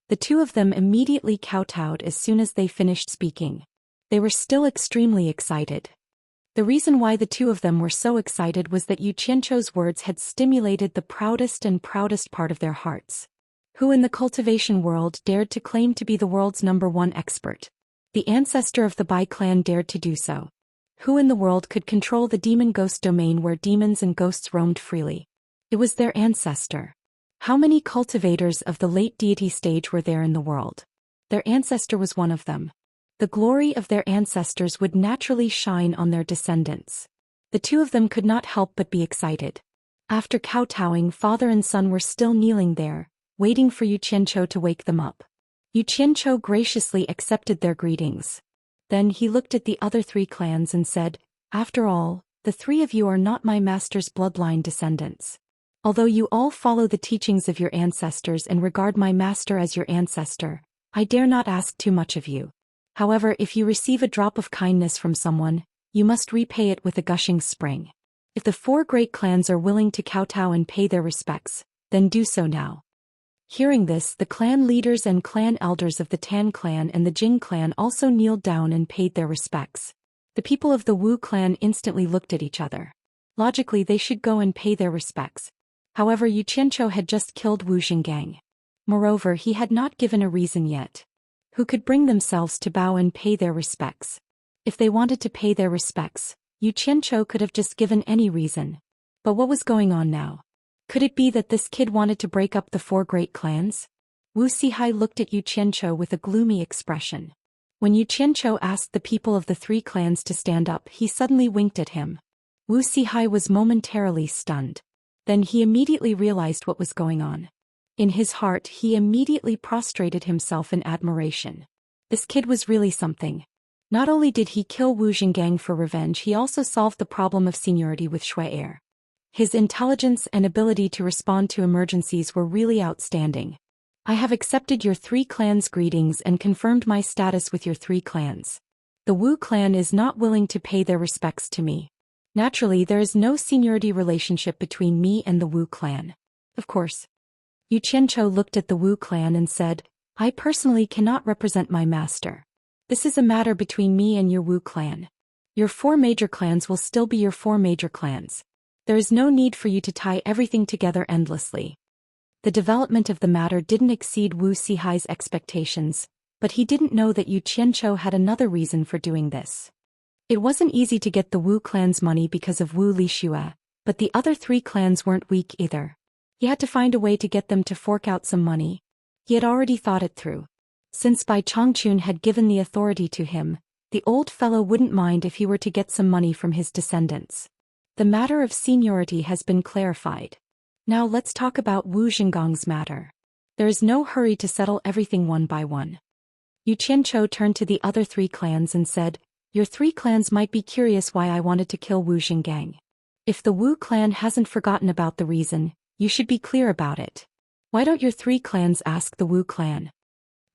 The two of them immediately kowtowed as soon as they finished speaking. They were still extremely excited. The reason why the two of them were so excited was that Yu Qianchou's words had stimulated the proudest part of their hearts. Who in the cultivation world dared to claim to be the world's #1 expert? The ancestor of the Bai clan dared to do so. Who in the world could control the demon ghost domain where demons and ghosts roamed freely? It was their ancestor. How many cultivators of the late deity stage were there in the world? Their ancestor was one of them. The glory of their ancestors would naturally shine on their descendants. The two of them could not help but be excited. After kowtowing, father and son were still kneeling there, waiting for Yu Qianchou to wake them up. Yu Qianchou graciously accepted their greetings. Then he looked at the other 3 clans and said, "After all, the 3 of you are not my master's bloodline descendants. Although you all follow the teachings of your ancestors and regard my master as your ancestor, I dare not ask too much of you. However, if you receive a drop of kindness from someone, you must repay it with a gushing spring. If the 4 great clans are willing to kowtow and pay their respects, then do so now." Hearing this, the clan leaders and clan elders of the Tan clan and the Jing clan also kneeled down and paid their respects. The people of the Wu clan instantly looked at each other. Logically, they should go and pay their respects. However, Yu Qianchou had just killed Wu Xingang. Moreover, he had not given a reason yet. Who could bring themselves to bow and pay their respects? If they wanted to pay their respects, Yu Qianchou could have just given any reason. But what was going on now? Could it be that this kid wanted to break up the 4 great clans? Wu Sihai looked at Yu Qianchou with a gloomy expression. When Yu Qianchou asked the people of the 3 clans to stand up, he suddenly winked at him. Wu Sihai was momentarily stunned. Then he immediately realized what was going on. In his heart, he immediately prostrated himself in admiration. This kid was really something. Not only did he kill Wu Xingang for revenge, he also solved the problem of seniority with Shui Er. His intelligence and ability to respond to emergencies were really outstanding. I have accepted your 3 clans' greetings and confirmed my status with your 3 clans. The Wu clan is not willing to pay their respects to me. Naturally, there is no seniority relationship between me and the Wu clan. Of course. Yu Qianchou looked at the Wu clan and said, "I personally cannot represent my master. This is a matter between me and your Wu clan. Your 4 major clans will still be your 4 major clans. There is no need for you to tie everything together endlessly." The development of the matter didn't exceed Wu Sihai's expectations, but he didn't know that Yu Qianchou had another reason for doing this. It wasn't easy to get the Wu clan's money because of Wu Lixue, but the other 3 clans weren't weak either. He had to find a way to get them to fork out some money. He had already thought it through. Since Bai Chongqun had given the authority to him, the old fellow wouldn't mind if he were to get some money from his descendants. The matter of seniority has been clarified. Now let's talk about Wu Xinggang's matter. There is no hurry to settle everything one by one. Yu Qianchou turned to the other 3 clans and said, "Your 3 clans might be curious why I wanted to kill Wu Xingang. If the Wu clan hasn't forgotten about the reason, you should be clear about it. Why don't your 3 clans ask the Wu clan?"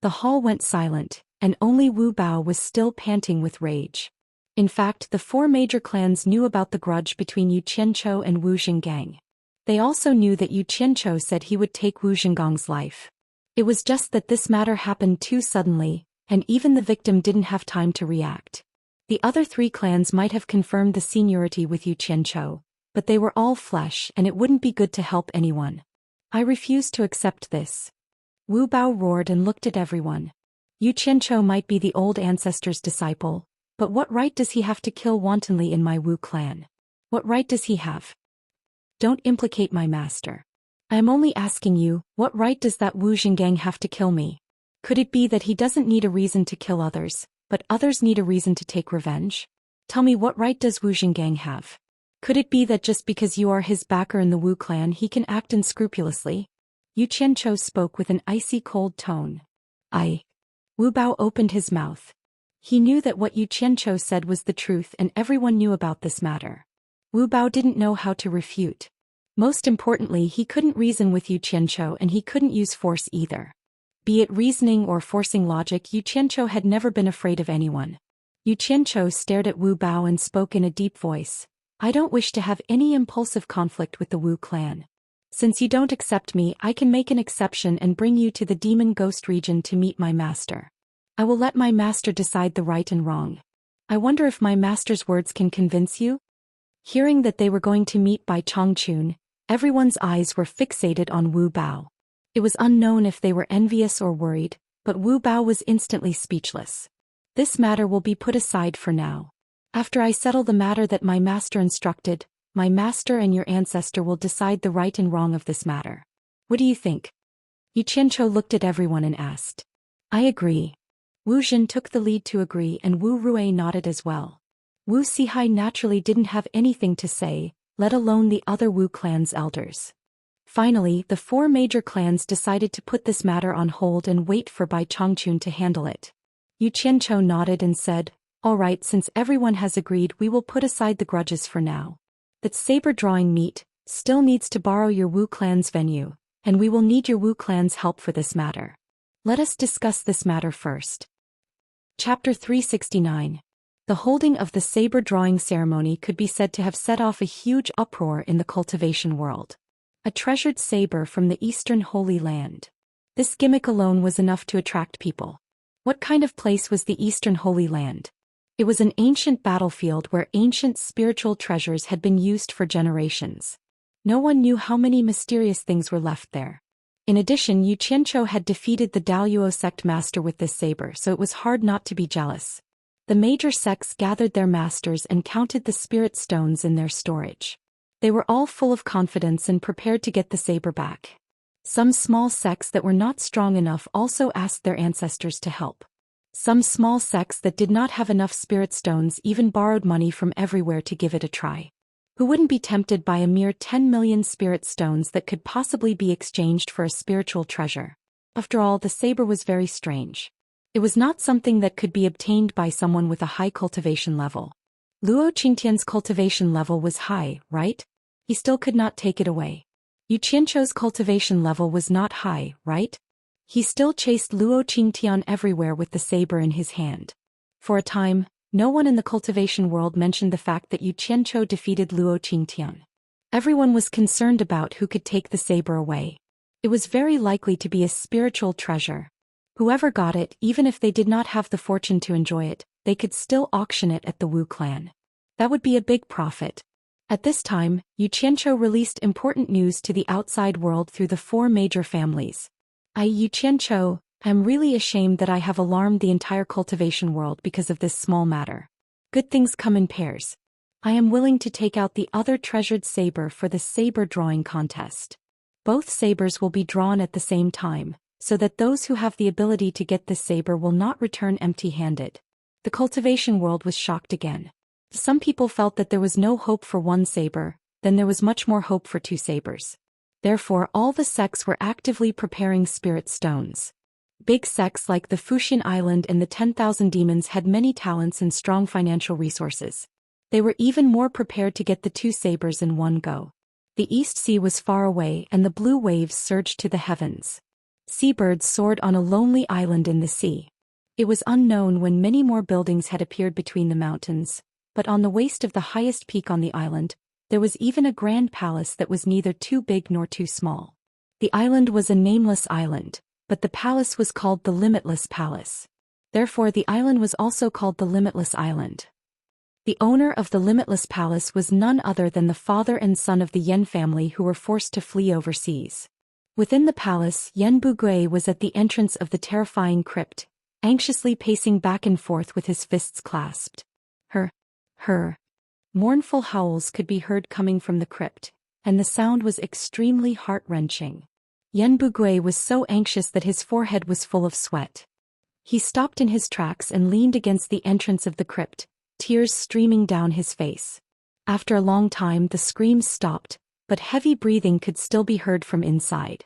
The hall went silent, and only Wu Bao was still panting with rage. In fact, the 4 major clans knew about the grudge between Yu Qianchou and Wu Xingang. They also knew that Yu Qianchou said he would take Wu Xinggang's life. It was just that this matter happened too suddenly, and even the victim didn't have time to react. The other 3 clans might have confirmed the seniority with Yu Qianchou, but they were all flesh and it wouldn't be good to help anyone. I refuse to accept this. Wu Bao roared and looked at everyone. Yu Qianchou might be the old ancestor's disciple, but what right does he have to kill wantonly in my Wu clan? What right does he have? Don't implicate my master. I am only asking you, what right does that Wu Xingang have to kill me? Could it be that he doesn't need a reason to kill others, but others need a reason to take revenge? Tell me, what right does Wu Xingang have? Could it be that just because you are his backer in the Wu clan he can act unscrupulously? Yu Qianchou spoke with an icy cold tone. Wu Bao opened his mouth. He knew that what Yu Qianchou said was the truth and everyone knew about this matter. Wu Bao didn't know how to refute. Most importantly, he couldn't reason with Yu Qianchou and he couldn't use force either. Be it reasoning or forcing logic, Yu Qianchou had never been afraid of anyone. Yu Qianchou stared at Wu Bao and spoke in a deep voice. I don't wish to have any impulsive conflict with the Wu clan. Since you don't accept me, I can make an exception and bring you to the demon ghost region to meet my master. I will let my master decide the right and wrong. I wonder if my master's words can convince you? Hearing that they were going to meet by Changchun, everyone's eyes were fixated on Wu Bao. It was unknown if they were envious or worried, but Wu Bao was instantly speechless. This matter will be put aside for now. After I settle the matter that my master instructed, my master and your ancestor will decide the right and wrong of this matter. What do you think? Yu Qianchou looked at everyone and asked. I agree. Wu Zhen took the lead to agree and Wu Rui nodded as well. Wu Sihai naturally didn't have anything to say, let alone the other Wu clan's elders. Finally, the 4 major clans decided to put this matter on hold and wait for Bai Changchun to handle it. Yu Qianchou nodded and said, all right, since everyone has agreed, we will put aside the grudges for now. That saber drawing meet still needs to borrow your Wu clan's venue, and we will need your Wu clan's help for this matter. Let us discuss this matter first. Chapter 369. The holding of the saber drawing ceremony could be said to have set off a huge uproar in the cultivation world. A treasured saber from the Eastern Holy Land. This gimmick alone was enough to attract people. What kind of place was the Eastern Holy Land? It was an ancient battlefield where ancient spiritual treasures had been used for generations. No one knew how many mysterious things were left there. In addition, Yu Qianchou had defeated the Daoist sect master with this saber, so it was hard not to be jealous. The major sects gathered their masters and counted the spirit stones in their storage. They were all full of confidence and prepared to get the saber back. Some small sects that were not strong enough also asked their ancestors to help. Some small sects that did not have enough spirit stones even borrowed money from everywhere to give it a try. Who wouldn't be tempted by a mere 10 million spirit stones that could possibly be exchanged for a spiritual treasure? After all, the saber was very strange. It was not something that could be obtained by someone with a high cultivation level. Luo Qingtian's cultivation level was high, right? He still could not take it away. Yu Qianchou's cultivation level was not high, right? He still chased Luo Qingtian everywhere with the saber in his hand. For a time, no one in the cultivation world mentioned the fact that Yu Qianchou defeated Luo Qingtian. Everyone was concerned about who could take the saber away. It was very likely to be a spiritual treasure. Whoever got it, even if they did not have the fortune to enjoy it, they could still auction it at the Wu clan. That would be a big profit. At this time, Yu Qianchou released important news to the outside world through the 4 major families. Yu Qianchou, I'm really ashamed that I have alarmed the entire cultivation world because of this small matter. Good things come in pairs. I am willing to take out the other treasured saber for the saber drawing contest. Both sabers will be drawn at the same time, so that those who have the ability to get this saber will not return empty-handed. The cultivation world was shocked again. Some people felt that there was no hope for 1 saber, then there was much more hope for 2 sabers. Therefore, all the sects were actively preparing spirit stones. Big sects like the Fuxian Island and the 10,000 Demons had many talents and strong financial resources. They were even more prepared to get the 2 sabers in one go. The East Sea was far away and the blue waves surged to the heavens. Seabirds soared on a lonely island in the sea. It was unknown when many more buildings had appeared between the mountains, but on the waist of the highest peak on the island, there was even a grand palace that was neither too big nor too small. The island was a nameless island, but the palace was called the Limitless Palace. Therefore, the island was also called the Limitless Island. The owner of the Limitless Palace was none other than the father and son of the Yan family who were forced to flee overseas. Within the palace, Yan Bugui was at the entrance of the terrifying crypt, anxiously pacing back and forth with his fists clasped. Her mournful howls could be heard coming from the crypt, and the sound was extremely heart-wrenching. Yan Bugui was so anxious that his forehead was full of sweat. He stopped in his tracks and leaned against the entrance of the crypt, tears streaming down his face. After a long time the screams stopped, but heavy breathing could still be heard from inside.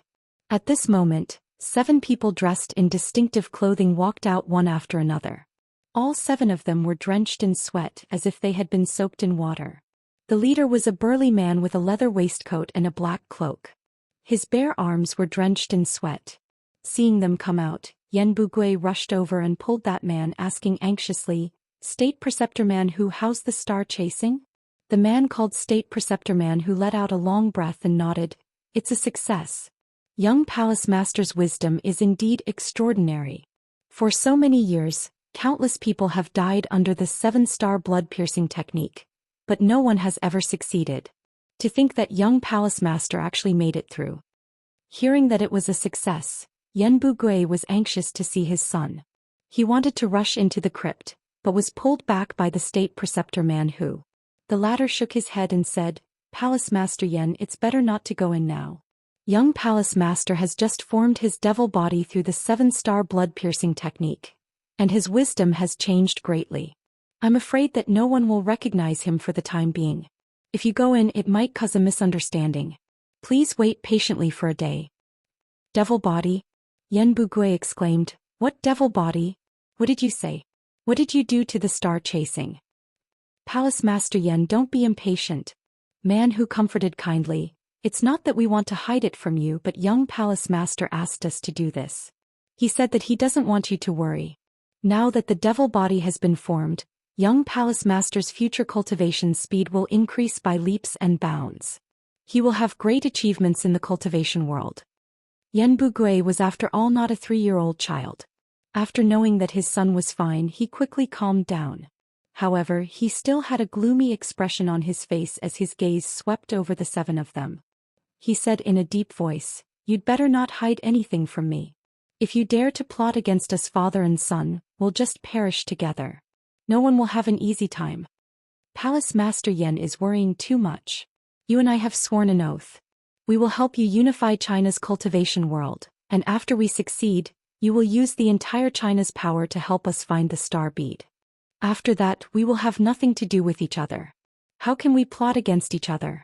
At this moment, 7 people dressed in distinctive clothing walked out one after another. All 7 of them were drenched in sweat as if they had been soaked in water. The leader was a burly man with a leather waistcoat and a black cloak. His bare arms were drenched in sweat. Seeing them come out, Yan Bugui rushed over and pulled that man, asking anxiously, "State Preceptor Man Hu, how's the star chasing?" The man called State Preceptor Man Hu let out a long breath and nodded. "It's a success. Young Palace Master's wisdom is indeed extraordinary. For so many years, countless people have died under the 7-star blood-piercing technique, but no one has ever succeeded. To think that young Palace Master actually made it through." Hearing that it was a success, Yan Bugui was anxious to see his son. He wanted to rush into the crypt, but was pulled back by the State Preceptor Man Hu. The latter shook his head and said, "Palace Master Yan, it's better not to go in now. Young Palace Master has just formed his devil body through the 7-star blood-piercing technique, and his wisdom has changed greatly. I'm afraid that no one will recognize him for the time being. If you go in, it might cause a misunderstanding. Please wait patiently for a day." "Devil body?" Yan Bugui exclaimed. "What devil body? What did you say? What did you do to the star chasing?" "Palace Master Yan, don't be impatient." Man Hu comforted kindly. "It's not that we want to hide it from you, but young Palace Master asked us to do this. He said that he doesn't want you to worry. Now that the devil body has been formed, young Palace Master's future cultivation speed will increase by leaps and bounds. He will have great achievements in the cultivation world." Yan Bugui was after all not a 3-year-old child. After knowing that his son was fine, he quickly calmed down. However, he still had a gloomy expression on his face as his gaze swept over the 7 of them. He said in a deep voice, "You'd better not hide anything from me. If you dare to plot against us father and son, we'll just perish together. No one will have an easy time. Palace Master Yan is worrying too much. You and I have sworn an oath. We will help you unify China's cultivation world, and after we succeed, you will use the entire China's power to help us find the star bead. After that, we will have nothing to do with each other. How can we plot against each other?"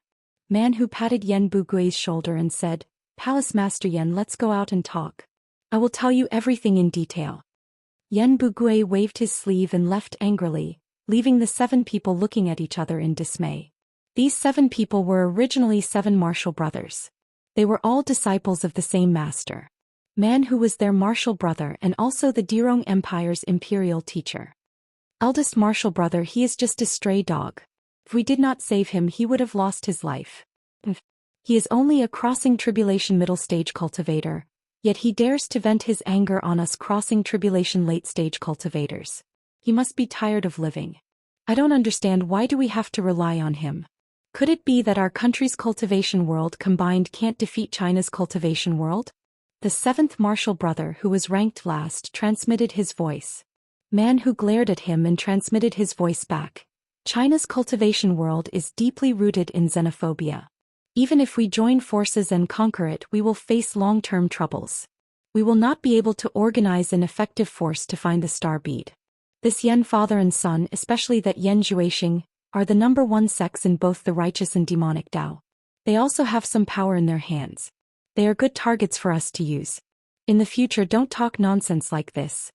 Man Hu patted Yan Bugui's shoulder and said, "Palace Master Yan, let's go out and talk. I will tell you everything in detail." Yan Bugui waved his sleeve and left angrily, leaving the 7 people looking at each other in dismay. These 7 people were originally 7 martial brothers. They were all disciples of the same master. Man Hu was their martial brother and also the Dirong Empire's imperial teacher. Eldest martial brother, he is just a stray dog. If we did not save him, he would have lost his life. He is only a crossing tribulation middle stage cultivator, yet he dares to vent his anger on us crossing tribulation late stage cultivators. He must be tired of living. I don't understand, why do we have to rely on him? Could it be that our country's cultivation world combined can't defeat China's cultivation world? The 7th martial brother, who was ranked last, transmitted his voice. Man Hu glared at him and transmitted his voice back. China's cultivation world is deeply rooted in xenophobia. Even if we join forces and conquer it, we will face long-term troubles. We will not be able to organize an effective force to find the star bead. This Yan father and son, especially that Yan Zhuixing, are the number 1 sects in both the righteous and demonic Dao. They also have some power in their hands. They are good targets for us to use. In the future, don't talk nonsense like this."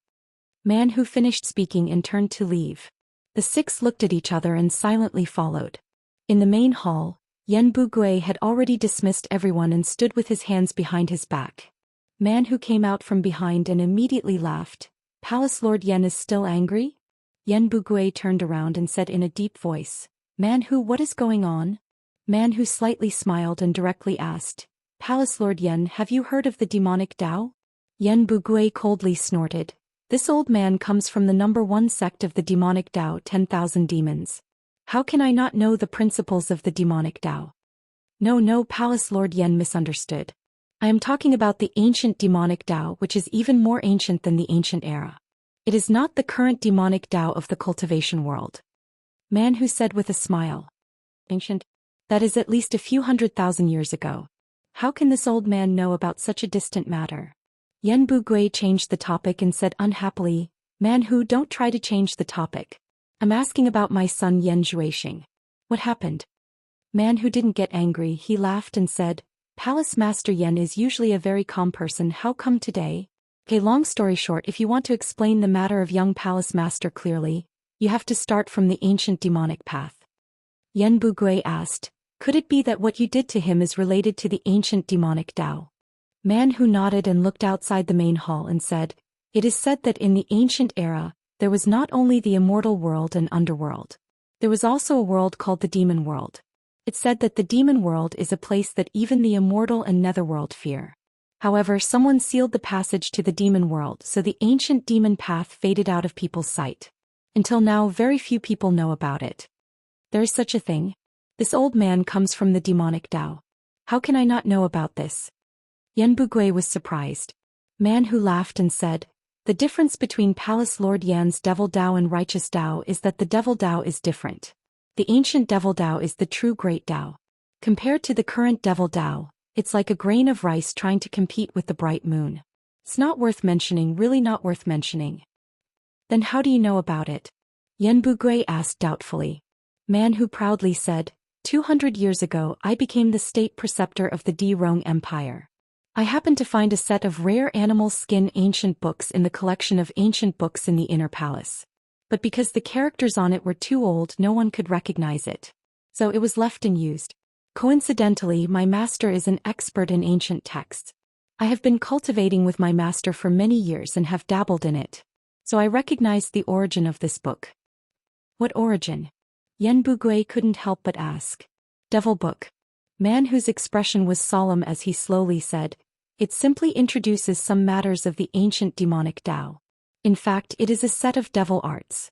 Man Hu finished speaking and turned to leave. The 6 looked at each other and silently followed. In the main hall, Yan Bugui had already dismissed everyone and stood with his hands behind his back. Man Hu came out from behind and immediately laughed. "Palace Lord Yan is still angry?" Yan Bugui turned around and said in a deep voice, "Man Hu, what is going on?" Man Hu slightly smiled and directly asked, "Palace Lord Yan, have you heard of the demonic Dao?" Yan Bugui coldly snorted. "This old man comes from the number 1 sect of the demonic Dao, 10,000 demons. How can I not know the principles of the demonic Dao?" No, Palace Lord Yan misunderstood. I am talking about the ancient demonic Dao, which is even more ancient than the ancient era. It is not the current demonic Dao of the cultivation world." Man Hu said with a smile. "Ancient? That is at least a few 100,000 years ago. How can this old man know about such a distant matter?" Yan Bugui changed the topic and said unhappily, "Man Hu, don't try to change the topic. I'm asking about my son Yan Zhuixing. What happened?" Man Hu didn't get angry, he laughed and said, Palace Master Yan is usually a very calm person. How come today? Okay, long story short, if you want to explain the matter of young Palace Master clearly, you have to start from the ancient demonic path. Yan Bugui asked, could it be that what you did to him is related to the ancient demonic Dao? Man Hu nodded and looked outside the main hall and said, it is said that in the ancient era, there was not only the immortal world and underworld. There was also a world called the demon world. It's said that the demon world is a place that even the immortal and netherworld fear. However, someone sealed the passage to the demon world, so the ancient demon path faded out of people's sight. Until now, very few people know about it. There is such a thing. This old man comes from the demonic Dao. How can I not know about this? Yan Bugui was surprised. Man Hu laughed and said, the difference between Palace Lord Yan's Devil Dao and Righteous Dao is that the Devil Dao is different. The ancient Devil Dao is the true Great Dao. Compared to the current Devil Dao, it's like a grain of rice trying to compete with the bright moon. It's not worth mentioning, really not worth mentioning. Then how do you know about it? Yan Bugui asked doubtfully. Man Hu proudly said, 200 years ago I became the state preceptor of the Di Rong Empire. I happened to find a set of rare animal skin ancient books in the collection of ancient books in the inner palace. But because the characters on it were too old, no one could recognize it. So it was left unused. Coincidentally, my master is an expert in ancient texts. I have been cultivating with my master for many years and have dabbled in it. So I recognized the origin of this book. What origin? Yan Bugui couldn't help but ask. Devil Book. Man Hu's expression was solemn as he slowly said, it simply introduces some matters of the ancient demonic Dao. In fact, it is a set of devil arts.